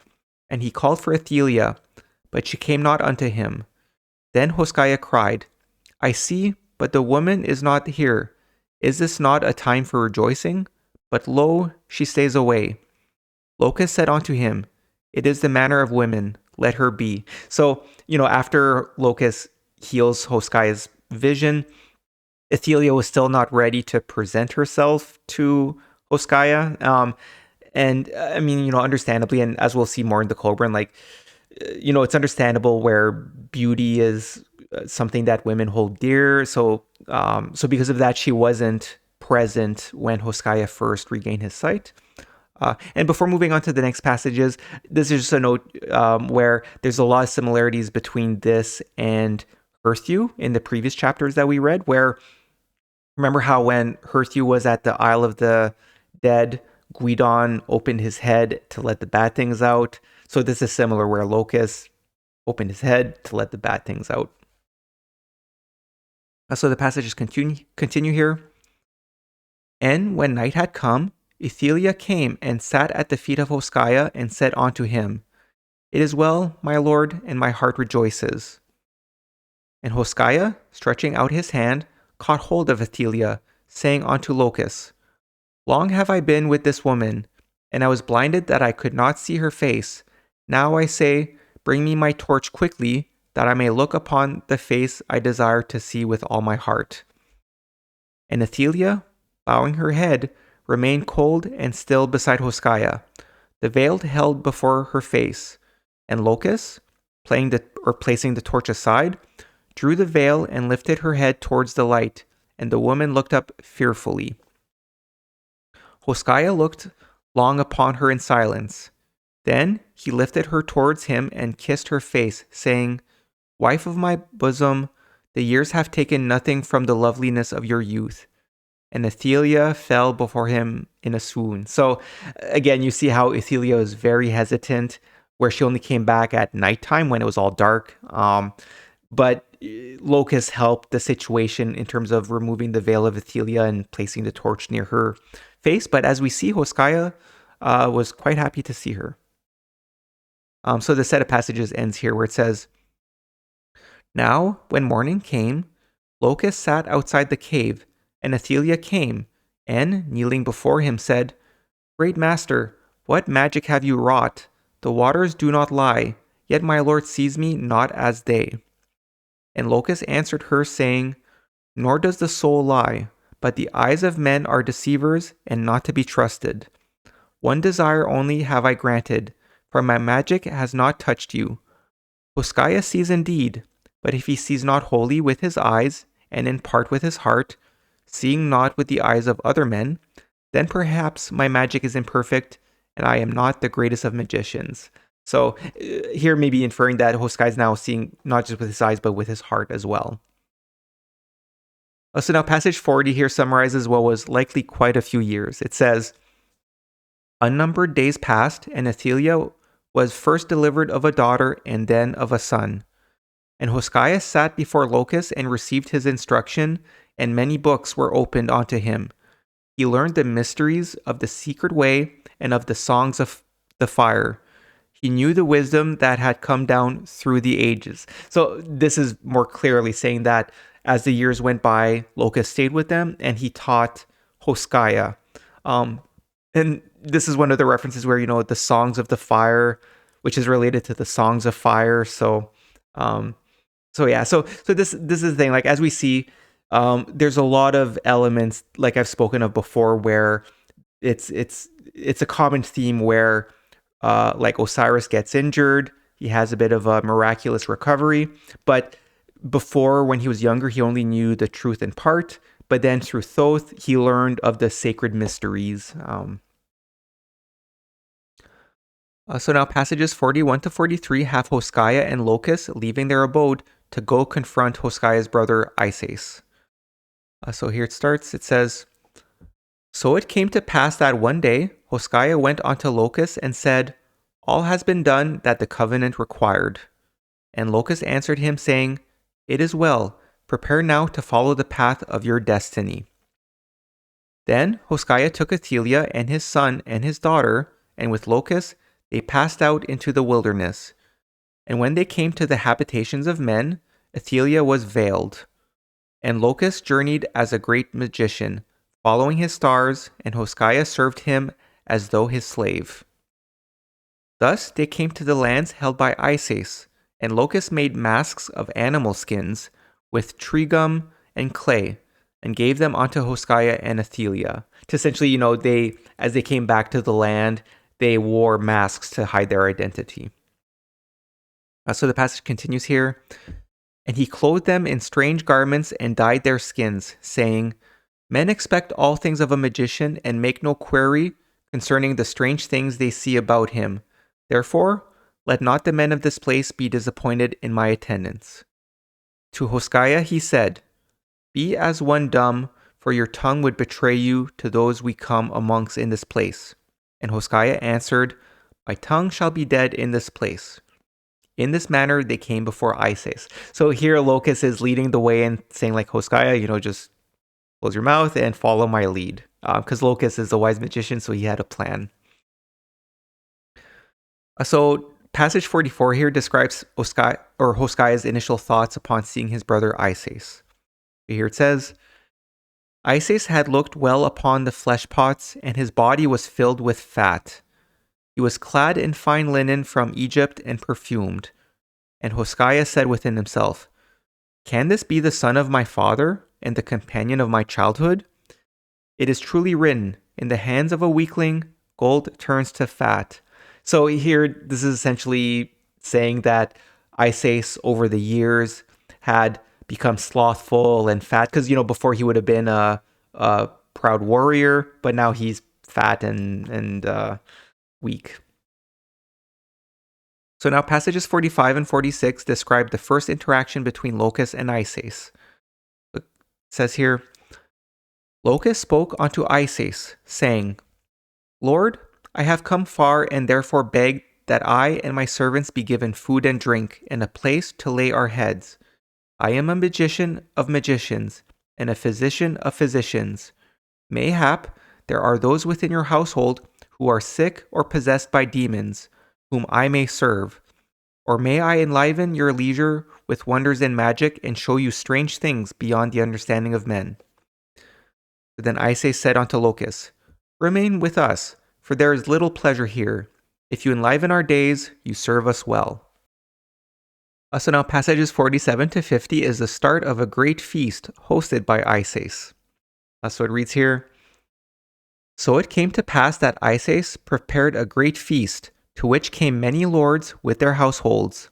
[SPEAKER 1] And he called for Athelia, but she came not unto him. Then Hoskaya cried, I see, but the woman is not here. Is this not a time for rejoicing? But lo, she stays away. Locus said unto him, It is the manner of women, let her be. So, after Locus heals Hoskaya's vision, Athelia was still not ready to present herself to Hoskaya. And I mean, understandably, and as we'll see more in the Kolbrin, like, it's understandable where beauty is something that women hold dear. So because of that, she wasn't present when Hoskaya first regained his sight. And before moving on to the next passages, this is just a note where there's a lot of similarities between this and Herthew in the previous chapters that we read, where remember how when Herthew was at the Isle of the Dead, Guidon opened his head to let the bad things out. So this is similar where Locus opened his head to let the bad things out. So the passages continue here. And when night had come, Athelia came and sat at the feet of Hoskaya and said unto him, It is well, my lord, and my heart rejoices. And Hoskaya, stretching out his hand, caught hold of Athelia, saying unto Locus, Long have I been with this woman, and I was blinded that I could not see her face. Now I say, Bring me my torch quickly, that I may look upon the face I desire to see with all my heart. And Athelia, bowing her head, remained cold and still beside Hoskaya, the veil held before her face. And Locus, placing the torch aside, drew the veil and lifted her head towards the light, and the woman looked up fearfully. Hoskaya looked long upon her in silence. Then he lifted her towards him and kissed her face, saying, Wife of my bosom, the years have taken nothing from the loveliness of your youth. And Athelia fell before him in a swoon. So again, you see how Athelia is very hesitant, where she only came back at nighttime when it was all dark. But Locus helped the situation in terms of removing the veil of Athelia and placing the torch near her face. But as we see, Hoskaya was quite happy to see her. So the set of passages ends here where it says, Now, when morning came, Locus sat outside the cave, and Athelia came, and, kneeling before him, said, Great master, what magic have you wrought? The waters do not lie, yet my lord sees me not as they. And Locus answered her, saying, Nor does the soul lie, but the eyes of men are deceivers and not to be trusted. One desire only have I granted, for my magic has not touched you. Hoskaya sees indeed, but if he sees not wholly with his eyes, and in part with his heart, seeing not with the eyes of other men, then perhaps my magic is imperfect, and I am not the greatest of magicians. So here maybe inferring that Hoskaya is now seeing not just with his eyes, but with his heart as well. So now passage 40 here summarizes what was likely quite a few years. It says, Unnumbered days passed, and Athelia was first delivered of a daughter and then of a son. And Hoskaya sat before Locus and received his instruction, and many books were opened unto him. He learned the mysteries of the secret way and of the songs of the fire. He knew the wisdom that had come down through the ages. So this is more clearly saying that as the years went by, Locus stayed with them and he taught Hoskaya. And this is one of the references where, the songs of the fire, which is related to the songs of fire. So this is the thing. Like, as we see, there's a lot of elements, like I've spoken of before, where it's a common theme where, like, Osiris gets injured, he has a bit of a miraculous recovery, but before, when he was younger, he only knew the truth in part, but then through Thoth, he learned of the sacred mysteries. So now passages 41 to 43 have Hoskaya and Locus leaving their abode to go confront Hoskaya's brother Isis. So here it starts. It says, So it came to pass that one day Hoskaya went unto Locus and said, All has been done that the covenant required. And Locus answered him, saying, It is well. Prepare now to follow the path of your destiny. Then Hoskaya took Athelia and his son and his daughter, and with Locus they passed out into the wilderness. And when they came to the habitations of men, Athelia was veiled. And Locus journeyed as a great magician, following his stars, and Hoskaya served him as though his slave. Thus they came to the lands held by Isis, and Locus made masks of animal skins, with tree gum and clay, and gave them unto Hoshea and Athaliah. To essentially, as they came back to the land, they wore masks to hide their identity. So the passage continues here. And he clothed them in strange garments and dyed their skins, saying, Men expect all things of a magician and make no query concerning the strange things they see about him. Therefore, let not the men of this place be disappointed in my attendance. To Hoshea he said, Be as one dumb, for your tongue would betray you to those we come amongst in this place. And Hoshea answered, My tongue shall be dead in this place. In this manner they came before Isis. So here Locus is leading the way and saying like, Hoshea, just close your mouth and follow my lead. Because Locus is a wise magician, so he had a plan. So passage 44 here describes Hoshea's initial thoughts upon seeing his brother Isis. Here it says, Isis had looked well upon the flesh pots, and his body was filled with fat. He was clad in fine linen from Egypt and perfumed. And Hoshea said within himself, Can this be the son of my father and the companion of my childhood? It is truly written, In the hands of a weakling, gold turns to fat. So here, this is essentially saying that Isis over the years had become slothful and fat, because, before he would have been a proud warrior, but now he's fat and weak. So now passages 45 and 46 describe the first interaction between Locus and Isis. It says here, Locus spoke unto Isis, saying, Lord, I have come far and therefore begged that I and my servants be given food and drink and a place to lay our heads. I am a magician of magicians and a physician of physicians. Mayhap there are those within your household who are sick or possessed by demons, whom I may serve. Or may I enliven your leisure with wonders and magic and show you strange things beyond the understanding of men. Then Isis said unto Locus, Remain with us, for there is little pleasure here. If you enliven our days, you serve us well. So now passages 47 to 50 is the start of a great feast hosted by Isis. So it reads here, So it came to pass that Isis prepared a great feast, to which came many lords with their households.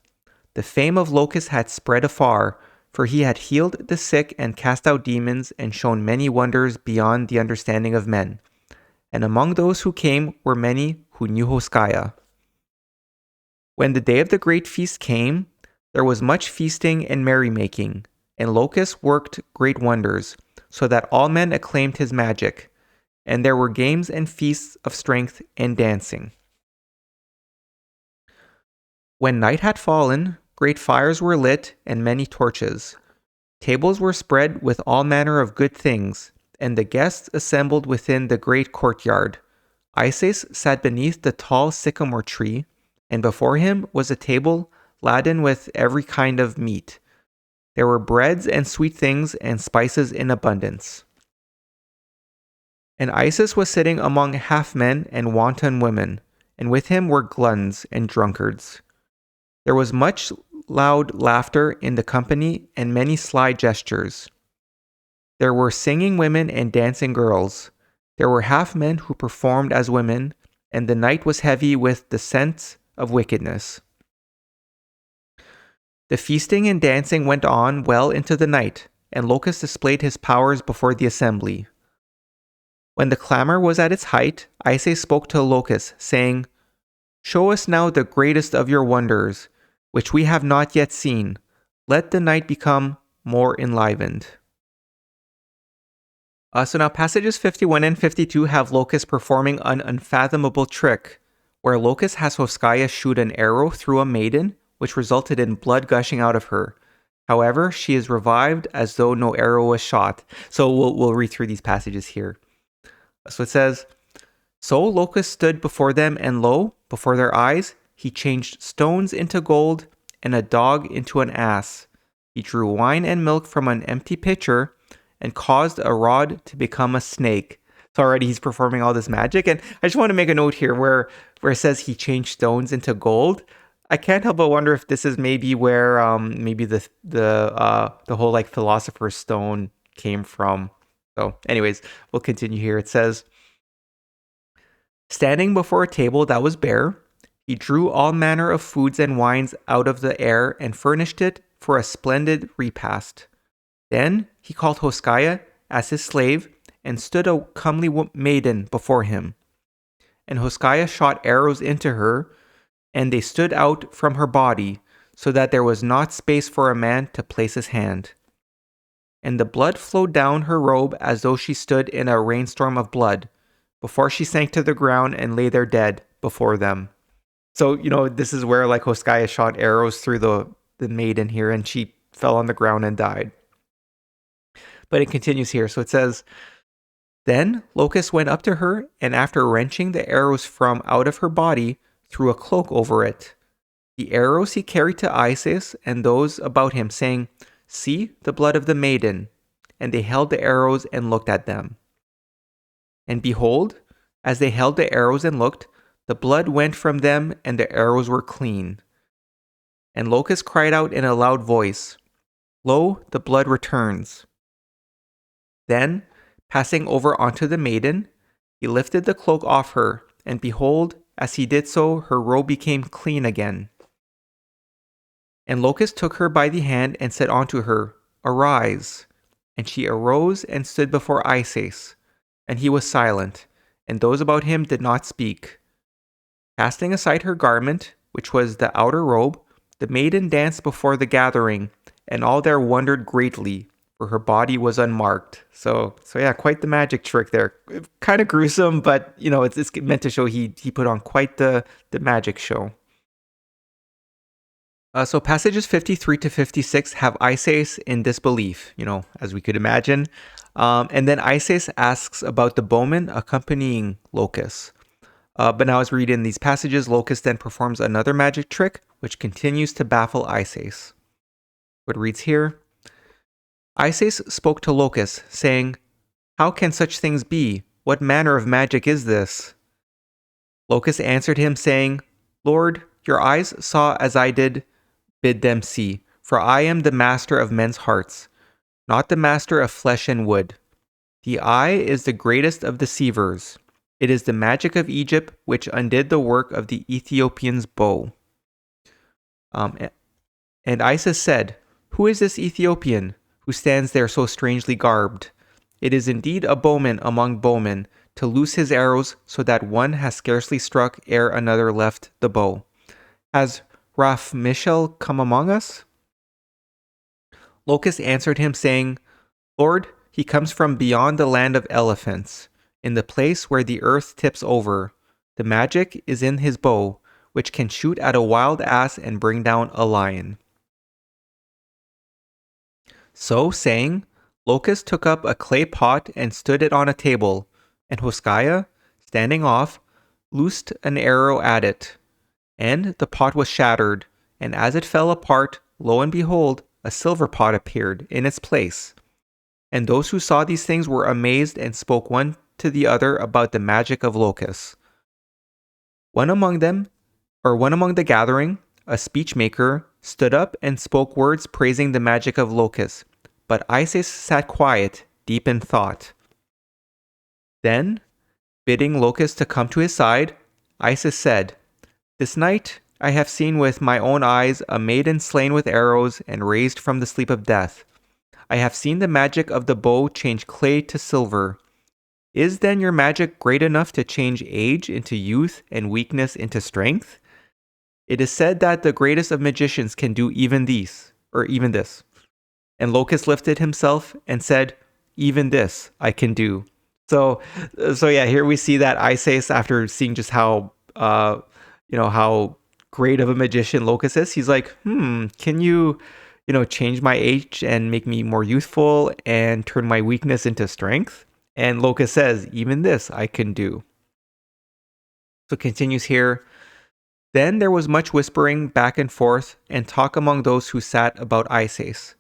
[SPEAKER 1] The fame of Locus had spread afar, for he had healed the sick and cast out demons and shown many wonders beyond the understanding of men. And among those who came were many who knew Hoshea. When the day of the great feast came, there was much feasting and merrymaking, and Locus worked great wonders, so that all men acclaimed his magic, and there were games and feasts of strength and dancing. When night had fallen, great fires were lit and many torches. Tables were spread with all manner of good things, and the guests assembled within the great courtyard. Isis sat beneath the tall sycamore tree, and before him was a table laden with every kind of meat. There were breads and sweet things and spices in abundance. And Isis was sitting among half men and wanton women, and with him were gluttons and drunkards. There was much loud laughter in the company and many sly gestures. There were singing women and dancing girls. There were half men who performed as women, and the night was heavy with the scent of wickedness. The feasting and dancing went on well into the night, and Locus displayed his powers before the assembly. When the clamor was at its height, Isis spoke to Locus, saying, Show us now the greatest of your wonders, which we have not yet seen. Let the night become more enlivened. So now passages 51 and 52 have Locus performing an unfathomable trick, where Locus has Hoshea shoot an arrow through a maiden, which resulted in blood gushing out of her. However, she is revived as though no arrow was shot. So we'll read through these passages here. So it says, So Locus stood before them, and lo, before their eyes, he changed stones into gold and a dog into an ass. He drew wine and milk from an empty pitcher and caused a rod to become a snake. So already he's performing all this magic. And I just want to make a note here where it says he changed stones into gold. I can't help but wonder if this is maybe where maybe the whole like philosopher's stone came from. So anyways, we'll continue here. It says, standing before a table that was bare, he drew all manner of foods and wines out of the air and furnished it for a splendid repast. Then he called Hoskaya as his slave and stood a comely maiden before him. And Hoskaya shot arrows into her, and they stood out from her body, so that there was not space for a man to place his hand. And the blood flowed down her robe as though she stood in a rainstorm of blood, before she sank to the ground and lay there dead before them. So, this is where like Hoskaya shot arrows through the maiden here, and she fell on the ground and died. But it continues here. So it says, then Locust went up to her, and after wrenching the arrows from out of her body, threw a cloak over it. The arrows he carried to Isis and those about him, saying, see the blood of the maiden. And they held the arrows and looked at them. And behold, as they held the arrows and looked, the blood went from them, and the arrows were clean. And Locust cried out in a loud voice, lo, the blood returns. Then, passing over onto the maiden, he lifted the cloak off her, and behold, as he did so, her robe became clean again. And Locust took her by the hand and said unto her, arise. And she arose and stood before Isis, and he was silent, and those about him did not speak. Casting aside her garment, which was the outer robe, the maiden danced before the gathering, and all there wondered greatly, for her body was unmarked. So yeah, quite the magic trick there. Kind of gruesome, but it's meant to show he put on quite the magic show. So passages 53 to 56 have Isis in disbelief, as we could imagine. And then Isis asks about the bowman accompanying Locust. But now as we read in these passages, Locust then performs another magic trick, which continues to baffle Isis. What reads here, Isis spoke to Locust, saying, how can such things be? What manner of magic is this? Locust answered him, saying, Lord, your eyes saw as I did bid them see, for I am the master of men's hearts, not the master of flesh and wood. The eye is the greatest of deceivers. It is the magic of Egypt which undid the work of the Ethiopian's bow. And Isis said, who is this Ethiopian who stands there so strangely garbed? It is indeed a bowman among bowmen, to loose his arrows so that one has scarcely struck ere another left the bow. Has Raph Michel come among us? Locust answered him, saying, Lord, he comes from beyond the land of elephants, in the place where the earth tips over. The magic is in his bow, which can shoot at a wild ass and bring down a lion. So saying, Locust took up a clay pot and stood it on a table, and Hoskaya, standing off, loosed an arrow at it. And the pot was shattered, and as it fell apart, lo and behold, a silver pot appeared in its place. And those who saw these things were amazed and spoke one to the other about the magic of Locust. One among the gathering, a speechmaker, stood up and spoke words praising the magic of Locust, but Isis sat quiet, deep in thought. Then, bidding Locust to come to his side, Isis said, This night I have seen with my own eyes a maiden slain with arrows and raised from the sleep of death. I have seen the magic of the bow change clay to silver. Is then your magic great enough to change age into youth and weakness into strength? It is said that the greatest of magicians can do even this. And Locust lifted himself and said, even this I can do. So yeah, here we see that Isis, after seeing just how how great of a magician Locust is, he's like, can you change my age and make me more youthful and turn my weakness into strength? And Locust says, even this I can do. So it continues here. Then there was much whispering back and forth and talk among those who sat about Isis.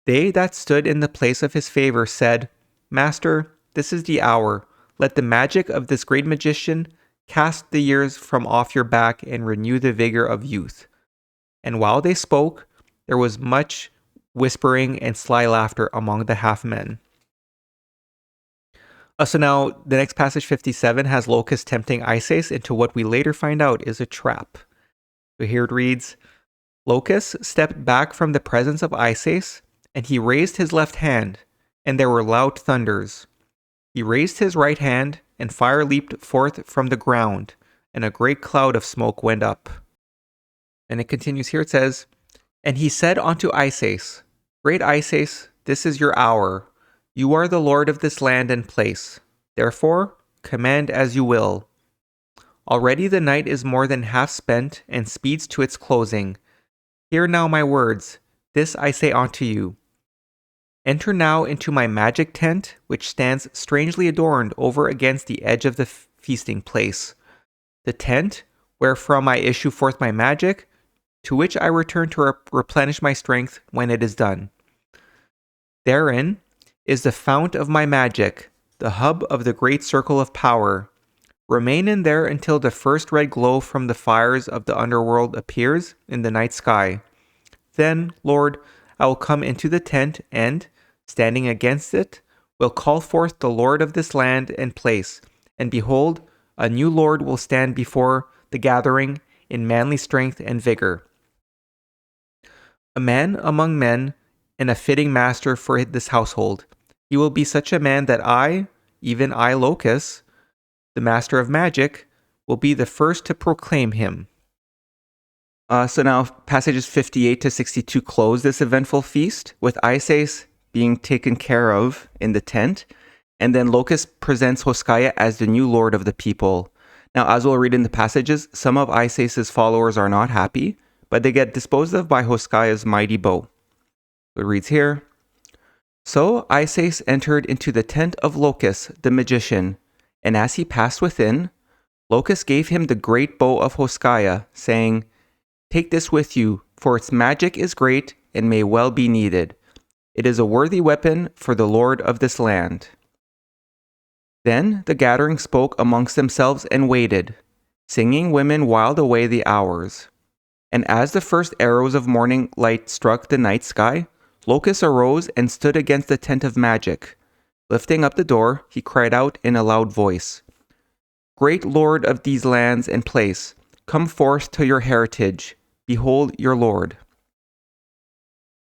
[SPEAKER 1] They that stood in the place of his favor said, Master, this is the hour. Let the magic of this great magician cast the years from off your back and renew the vigor of youth. And while they spoke, there was much whispering and sly laughter among the half men. So now the next passage 57 has Locust tempting Isis into what we later find out is a trap. So here it reads, Locust stepped back from the presence of Isis, and he raised his left hand, and there were loud thunders. He raised his right hand, and fire leaped forth from the ground, and a great cloud of smoke went up. And it continues here, it says, And he said unto Isis, Great Isis, this is your hour. You are the lord of this land and place. Therefore, command as you will. Already the night is more than half spent, and speeds to its closing. Hear now my words, this I say unto you. Enter now into my magic tent, which stands strangely adorned over against the edge of the feasting place. The tent, wherefrom I issue forth my magic, to which I return to replenish my strength when it is done. Therein is the fount of my magic, the hub of the great circle of power. Remain in there until the first red glow from the fires of the underworld appears in the night sky. Then, Lord, I will come into the tent and, standing against it, will call forth the Lord of this land and place, and behold, a new Lord will stand before the gathering in manly strength and vigor. A man among men, and a fitting master for this household. He will be such a man that I, even I, Locus, the master of magic, will be the first to proclaim him. So now passages 58 to 62 close this eventful feast, with Isis being taken care of in the tent, and then Locus presents Hoskaya as the new lord of the people. Now, as we'll read in the passages, some of Isis's followers are not happy, but they get disposed of by Hoskaya's mighty bow. It reads here, So Isis entered into the tent of Locus, the magician, and as he passed within, Locus gave him the great bow of Hoskaya, saying, Take this with you, for its magic is great and may well be needed. It is a worthy weapon for the lord of this land. Then the gathering spoke amongst themselves and waited. Singing women whiled away the hours. And as the first arrows of morning light struck the night sky, Locus arose and stood against the tent of magic. Lifting up the door, he cried out in a loud voice, Great Lord of these lands and place, come forth to your heritage. Behold your Lord.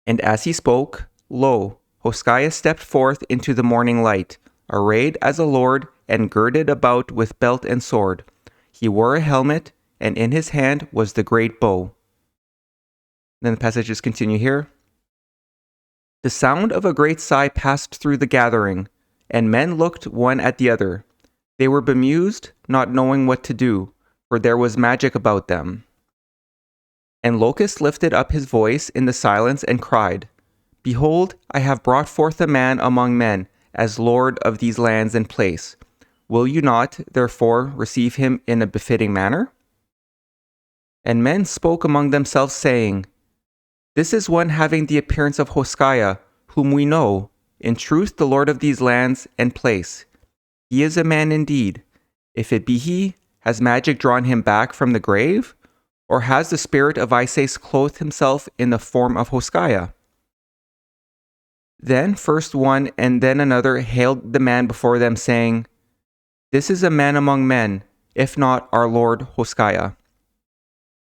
[SPEAKER 1] And as he spoke, lo, Hoskaya stepped forth into the morning light, arrayed as a lord and girded about with belt and sword. He wore a helmet, and in his hand was the great bow. Then the passages continue here. The sound of a great sigh passed through the gathering, and men looked one at the other. They were bemused, not knowing what to do, for there was magic about them. And Locus lifted up his voice in the silence and cried, Behold, I have brought forth a man among men, as lord of these lands and place. Will you not, therefore, receive him in a befitting manner? And men spoke among themselves, saying, This is one having the appearance of Hoskaya, whom we know, in truth the lord of these lands and place. He is a man indeed. If it be he, has magic drawn him back from the grave? Or has the spirit of Isis clothed himself in the form of Hoskaya? Then first one and then another hailed the man before them, saying, This is a man among men, if not our lord Hoskaya.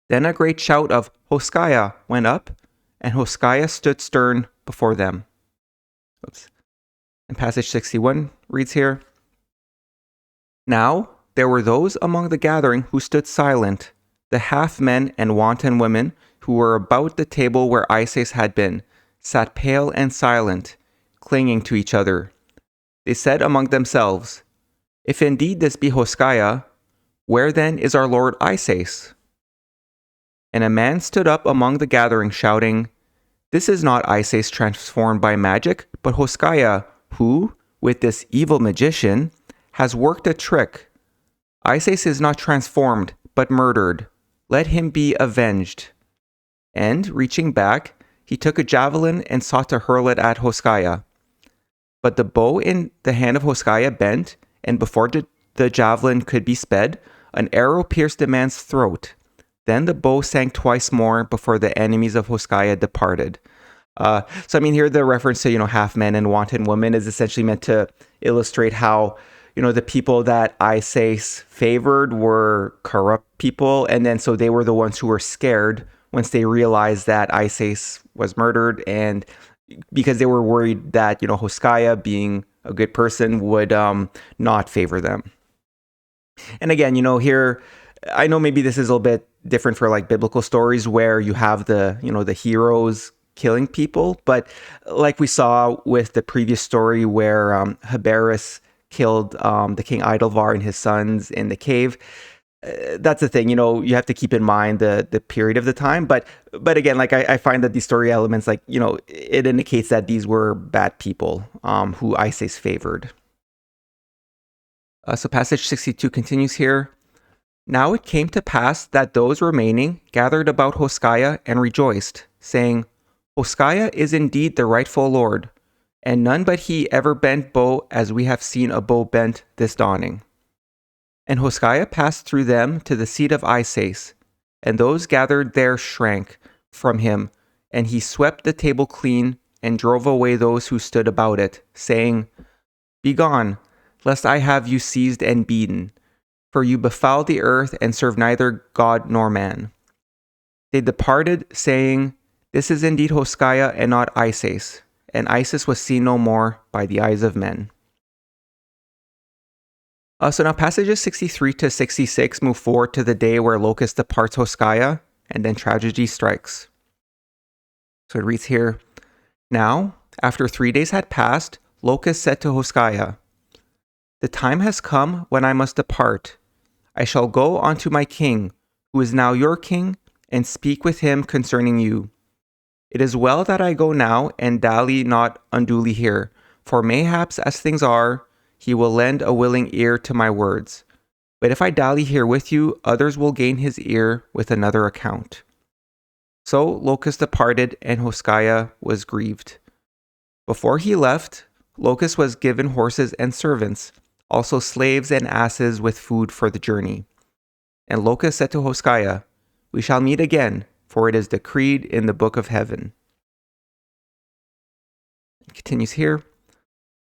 [SPEAKER 1] Then a great shout of Hoskaya went up, and Hoskaya stood stern before them. Oops. And passage 61 reads here, Now there were those among the gathering who stood silent, the half-men and wanton women who were about the table where Isis had been, sat pale and silent, clinging to each other. They said among themselves, If indeed this be Hoskaya, where then is our lord Isis? And a man stood up among the gathering, shouting, This is not Isis transformed by magic, but Hoskaya, who, with this evil magician, has worked a trick. Isis is not transformed, but murdered. Let him be avenged. And, reaching back, he took a javelin and sought to hurl it at Hoskaya. But the bow in the hand of Hoskaya bent, and before the javelin could be sped, an arrow pierced the man's throat. Then the bow sank twice more before the enemies of Hoskaya departed. So I mean, here the reference to, half man and wanton woman is essentially meant to illustrate how, the people that Isis favored were corrupt people. And then so they were the ones who were scared once they realized that Isis was murdered. And because they were worried that, Hoskaya, being a good person, would not favor them. And again, here, I know maybe this is a little bit different for like biblical stories where you have the heroes killing people, but like we saw with the previous story where Haberis killed the king Idlevar and his sons in the cave. That's the thing, you have to keep in mind the period of the time. But again, like I find that these story elements, like, it indicates that these were bad people who Isis favored. So passage 62 continues here. Now it came to pass that those remaining gathered about Hoskaya and rejoiced, saying, Hoskaya is indeed the rightful lord, and none but he ever bent bow as we have seen a bow bent this dawning. And Hoskaya passed through them to the seat of Isis, and those gathered there shrank from him, and he swept the table clean and drove away those who stood about it, saying, Begone, lest I have you seized and beaten, for you befoul the earth and serve neither God nor man. They departed, saying, This is indeed Hoskaya and not Isis, and Isis was seen no more by the eyes of men. So now passages 63 to 66 move forward to the day where Locus departs Hoskaya, and then tragedy strikes. So it reads here, Now, after 3 days had passed, Locus said to Hoskaya, The time has come when I must depart. I shall go unto my king, who is now your king, and speak with him concerning you. It is well that I go now and dally not unduly here, for mayhaps as things are, he will lend a willing ear to my words. But if I dally here with you, others will gain his ear with another account. So Locus departed, and Hoskaya was grieved. Before he left, Locus was given horses and servants, also slaves and asses with food for the journey. And Locus said to Hoskaya, We shall meet again, for it is decreed in the book of heaven. It continues here.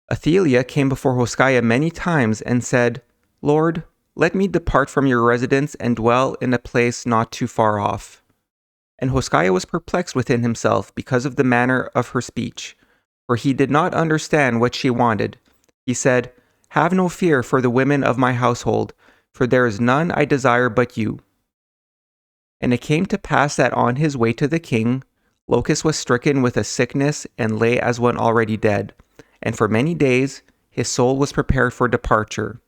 [SPEAKER 1] Athelia came before Hoskaya many times and said, Lord, let me depart from your residence and dwell in a place not too far off. And Hoskaya was perplexed within himself because of the manner of her speech, for he did not understand what she wanted. He said, Have no fear for the women of my household, for there is none I desire but you. And it came to pass that on his way to the king, Locus was stricken with a sickness and lay as one already dead. And for many days his soul was prepared for departure.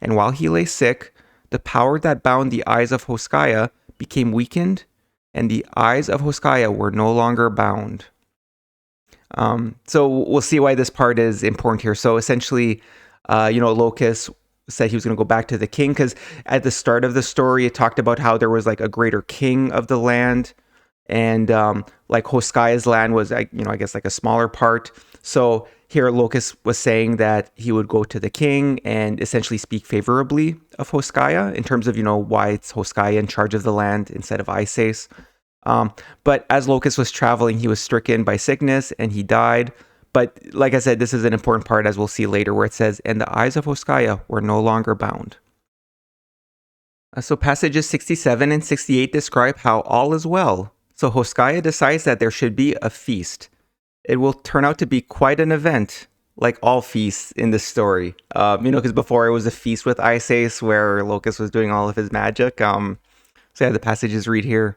[SPEAKER 1] And while he lay sick, the power that bound the eyes of Hoskaya became weakened, and the eyes of Hoskaya were no longer bound. So we'll see why this part is important here. So essentially, Locus said he was going to go back to the king, because at the start of the story, it talked about how there was like a greater king of the land, and like Hoskaya's land was, I guess like a smaller part. So here Locus was saying that he would go to the king and essentially speak favorably of Hoskaya in terms of, why it's Hoskaya in charge of the land instead of Isis. But as Locus was traveling, he was stricken by sickness and he died. But like I said, this is an important part, as we'll see later, where it says, and the eyes of Hoskaya were no longer bound. So passages 67 and 68 describe how all is well. So Hoskaya decides that there should be a feast. It will turn out to be quite an event, like all feasts in this story. Because before it was a feast with Isis where Locus was doing all of his magic. So yeah, the passages read here.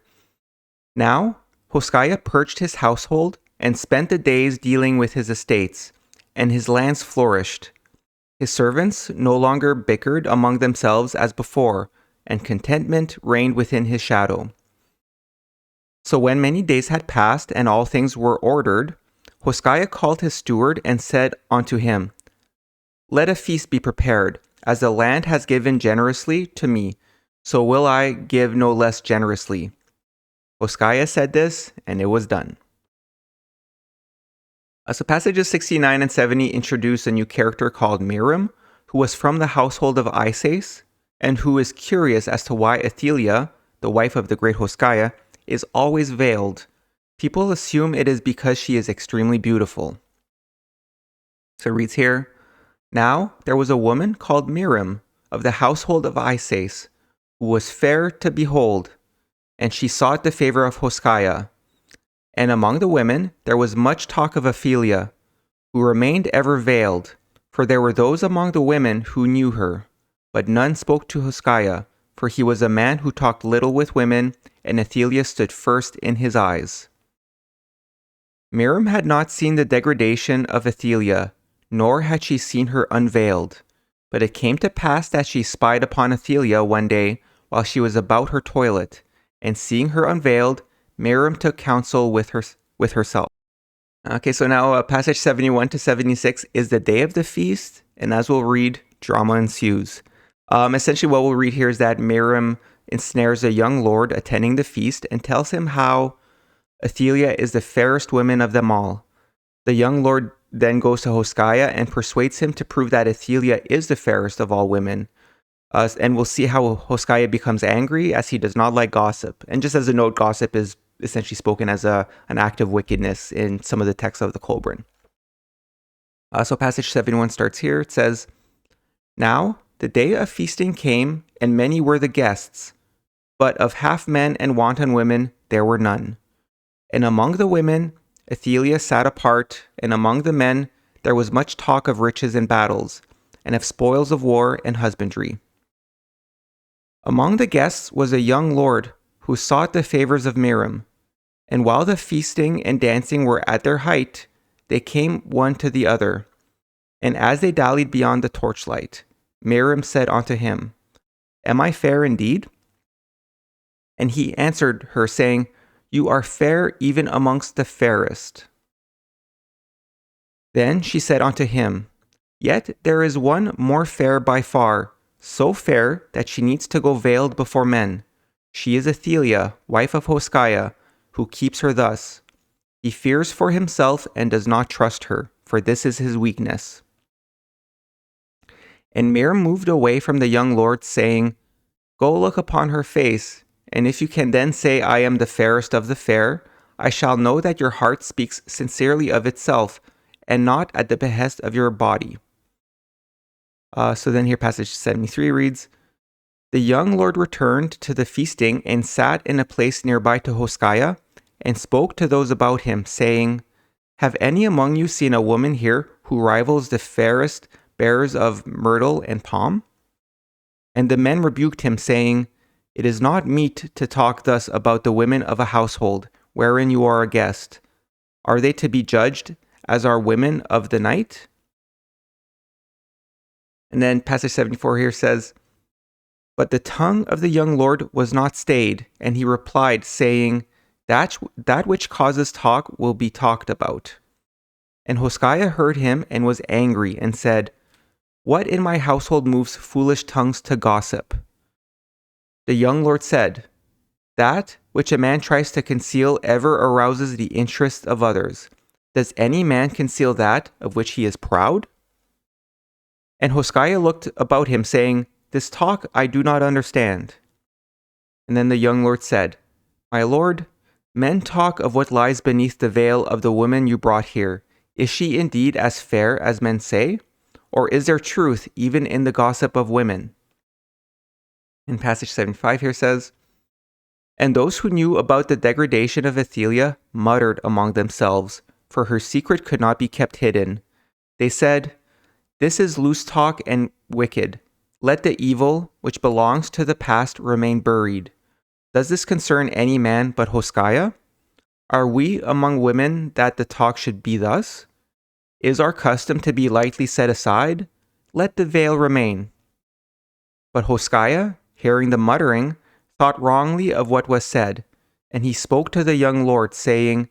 [SPEAKER 1] Now, Hoskaya purged his household and spent the days dealing with his estates, and his lands flourished. His servants no longer bickered among themselves as before, and contentment reigned within his shadow. So when many days had passed and all things were ordered, Hoskaya called his steward and said unto him, Let a feast be prepared, as the land has given generously to me, so will I give no less generously. Hoskaya said this, and it was done. So passages 69 and 70 introduce a new character called Miriam, who was from the household of Isis, and who is curious as to why Athelia, the wife of the great Hoskaya, is always veiled, People assume it is because she is extremely beautiful. So it reads here, Now there was a woman called Miriam of the household of Isis, who was fair to behold, and she sought the favor of Hoshea. And among the women there was much talk of Ophelia, who remained ever veiled, for there were those among the women who knew her, but none spoke to Hoshea, for he was a man who talked little with women, and Ophelia stood first in his eyes. Miriam had not seen the degradation of Ophelia, nor had she seen her unveiled. But it came to pass that she spied upon Ophelia one day while she was about her toilet, and seeing her unveiled, Miriam took counsel with herself. Okay, so now passage 71 to 76 is the day of the feast, and as we'll read, drama ensues. Essentially what we'll read here is that Miriam ensnares a young lord attending the feast and tells him how Ophelia is the fairest woman of them all. The young lord then goes to Hoshea and persuades him to prove that Ophelia is the fairest of all women. And we'll see how Hoshea becomes angry, as he does not like gossip. And just as a note, gossip is essentially spoken as an act of wickedness in some of the texts of the Kolbrin. So passage 71 starts here. It says, Now the day of feasting came, and many were the guests, but of half men and wanton women there were none. And among the women Ophelia sat apart, and among the men there was much talk of riches and battles, and of spoils of war and husbandry. Among the guests was a young lord who sought the favors of Miriam, and while the feasting and dancing were at their height, they came one to the other. And as they dallied beyond the torchlight, Miriam said unto him, Am I fair indeed? And he answered her, saying, You are fair even amongst the fairest. Then she said unto him, Yet there is one more fair by far, so fair that she needs to go veiled before men. She is Ophelia, wife of Hoshea, who keeps her thus. He fears for himself and does not trust her, for this is his weakness. And Miriam moved away from the young lord, saying, Go look upon her face, and if you can then say, I am the fairest of the fair, I shall know that your heart speaks sincerely of itself, and not at the behest of your body. So then here passage 73 reads, The young lord returned to the feasting and sat in a place nearby to Hoshea, and spoke to those about him, saying, Have any among you seen a woman here who rivals the fairest bearers of myrtle and palm? And the men rebuked him, saying, It is not meet to talk thus about the women of a household, wherein you are a guest. Are they to be judged as are women of the night? And then passage 74 here says, But the tongue of the young lord was not stayed, and he replied, saying, That which causes talk will be talked about. And Hoshea heard him and was angry, and said, What in my household moves foolish tongues to gossip? The young lord said, That which a man tries to conceal ever arouses the interest of others. Does any man conceal that of which he is proud? And Hoshea looked about him, saying, This talk I do not understand. And then the young lord said, My lord, men talk of what lies beneath the veil of the woman you brought here. Is she indeed as fair as men say? Or is there truth even in the gossip of women? And passage 75 here says, And those who knew about the degradation of Ophelia muttered among themselves, for her secret could not be kept hidden. They said, This is loose talk and wicked. Let the evil, which belongs to the past, remain buried. Does this concern any man but Hoshea? Are we among women that the talk should be thus? Is our custom to be lightly set aside? Let the veil remain. But Hoshea, hearing the muttering, thought wrongly of what was said, and he spoke to the young lord, saying,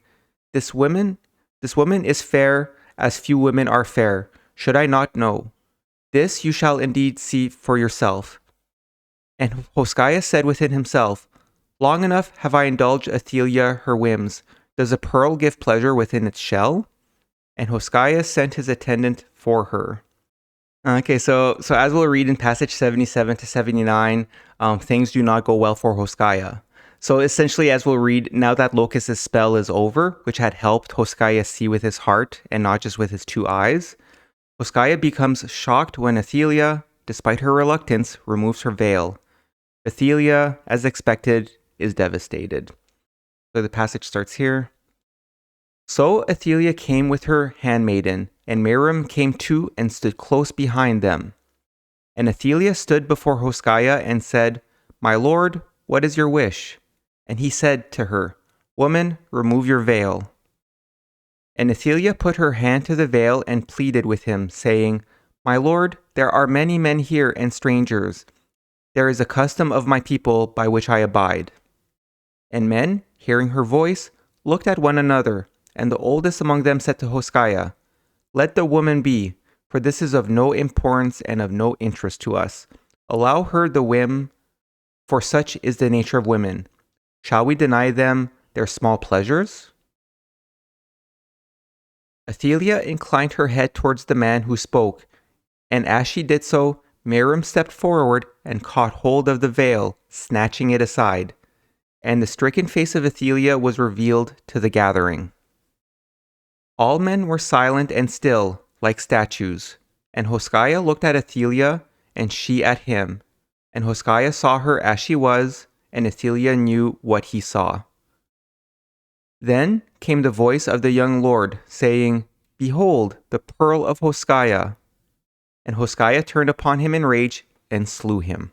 [SPEAKER 1] This woman is fair as few women are fair. Should I not know? This you shall indeed see for yourself. And Hoshea said within himself, Long enough have I indulged Ophelia her whims. Does a pearl give pleasure within its shell? And Hoshea sent his attendant for her. Okay, so as we'll read in passage 77 to 79, things do not go well for Hoshea. So essentially, as we'll read, now that Locus's spell is over, which had helped Hoskaya see with his heart and not just with his two eyes, Hoskaya becomes shocked when Athelia, despite her reluctance, removes her veil. Athelia, as expected, is devastated. So the passage starts here. So Athelia came with her handmaiden, and Miriam came too and stood close behind them. And Athelia stood before Hoskaya and said, "My lord, what is your wish?" And he said to her, "Woman, remove your veil." And Athelia put her hand to the veil and pleaded with him, saying, "My lord, there are many men here and strangers. There is a custom of my people by which I abide." And men, hearing her voice, looked at one another, and the oldest among them said to Hoskaya, "Let the woman be, for this is of no importance and of no interest to us. Allow her the whim, for such is the nature of women. Shall we deny them their small pleasures?" Athelia inclined her head towards the man who spoke, and as she did so, Miriam stepped forward and caught hold of the veil, snatching it aside, and the stricken face of Athelia was revealed to the gathering. All men were silent and still, like statues, and Hoskaya looked at Athelia, and she at him, and Hoskaya saw her as she was, and Athelia knew what he saw. Then came the voice of the young lord, saying, "Behold, the pearl of Hoskaya." And Hoskaya turned upon him in rage and slew him.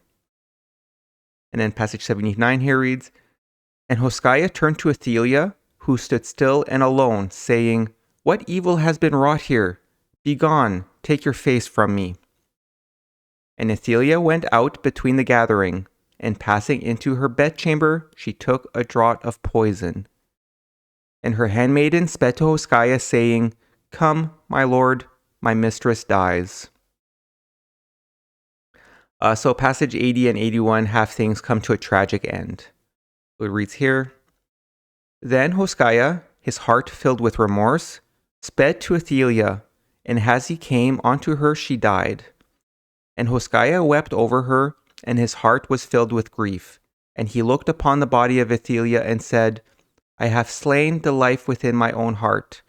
[SPEAKER 1] And then passage 79 here reads, And Hoskaya turned to Athelia, who stood still and alone, saying, "What evil has been wrought here? Begone, take your face from me." And Athelia went out between the gathering, and passing into her bedchamber, she took a draught of poison. And her handmaiden sped to Hoskaya, saying, "Come, my lord, my mistress dies." So passage 80 and 81 have things come to a tragic end. It reads here, Then Hoskaya, his heart filled with remorse, sped to Athelia, and as he came unto her, she died. And Hoskaya wept over her, and his heart was filled with grief. And he looked upon the body of Athelia and said, I have slain the life within my own heart.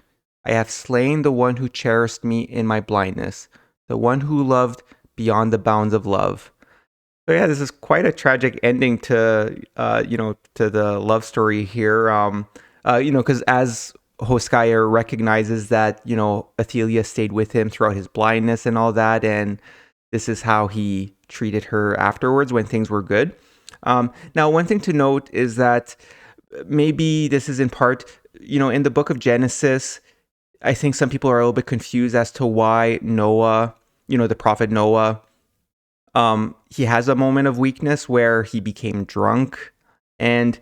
[SPEAKER 1] I have slain the one who cherished me in my blindness, the one who loved beyond the bounds of love. So yeah, this is quite a tragic ending to, to the love story here. Because as Hoskaya recognizes that, Athelia stayed with him throughout his blindness and all that, and this is how he treated her afterwards when things were good. Now, one thing to note is that maybe this is in part, in the book of Genesis, I think some people are a little bit confused as to why Noah, the prophet Noah, he has a moment of weakness where he became drunk. And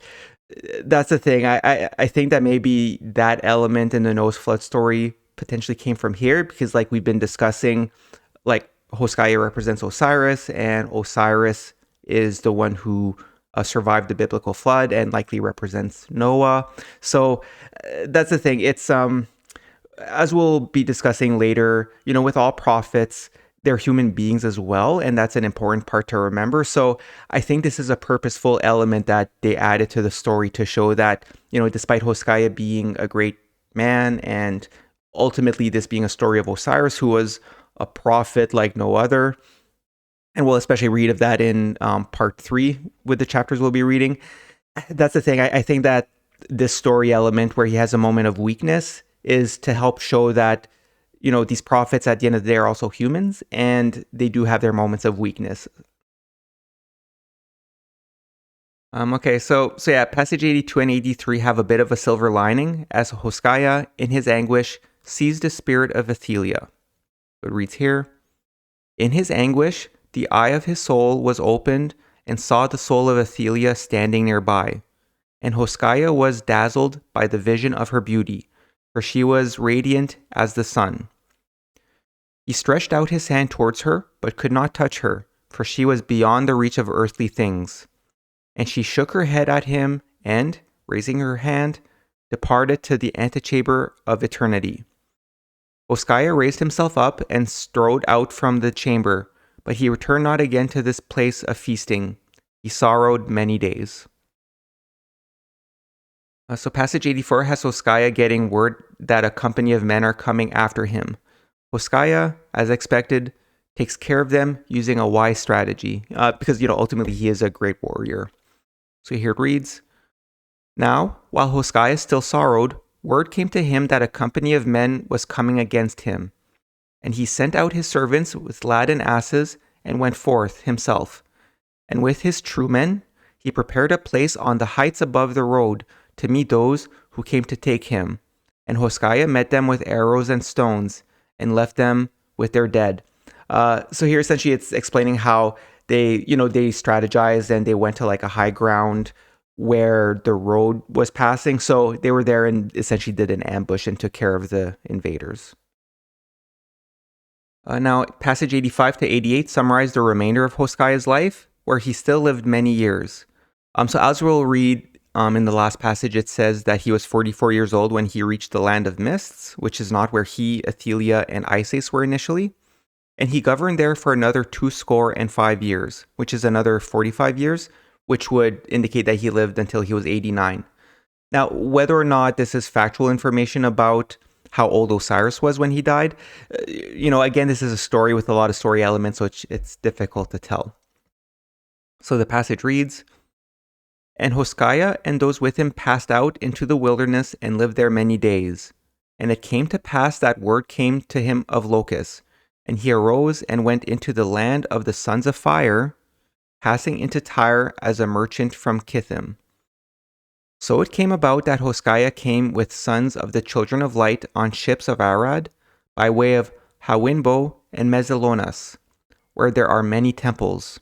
[SPEAKER 1] that's the thing. I think that maybe that element in the Noah's flood story potentially came from here because, like we've been discussing, like Hoskaya represents Osiris, and Osiris is the one who survived the biblical flood and likely represents Noah. So that's the thing. It's as we'll be discussing later, with all prophets, they're human beings as well, and that's an important part to remember. So I think this is a purposeful element that they added to the story to show that, despite Hoskaya being a great man and ultimately this being a story of Osiris, who was a prophet like no other, and we'll especially read of that in part 3 with the chapters we'll be reading. That's the thing. I think that this story element where he has a moment of weakness is to help show that, these prophets at the end of the day are also humans, and they do have their moments of weakness. So yeah, passage 82 and 83 have a bit of a silver lining, as Hoskaya, in his anguish, sees the spirit of Athelia. It reads here, In his anguish, the eye of his soul was opened and saw the soul of Athelia standing nearby. And Hoskaya was dazzled by the vision of her beauty, for she was radiant as the sun. He stretched out his hand towards her, but could not touch her, for she was beyond the reach of earthly things. And she shook her head at him, and, raising her hand, departed to the antechamber of eternity. Hoskaya raised himself up and strode out from the chamber, but he returned not again to this place of feasting. He sorrowed many days. So passage 84 has Hosea getting word that a company of men are coming after him. Hosea, as expected, takes care of them using a wise strategy because, ultimately he is a great warrior. So here it reads, "Now, while Hosea still sorrowed, word came to him that a company of men was coming against him. And he sent out his servants with laden asses and went forth himself. And with his true men, he prepared a place on the heights above the road to meet those who came to take him. And Hosea met them with arrows and stones and left them with their dead." So here essentially it's explaining how they strategized and they went to like a high ground where the road was passing. So they were there and essentially did an ambush and took care of the invaders. Now, passage 85 to 88 summarize the remainder of Hosea's life, where he still lived many years. So as we'll read in the last passage, it says that he was 44 years old when he reached the land of mists, which is not where he, Athelia, and Isis were initially. And he governed there for another 25 years, which is another 45 years, which would indicate that he lived until he was 89. Now, whether or not this is factual information about how old Osiris was when he died, again, this is a story with a lot of story elements, so it's difficult to tell. So the passage reads, "And Hosea and those with him passed out into the wilderness and lived there many days. And it came to pass that word came to him of locusts, and he arose and went into the land of the sons of fire, passing into Tyre as a merchant from Kithim. So it came about that Hosea came with sons of the children of light on ships of Arad, by way of Hawinbo and Mezilonas, where there are many temples.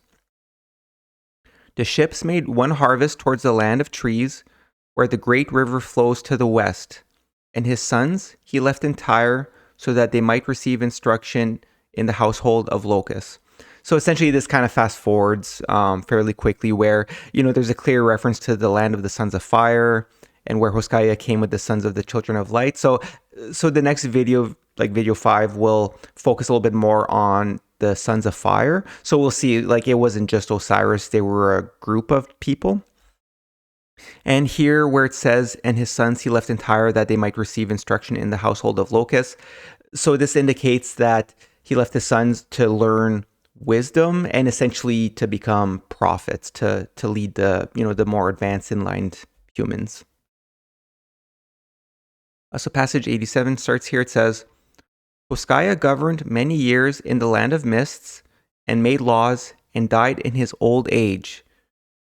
[SPEAKER 1] The ships made one harvest towards the land of trees, where the great river flows to the west, and his sons he left in Tyre, so that they might receive instruction in the household of locusts." So essentially this kind of fast forwards fairly quickly where, there's a clear reference to the land of the sons of fire and where Hosea came with the sons of the children of light. So the next video, like video 5, will focus a little bit more on the sons of fire. So we'll see, like, it wasn't just Osiris, they were a group of people. And here where it says, "And his sons he left in Tyre that they might receive instruction in the household of locusts." So this indicates that he left his sons to learn wisdom and essentially to become prophets, to lead the more advanced enlightened humans. So passage 87 starts here. It says, "Hosea governed many years in the land of mists and made laws and died in his old age.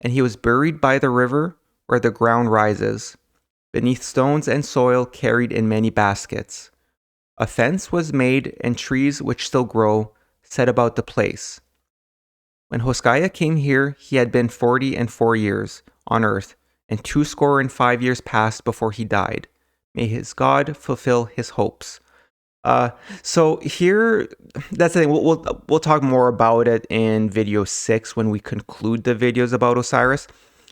[SPEAKER 1] And he was buried by the river where the ground rises, beneath stones and soil carried in many baskets. A fence was made and trees which still grow set about the place. When Hosea came here, he had been 44 years on earth, and 25 years passed before he died. May his God fulfill his hopes." So here, that's the thing. We'll talk more about it in video 6 when we conclude the videos about Osiris.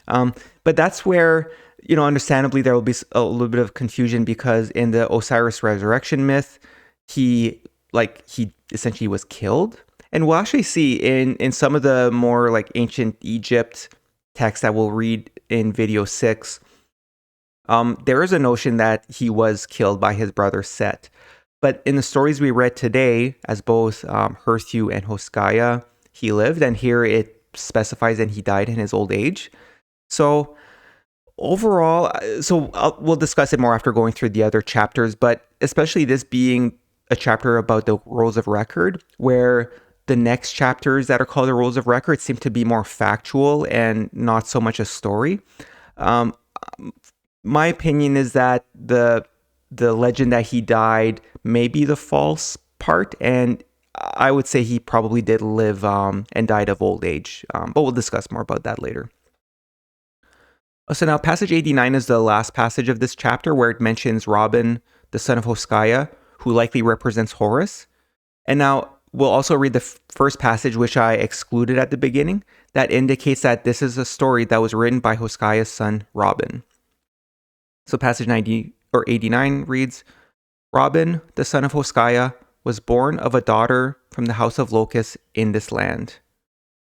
[SPEAKER 1] But that's where, understandably, there will be a little bit of confusion because in the Osiris resurrection myth, he essentially was killed. And we'll actually see in some of the more like ancient Egypt texts that we'll read in video 6, there is a notion that he was killed by his brother Set. But in the stories we read today, as both Herthew and Hosea, he lived, and here it specifies that he died in his old age. So overall, we'll discuss it more after going through the other chapters, but especially this being a chapter about the Rolls of Record, where the next chapters that are called the Rolls of Record seem to be more factual and not so much a story. My opinion is that the legend that he died may be the false part, and I would say he probably did live and died of old age, but we'll discuss more about that later. So now passage 89 is the last passage of this chapter where it mentions Robin, the son of Hosea, who likely represents Horus. And now we'll also read the first passage, which I excluded at the beginning, that indicates that this is a story that was written by Hosea's son, Robin. So passage 89 reads, "Robin, the son of Hosea, was born of a daughter from the house of locusts in this land."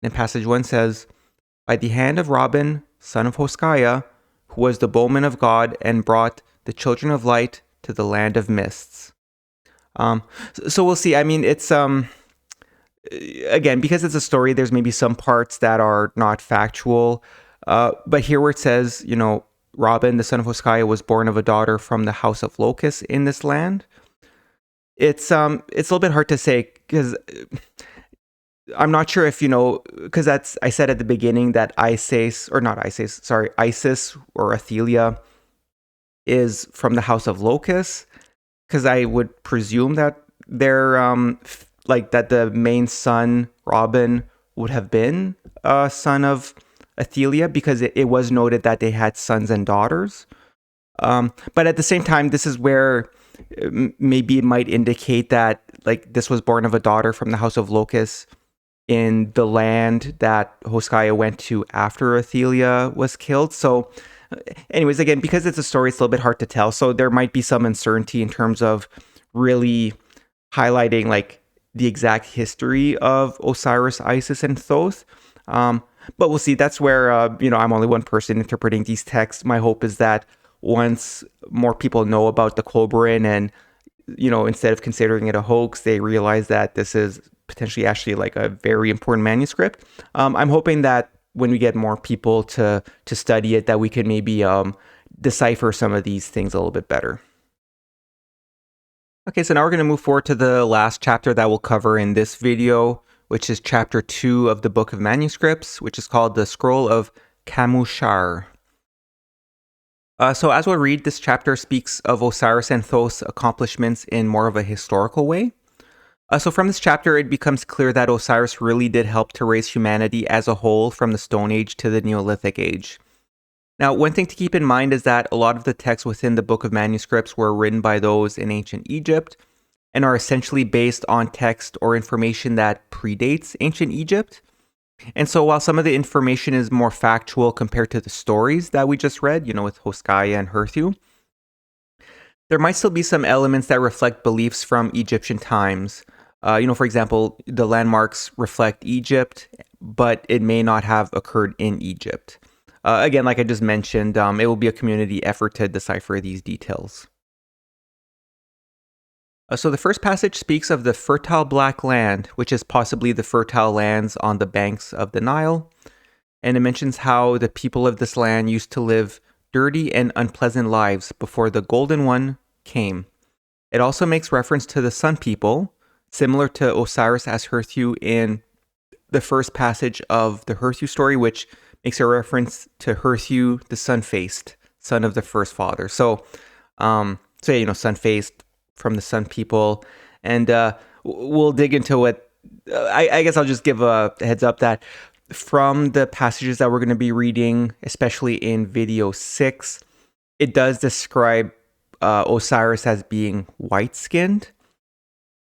[SPEAKER 1] And passage 1 says, "By the hand of Robin, son of Hosea, who was the bowman of God and brought the children of light to the land of mists. So we'll see. I mean, it's again, because it's a story, there's maybe some parts that are not factual. But here where it says, Robin, the son of Hoskaya, was born of a daughter from the house of Locus in this land. It's a little bit hard to say because I'm not sure if because I said at the beginning that Isis or Athelia is from the house of Locus, because I would presume that they're that the main son, Robin, would have been a son of Athelia, because it was noted that they had sons and daughters. But at the same time, this is where maybe it might indicate that this was born of a daughter from the house of Locus in the land that Hoskaya went to after Athelia was killed. So anyways, again, because it's a story, it's a little bit hard to tell. So there might be some uncertainty in terms of really highlighting the exact history of Osiris, Isis, and Thoth. But we'll see. That's where, I'm only one person interpreting these texts. My hope is that once more people know about the Kolbrin and, instead of considering it a hoax, they realize that this is potentially actually a very important manuscript. I'm hoping that when we get more people to study it, that we can maybe decipher some of these things a little bit better. Okay, so now we're going to move forward to the last chapter that we'll cover in this video, which is chapter 2 of the Book of Manuscripts, which is called the Scroll of Kamushahre. So as we'll read, this chapter speaks of Osiris and Thoth's accomplishments in more of a historical way. So from this chapter, it becomes clear that Osiris really did help to raise humanity as a whole from the Stone Age to the Neolithic Age. Now, one thing to keep in mind is that a lot of the texts within the Book of Manuscripts were written by those in ancient Egypt and are essentially based on text or information that predates ancient Egypt. And so while some of the information is more factual compared to the stories that we just read, with Hoskaya and Herthew, there might still be some elements that reflect beliefs from Egyptian times. For example, the landmarks reflect Egypt, but it may not have occurred in Egypt. Again, like I just mentioned, it will be a community effort to decipher these details. So the first passage speaks of the fertile black land, which is possibly the fertile lands on the banks of the Nile. And it mentions how the people of this land used to live dirty and unpleasant lives before the Golden One came. It also makes reference to the Sun People, similar to Osiris as Herthew in the first passage of the Herthew story, which makes a reference to Herthew, the sun-faced, son of the Firstfather. So, sun-faced from the Sun People. And we'll dig into what, I guess I'll just give a heads up that from the passages that we're going to be reading, especially in video 6, it does describe Osiris as being white-skinned.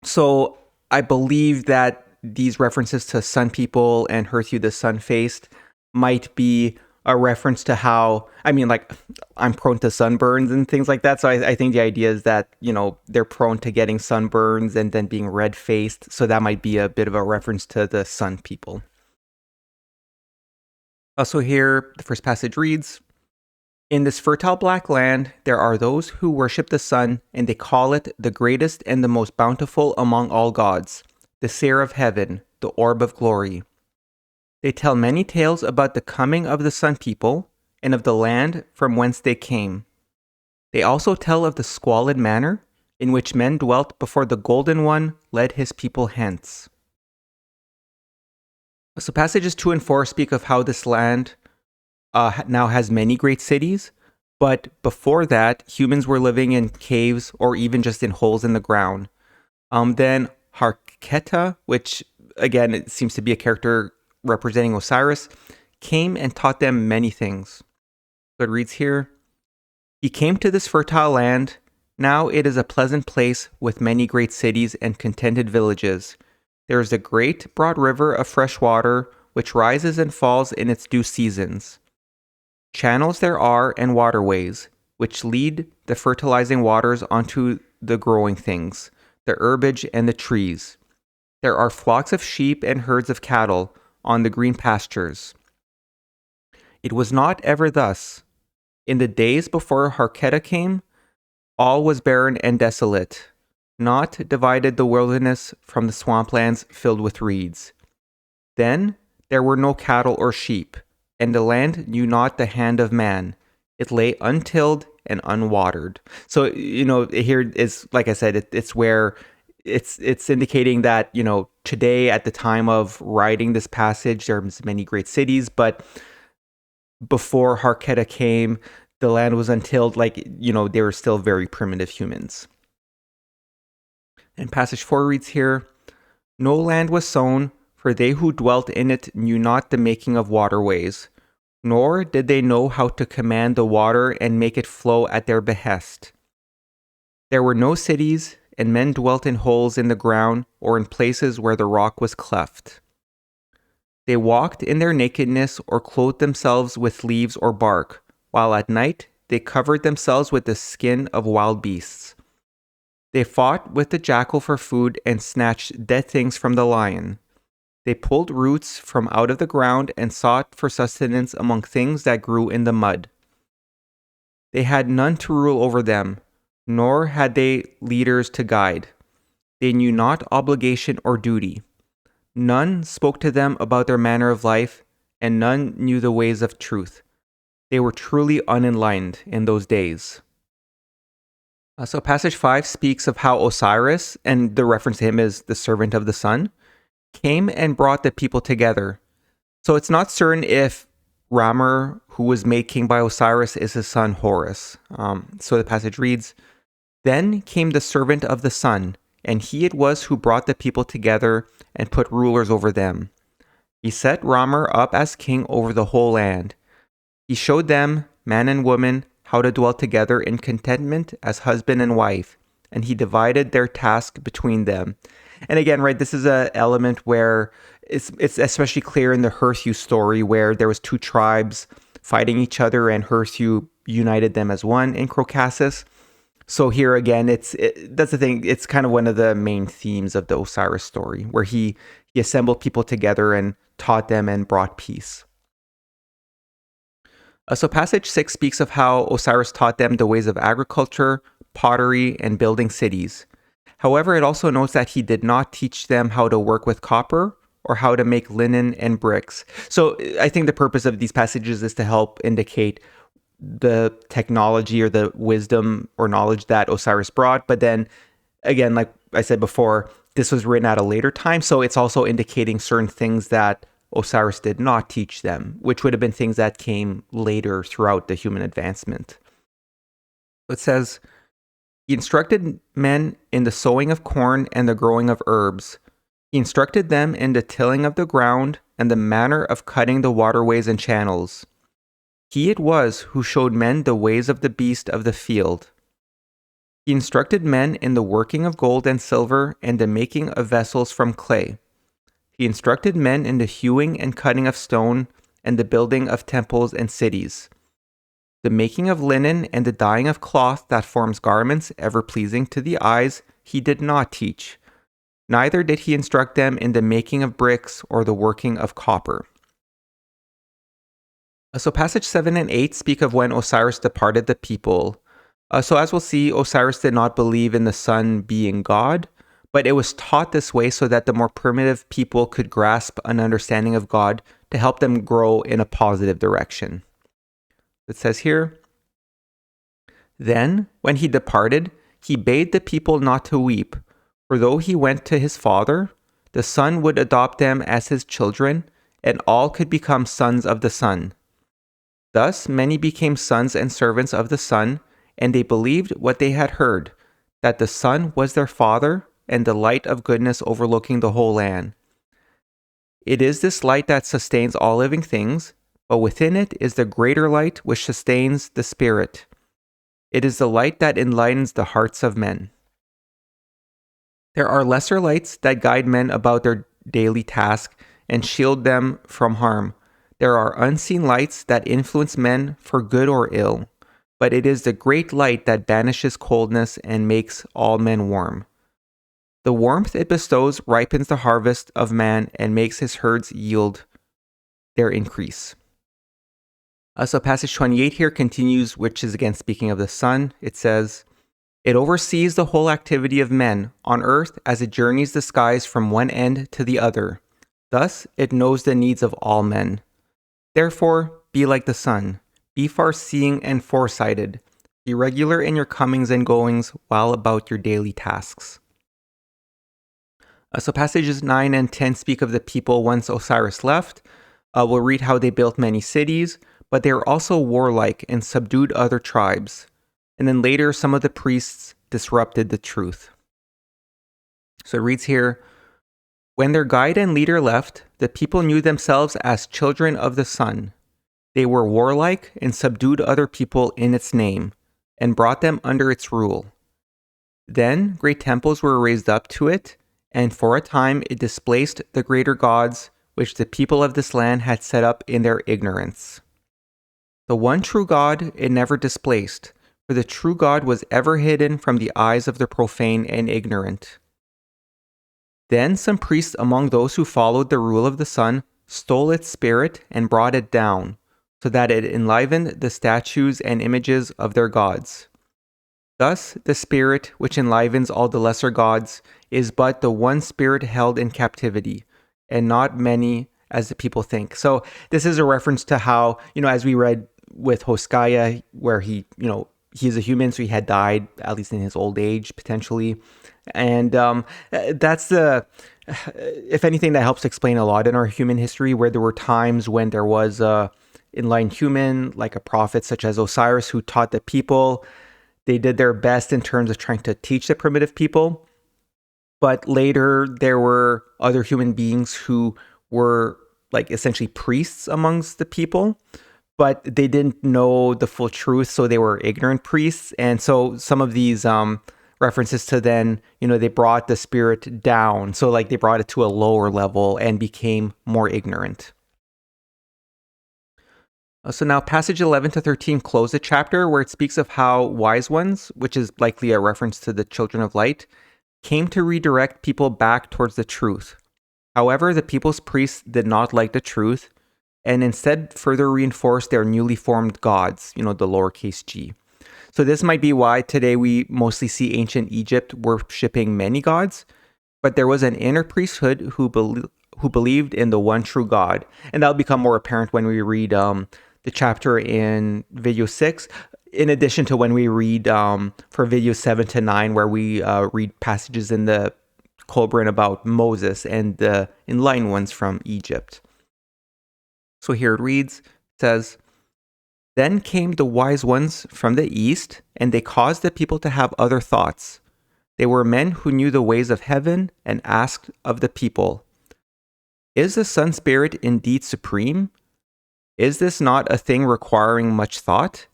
[SPEAKER 1] So I believe that these references to Sun People and Herthew, the sun-faced, might be a reference to how, I'm prone to sunburns and things like that. So I think the idea is that, they're prone to getting sunburns and then being red-faced. So that might be a bit of a reference to the Sun People. Also here, the first passage reads, "In this fertile black land, there are those who worship the sun, and they call it the greatest and the most bountiful among all gods, the seer of heaven, the orb of glory. They tell many tales about the coming of the Sun People and of the land from whence they came. They also tell of the squalid manner in which men dwelt before the Golden One led his people hence." So passages 2 and 4 speak of how this land now has many great cities, but before that, humans were living in caves or even just in holes in the ground. Then Harketa, which again, it seems to be a character representing Osiris, came and taught them many things. So it reads here, "He came to this fertile land. Now it is a pleasant place with many great cities and contented villages. There is a great broad river of fresh water which rises and falls in its due seasons. Channels there are and waterways, which lead the fertilizing waters onto the growing things, the herbage and the trees. There are flocks of sheep and herds of cattle on the green pastures. It was not ever thus. In the days before Harketa came, all was barren and desolate. Naught divided the wilderness from the swamplands filled with reeds. Then there were no cattle or sheep, and the land knew not the hand of man. It lay untilled and unwatered. So, here is, like I said, it's where it's indicating that, today at the time of writing this passage, there's many great cities, but before Harketa came, the land was untilled, they were still very primitive humans. And passage 4 reads here, "No land was sown, for they who dwelt in it knew not the making of waterways, nor did they know how to command the water and make it flow at their behest. There were no cities, and men dwelt in holes in the ground or in places where the rock was cleft. They walked in their nakedness or clothed themselves with leaves or bark, while at night they covered themselves with the skin of wild beasts. They fought with the jackal for food and snatched dead things from the lion. They pulled roots from out of the ground and sought for sustenance among things that grew in the mud. They had none to rule over them, nor had they leaders to guide. They knew not obligation or duty. None spoke to them about their manner of life, and none knew the ways of truth. They were truly unenlightened in those days." So passage 5 speaks of how Osiris, and the reference to him is the servant of the sun, came and brought the people together. So it's not certain if Ramar, who was made king by Osiris, is his son Horus. So the passage reads, "Then came the servant of the sun, and he it was who brought the people together and put rulers over them. He set Ramar up as king over the whole land. He showed them, man and woman, how to dwell together in contentment as husband and wife, and he divided their task between them." And again, right, this is an element where it's especially clear in the Herthew story, where there was two tribes fighting each other, and Herthew united them as one in Crocassus. So here again, that's the thing. It's kind of one of the main themes of the Osiris story, where he assembled people together and taught them and brought peace. So passage 6 speaks of how Osiris taught them the ways of agriculture, pottery, and building cities. However, it also notes that he did not teach them how to work with copper or how to make linen and bricks. So I think the purpose of these passages is to help indicate the technology or the wisdom or knowledge that Osiris brought. But then again, like I said before, this was written at a later time. So it's also indicating certain things that Osiris did not teach them, which would have been things that came later throughout the human advancement. It says, "He instructed men in the sowing of corn and the growing of herbs. He instructed them in the tilling of the ground and the manner of cutting the waterways and channels. He it was who showed men the ways of the beast of the field. He instructed men in the working of gold and silver and the making of vessels from clay. He instructed men in the hewing and cutting of stone and the building of temples and cities. The making of linen and the dyeing of cloth that forms garments ever pleasing to the eyes he did not teach. Neither did he instruct them in the making of bricks or the working of copper." So passage 7 and 8 speak of when Osiris departed the people. So as we'll see, Osiris did not believe in the sun being God, but it was taught this way so that the more primitive people could grasp an understanding of God to help them grow in a positive direction. It says here, "Then, when he departed, he bade the people not to weep, for though he went to his father, the sun would adopt them as his children, and all could become sons of the sun. Thus many became sons and servants of the sun, and they believed what they had heard, that the sun was their father, and the light of goodness overlooking the whole land. It is this light that sustains all living things, but within it is the greater light which sustains the spirit. It is the light that enlightens the hearts of men. There are lesser lights that guide men about their daily task and shield them from harm. There are unseen lights that influence men for good or ill, but it is the great light that banishes coldness and makes all men warm. The warmth it bestows ripens the harvest of man and makes his herds yield their increase." So passage 28 here continues, which is again speaking of the sun. It says, "It oversees the whole activity of men on earth as it journeys the skies from one end to the other. Thus, it knows the needs of all men. Therefore, be like the sun. Be far-seeing and foresighted. Be regular in your comings and goings while about your daily tasks." So passages 9 and 10 speak of the people once Osiris left. We'll read how they built many cities, but they were also warlike and subdued other tribes. And then later, some of the priests disrupted the truth. So it reads here, "When their guide and leader left, the people knew themselves as children of the sun. They were warlike and subdued other people in its name, and brought them under its rule. Then great temples were raised up to it, and for a time it displaced the greater gods which the people of this land had set up in their ignorance. The one true God it never displaced, for the true God was ever hidden from the eyes of the profane and ignorant. Then some priests among those who followed the rule of the sun stole its spirit and brought it down, so that it enlivened the statues and images of their gods. Thus, the spirit which enlivens all the lesser gods is but the one spirit held in captivity, and not many as the people think." So this is a reference to how, as we read with Hoskaya, where he's a human, so he had died, at least in his old age, potentially. And that's if anything, that helps explain a lot in our human history, where there were times when there was a enlightened human, like a prophet such as Osiris, who taught the people. They did their best in terms of trying to teach the primitive people. But later, there were other human beings who were like essentially priests amongst the people, but they didn't know the full truth, so they were ignorant priests. And so some of these references to then, they brought the spirit down. So like they brought it to a lower level and became more ignorant. So now passage 11 to 13 close the chapter where it speaks of how wise ones, which is likely a reference to the children of light, came to redirect people back towards the truth. However, the people's priests did not like the truth and instead further reinforced their newly formed gods, the lowercase g. So this might be why today we mostly see ancient Egypt worshipping many gods, but there was an inner priesthood who believed in the one true God. And that'll become more apparent when we read the chapter in video 6, in addition to when we read for video 7 to 9, where we read passages in the Kolbrin about Moses and the enlightened ones from Egypt. So here it reads, it says, "Then came the wise ones from the east, and they caused the people to have other thoughts. They were men who knew the ways of heaven and asked of the people, 'Is the sun spirit indeed supreme? Is this not a thing requiring much thought?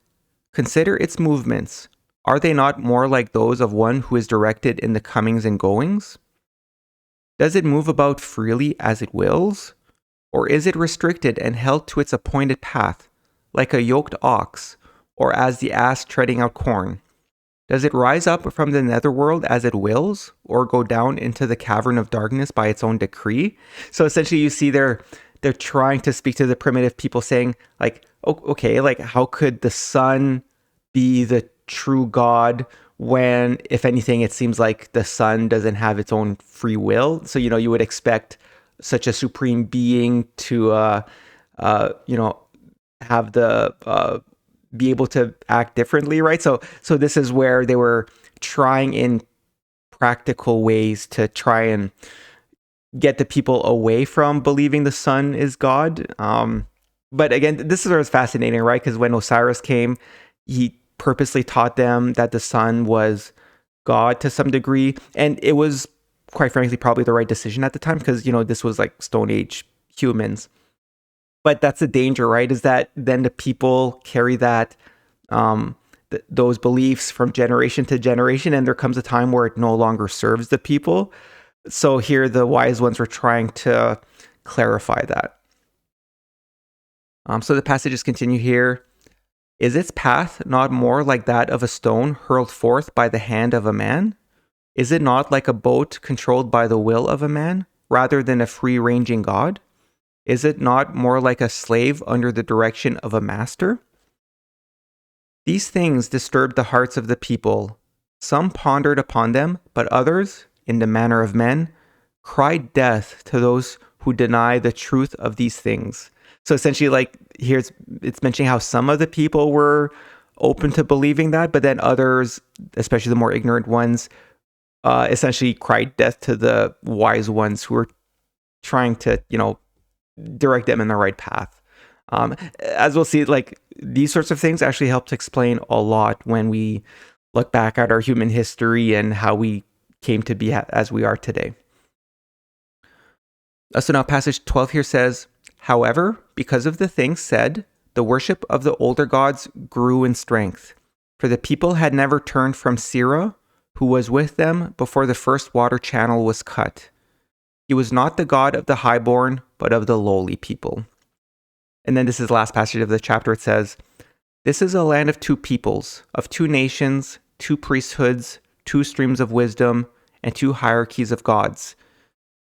[SPEAKER 1] Consider its movements. Are they not more like those of one who is directed in the comings and goings? Does it move about freely as it wills? Or is it restricted and held to its appointed path, like a yoked ox, or as the ass treading out corn? Does it rise up from the netherworld as it wills, or go down into the cavern of darkness by its own decree?'" So essentially you see they're trying to speak to the primitive people, saying like, okay, like how could the sun be the true God when, if anything, it seems like the sun doesn't have its own free will? So, you would expect such a supreme being to, have the, be able to act differently, right? So this is where they were trying in practical ways to try and get the people away from believing the sun is God. But again, this is where it's fascinating, right? Because when Osiris came, he purposely taught them that the sun was God to some degree. And it was, quite frankly, probably the right decision at the time because, this was like Stone Age humans. But that's the danger, right? Is that then the people carry that, those beliefs from generation to generation, and there comes a time where it no longer serves the people. So here the wise ones were trying to clarify that. So the passages continue here. "Is its path not more like that of a stone hurled forth by the hand of a man? Is it not like a boat controlled by the will of a man, rather than a free-ranging God? Is it not more like a slave under the direction of a master? These things disturbed the hearts of the people. Some pondered upon them, but others, in the manner of men, cried death to those who deny the truth of these things. So essentially, like here it's mentioning how some of the people were open to believing that, but then others, especially the more ignorant ones, essentially cried death to the wise ones who were trying to, direct them in the right path. As we'll see, like these sorts of things actually help to explain a lot when we look back at our human history and how we came to be as we are today. So now passage 12 here says, however, because of the things said, the worship of the older gods grew in strength, for the people had never turned from Sirah, who was with them before the first water channel was cut. He was not the God of the highborn, but of the lowly people. And then this is the last passage of the chapter. It says, this is a land of two peoples, of two nations, two priesthoods, two streams of wisdom, and two hierarchies of gods.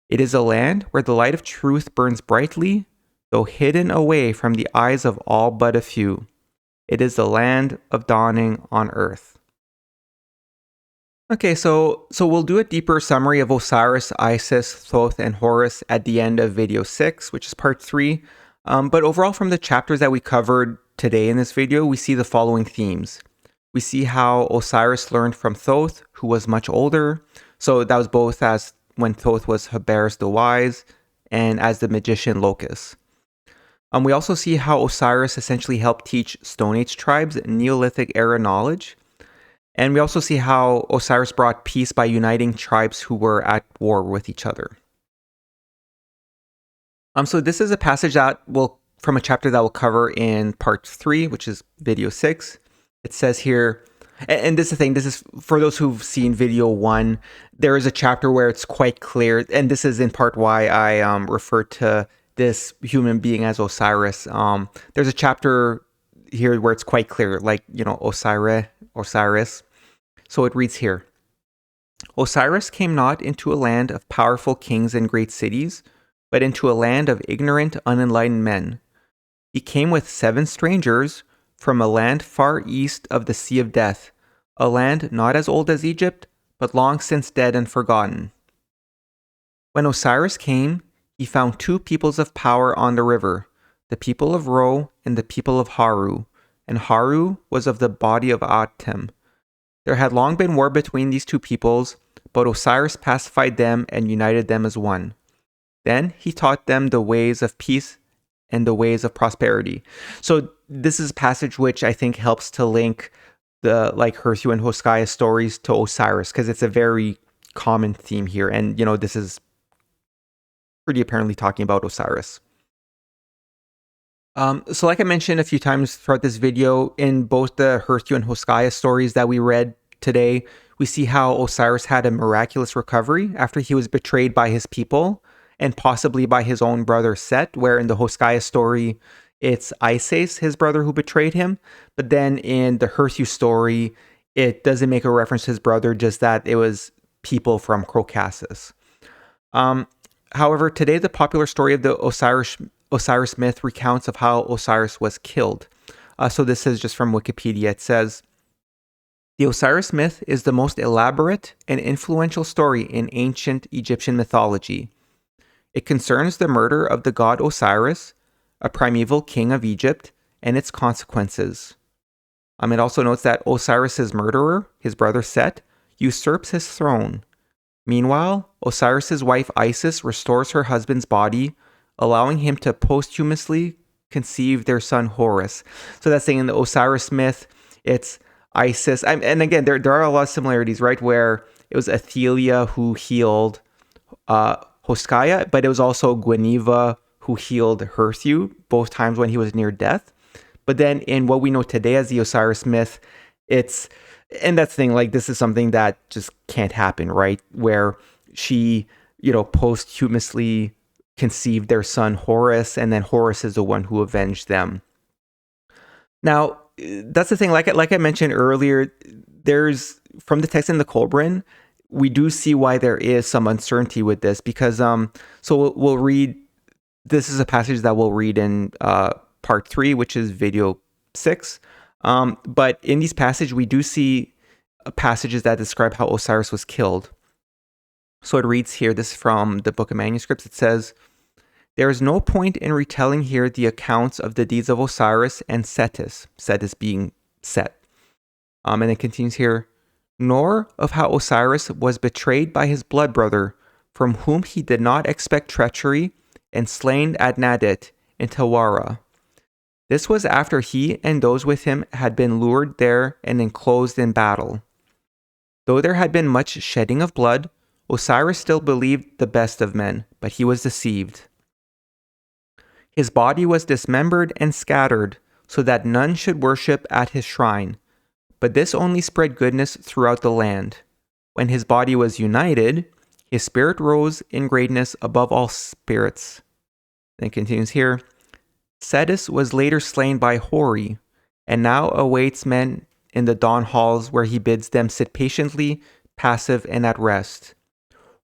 [SPEAKER 1] It is a land where the light of truth burns brightly, though hidden away from the eyes of all but a few. It is the land of dawning on earth. Okay, so we'll do a deeper summary of Osiris, Isis, Thoth, and Horus at the end of video 6, which is part 3. But overall, from the chapters that we covered today in this video, we see the following themes. We see how Osiris learned from Thoth, who was much older. So that was both as when Thoth was Haberes the Wise and as the magician Locus. We also see how Osiris essentially helped teach Stone Age tribes Neolithic era knowledge. And we also see how Osiris brought peace by uniting tribes who were at war with each other. So this is a passage from a chapter that we'll cover in part 3, which is video 6. It says here, and this is the thing, this is for those who've seen video 1, there is a chapter where it's quite clear, and this is in part why I refer to this human being as Osiris. There's a chapter here where it's quite clear, like, Osiris. So it reads here, Osiris came not into a land of powerful kings and great cities, but into a land of ignorant, unenlightened men. He came with 7 strangers from a land far east of the Sea of Death, a land not as old as Egypt, but long since dead and forgotten. When Osiris came, he found 2 peoples of power on the river, the people of Ro and the people of Haru, and Haru was of the body of Atem. There had long been war between these 2 peoples, but Osiris pacified them and united them as one. Then he taught them the ways of peace and the ways of prosperity. So this is a passage which I think helps to link the Herthew and Hoskaya stories to Osiris, because it's a very common theme here. And, this is pretty apparently talking about Osiris. So like I mentioned a few times throughout this video, in both the Herthew and Hoskaya stories that we read today, we see how Osiris had a miraculous recovery after he was betrayed by his people and possibly by his own brother Set, where in the Hoskaya story, it's Isis, his brother, who betrayed him. But then in the Herthew story, it doesn't make a reference to his brother, just that it was people from Caucasus. However, today the popular story of the Osiris myth recounts of how Osiris was killed. So this is just from Wikipedia. It says, the Osiris myth is the most elaborate and influential story in ancient Egyptian mythology. It concerns the murder of the god Osiris, a primeval king of Egypt, and its consequences. It also notes that Osiris's murderer, his brother Set, usurps his throne. Meanwhile, Osiris's wife Isis restores her husband's body, allowing him to posthumously conceive their son Horus. So that's saying in the Osiris myth, it's Isis. And again, there are a lot of similarities, right? Where it was Athelia who healed Hoskaya, but it was also Gwineva who healed Herthew, both times when he was near death. But then in what we know today as the Osiris myth, and that's the thing, this is something that just can't happen, right? Where she, posthumously conceived their son Horus, and then Horus is the one who avenged them. Now, that's the thing, like I mentioned earlier, there's, from the text in the Kolbrin, we do see why there is some uncertainty with this, because, so we'll read This is a passage that we'll read in part 3, which is video 6. But in these passages, we do see passages that describe how Osiris was killed. So it reads here, this is from the Book of Manuscripts. It says, "There is no point in retelling here the accounts of the deeds of Osiris and Setis," Setis being Set. And it continues here, "nor of how Osiris was betrayed by his blood brother, from whom he did not expect treachery, and slain at Nadit in Tawara. This was after he and those with him had been lured there and enclosed in battle. Though there had been much shedding of blood, Osiris still believed the best of men, but he was deceived. His body was dismembered and scattered, so that none should worship at his shrine, but this only spread goodness throughout the land. When his body was united, his spirit rose in greatness above all spirits." Then it continues here, "Setis was later slain by Hori, and now awaits men in the dawn halls where he bids them sit patiently, passive, and at rest.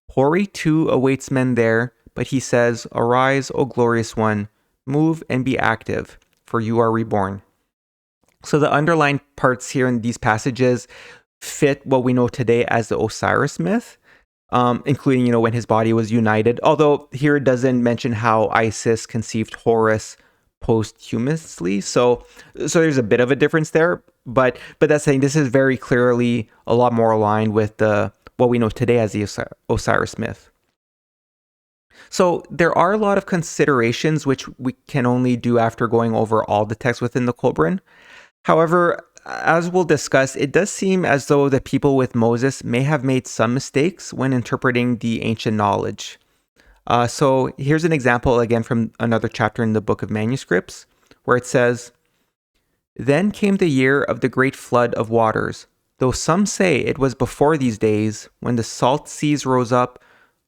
[SPEAKER 1] Hori too awaits men there, but he says, 'Arise, O glorious one, move and be active, for you are reborn.'" So the underlying parts here in these passages fit what we know today as the Osiris myth, including, when his body was united. Although here it doesn't mention how Isis conceived Horus posthumously. So there's a bit of a difference there. But that's saying this is very clearly a lot more aligned with what we know today as the Osiris myth. So there are a lot of considerations which we can only do after going over all the text within the Kolbrin. However, as we'll discuss, it does seem as though the people with Moses may have made some mistakes when interpreting the ancient knowledge. So here's an example again from another chapter in the Book of Manuscripts, where it says, "Then came the year of the great flood of waters, though some say it was before these days, when the salt seas rose up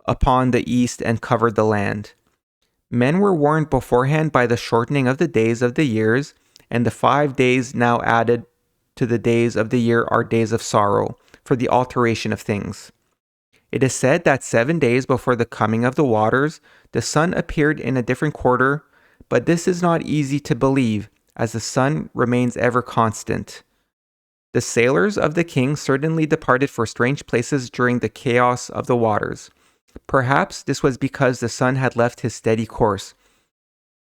[SPEAKER 1] upon the east and covered the land. Men were warned beforehand by the shortening of the days of the years, and the 5 days now added to the days of the year are days of sorrow, for the alteration of things. It is said that 7 days before the coming of the waters, the sun appeared in a different quarter, but this is not easy to believe, as the sun remains ever constant. The sailors of the king certainly departed for strange places during the chaos of the waters. Perhaps this was because the sun had left his steady course."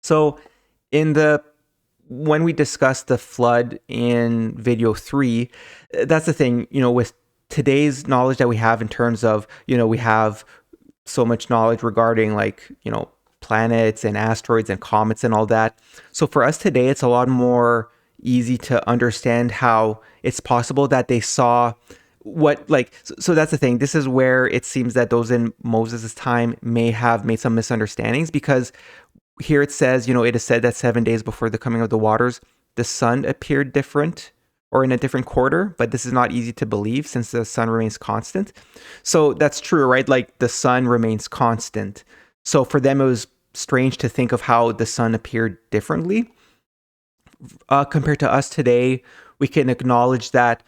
[SPEAKER 1] So when we discussed the flood in video 3, that's the thing, with today's knowledge that we have in terms of, we have so much knowledge regarding planets and asteroids and comets and all that. So for us today, it's a lot more easy to understand how it's possible that they saw so that's the thing. This is where it seems that those in Moses' time may have made some misunderstandings, because here it says, it is said that 7 days before the coming of the waters, the sun appeared different or in a different quarter, but this is not easy to believe since the sun remains constant. So that's true, right? The sun remains constant. So for them, it was strange to think of how the sun appeared differently. Compared to us today, we can acknowledge that,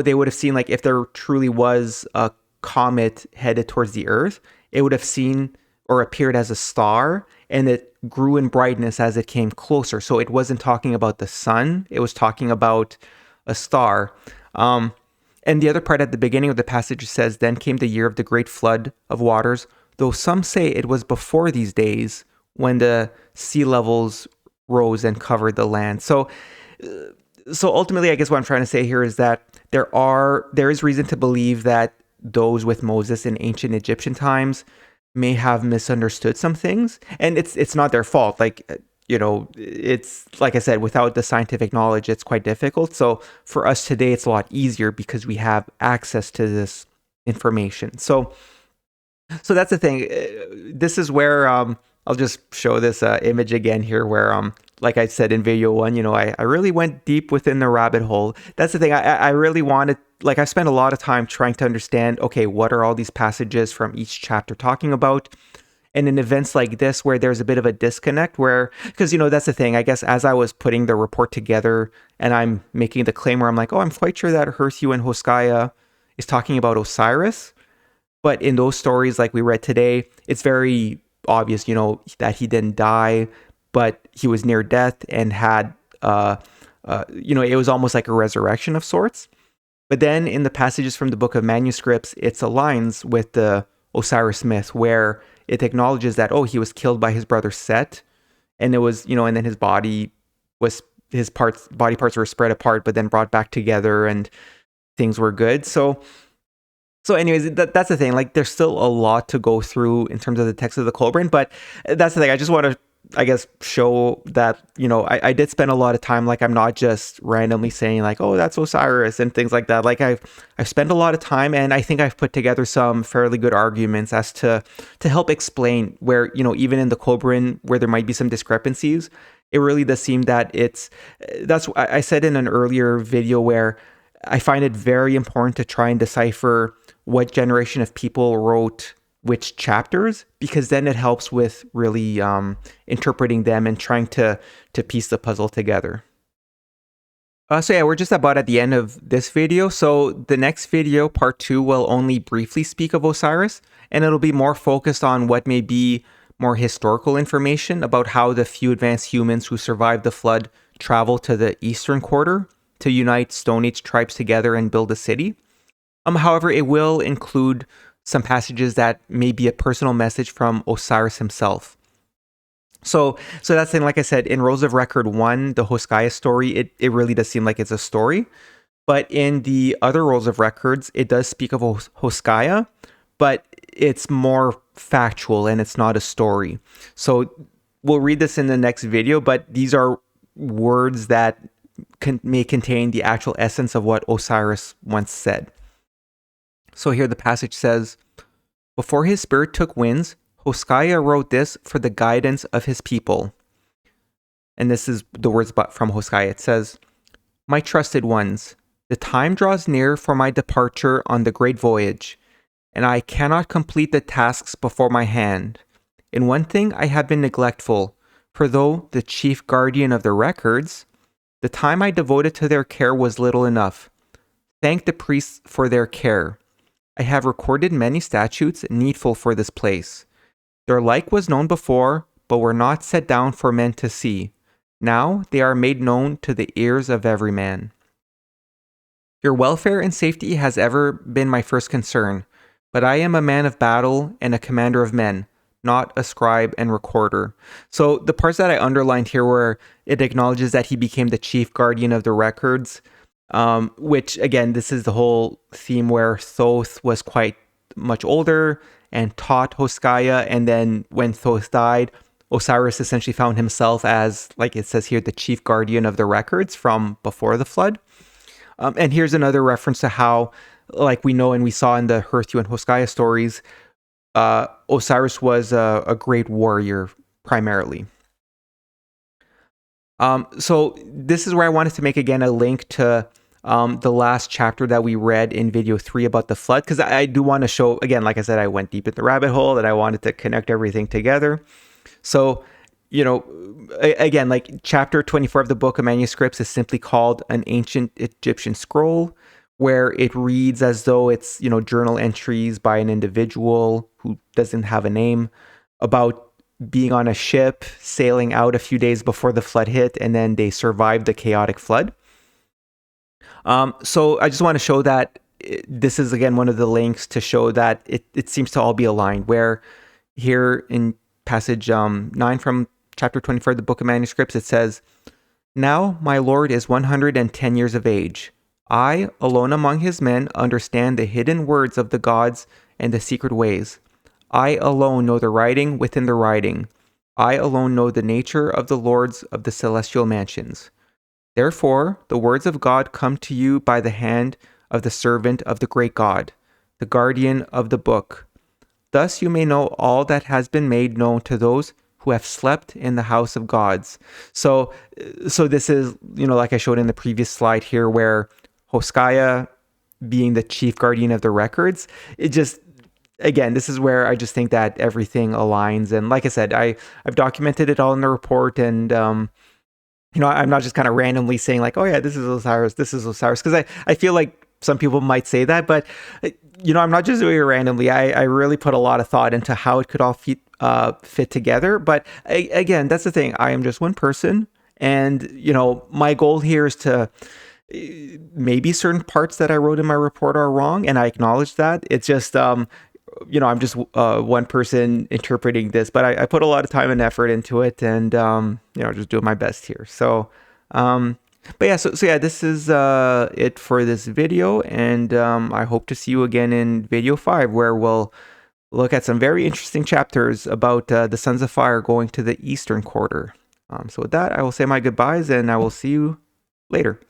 [SPEAKER 1] they would have seen, if there truly was a comet headed towards the earth, it would have seen or appeared as a star, and it grew in brightness as it came closer. So it wasn't talking about the sun, it was talking about a star. And the other part at the beginning of the passage says, "Then came the year of the great flood of waters, though some say it was before these days, when the sea levels rose and covered the land." So ultimately, I guess what I'm trying to say here is that there is reason to believe that those with Moses in ancient Egyptian times may have misunderstood some things, and it's not their fault. It's like I said, without the scientific knowledge, it's quite difficult. So for us today, it's a lot easier because we have access to this information. So that's the thing. This is where I'll just show this image again here, where like I said in video 1, I really went deep within the rabbit hole. That's the thing. I really wanted, I spent a lot of time trying to understand, okay, what are all these passages from each chapter talking about? And in events like this, where there's a bit of a disconnect, because, that's the thing, I guess, as I was putting the report together and I'm making the claim where I'm like, I'm quite sure that Herthew and Hoskaya is talking about Osiris. But in those stories like we read today, it's very obvious, that he didn't die, but he was near death and had, it was almost like a resurrection of sorts. But then in the passages from the book of Manuscripts, it aligns with the Osiris myth, where it acknowledges that, he was killed by his brother Set, and it was, and then his body was, body parts were spread apart, but then brought back together, and things were good. So anyways, that's the thing. Like, there's still a lot to go through in terms of the text of the Kolbrin, but that's the thing. I just want to, I guess, show that, I did spend a lot of time. Like, I'm not just randomly saying like, oh, that's Osiris and things like that. Like, I've spent a lot of time, and I think I've put together some fairly good arguments as to help explain where, even in the Kolbrin, where there might be some discrepancies, it really does seem that that's what I said in an earlier video, where I find it very important to try and decipher what generation of people wrote which chapters, because then it helps with really interpreting them and trying to piece the puzzle together. So yeah, we're just about at the end of this video. So the next video, part 2, will only briefly speak of Osiris, and it'll be more focused on what may be more historical information about how the few advanced humans who survived the flood traveled to the eastern quarter to unite Stone Age tribes together and build a city. However, it will include some passages that may be a personal message from Osiris himself. So that's the thing. Like I said, in Rolls of Record 1, the Hoskaya story, it really does seem like it's a story. But in the other Rolls of Records, it does speak of Hoskaya, but it's more factual and it's not a story. So we'll read this in the next video, but these are words that may contain the actual essence of what Osiris once said. So here the passage says, "Before his spirit took wings, Hoskaya wrote this for the guidance of his people." And this is the words from Hoskaya. It says, "My trusted ones, the time draws near for my departure on the great voyage, and I cannot complete the tasks before my hand. In one thing I have been neglectful, for though the chief guardian of the records, the time I devoted to their care was little enough. Thank the priests for their care. I have recorded many statutes needful for this place. Their like was known before, but were not set down for men to see. Now they are made known to the ears of every man. Your welfare and safety has ever been my first concern, but I am a man of battle and a commander of men, not a scribe and recorder." So the parts that I underlined here, where it acknowledges that he became the chief guardian of the records, which again, this is the whole theme where Thoth was quite much older and taught Hoskaya, and then when Thoth died, Osiris essentially found himself as, like it says here, the chief guardian of the records from before the flood. And here's another reference to how, like we know and we saw in the Herthew and Hoskaya stories, Osiris was a great warrior primarily. So this is where I wanted to make again a link to the last chapter that we read in video 3 about the flood, because I do want to show, again, like I said, I went deep in the rabbit hole and I wanted to connect everything together. So, again, like chapter 24 of the book of Manuscripts is simply called an ancient Egyptian scroll, where it reads as though it's, journal entries by an individual who doesn't have a name about being on a ship, sailing out a few days before the flood hit, and then they survived the chaotic flood. So I just want to show that this is, again, one of the links to show that it seems to all be aligned, where here in passage 9 from chapter 24 of the book of Manuscripts, it says, "Now my Lord is 110 years of age. I, alone among his men, understand the hidden words of the gods and the secret ways. I alone know the writing within the writing. I alone know the nature of the lords of the celestial mansions. Therefore, the words of God come to you by the hand of the servant of the great God, the guardian of the book. Thus you may know all that has been made known to those who have slept in the house of gods." So this is, like I showed in the previous slide here, where Hoskaya being the chief guardian of the records, it just, again, this is where I just think that everything aligns. And like I said, I've documented it all in the report, and I'm not just kind of randomly saying like, oh yeah, this is Osiris, because I feel like some people might say that, but I'm not just doing it randomly. I really put a lot of thought into how it could all fit together. But again, that's the thing. I am just one person. And, my goal here is to maybe certain parts that I wrote in my report are wrong. And I acknowledge that. It's just, I'm just one person interpreting this. But I put a lot of time and effort into it and, just doing my best here. So, but yeah, so yeah, this is it for this video, and I hope to see you again in video 5, where we'll look at some very interesting chapters about the Sons of Fire going to the Eastern Quarter. So with that, I will say my goodbyes, and I will see you later.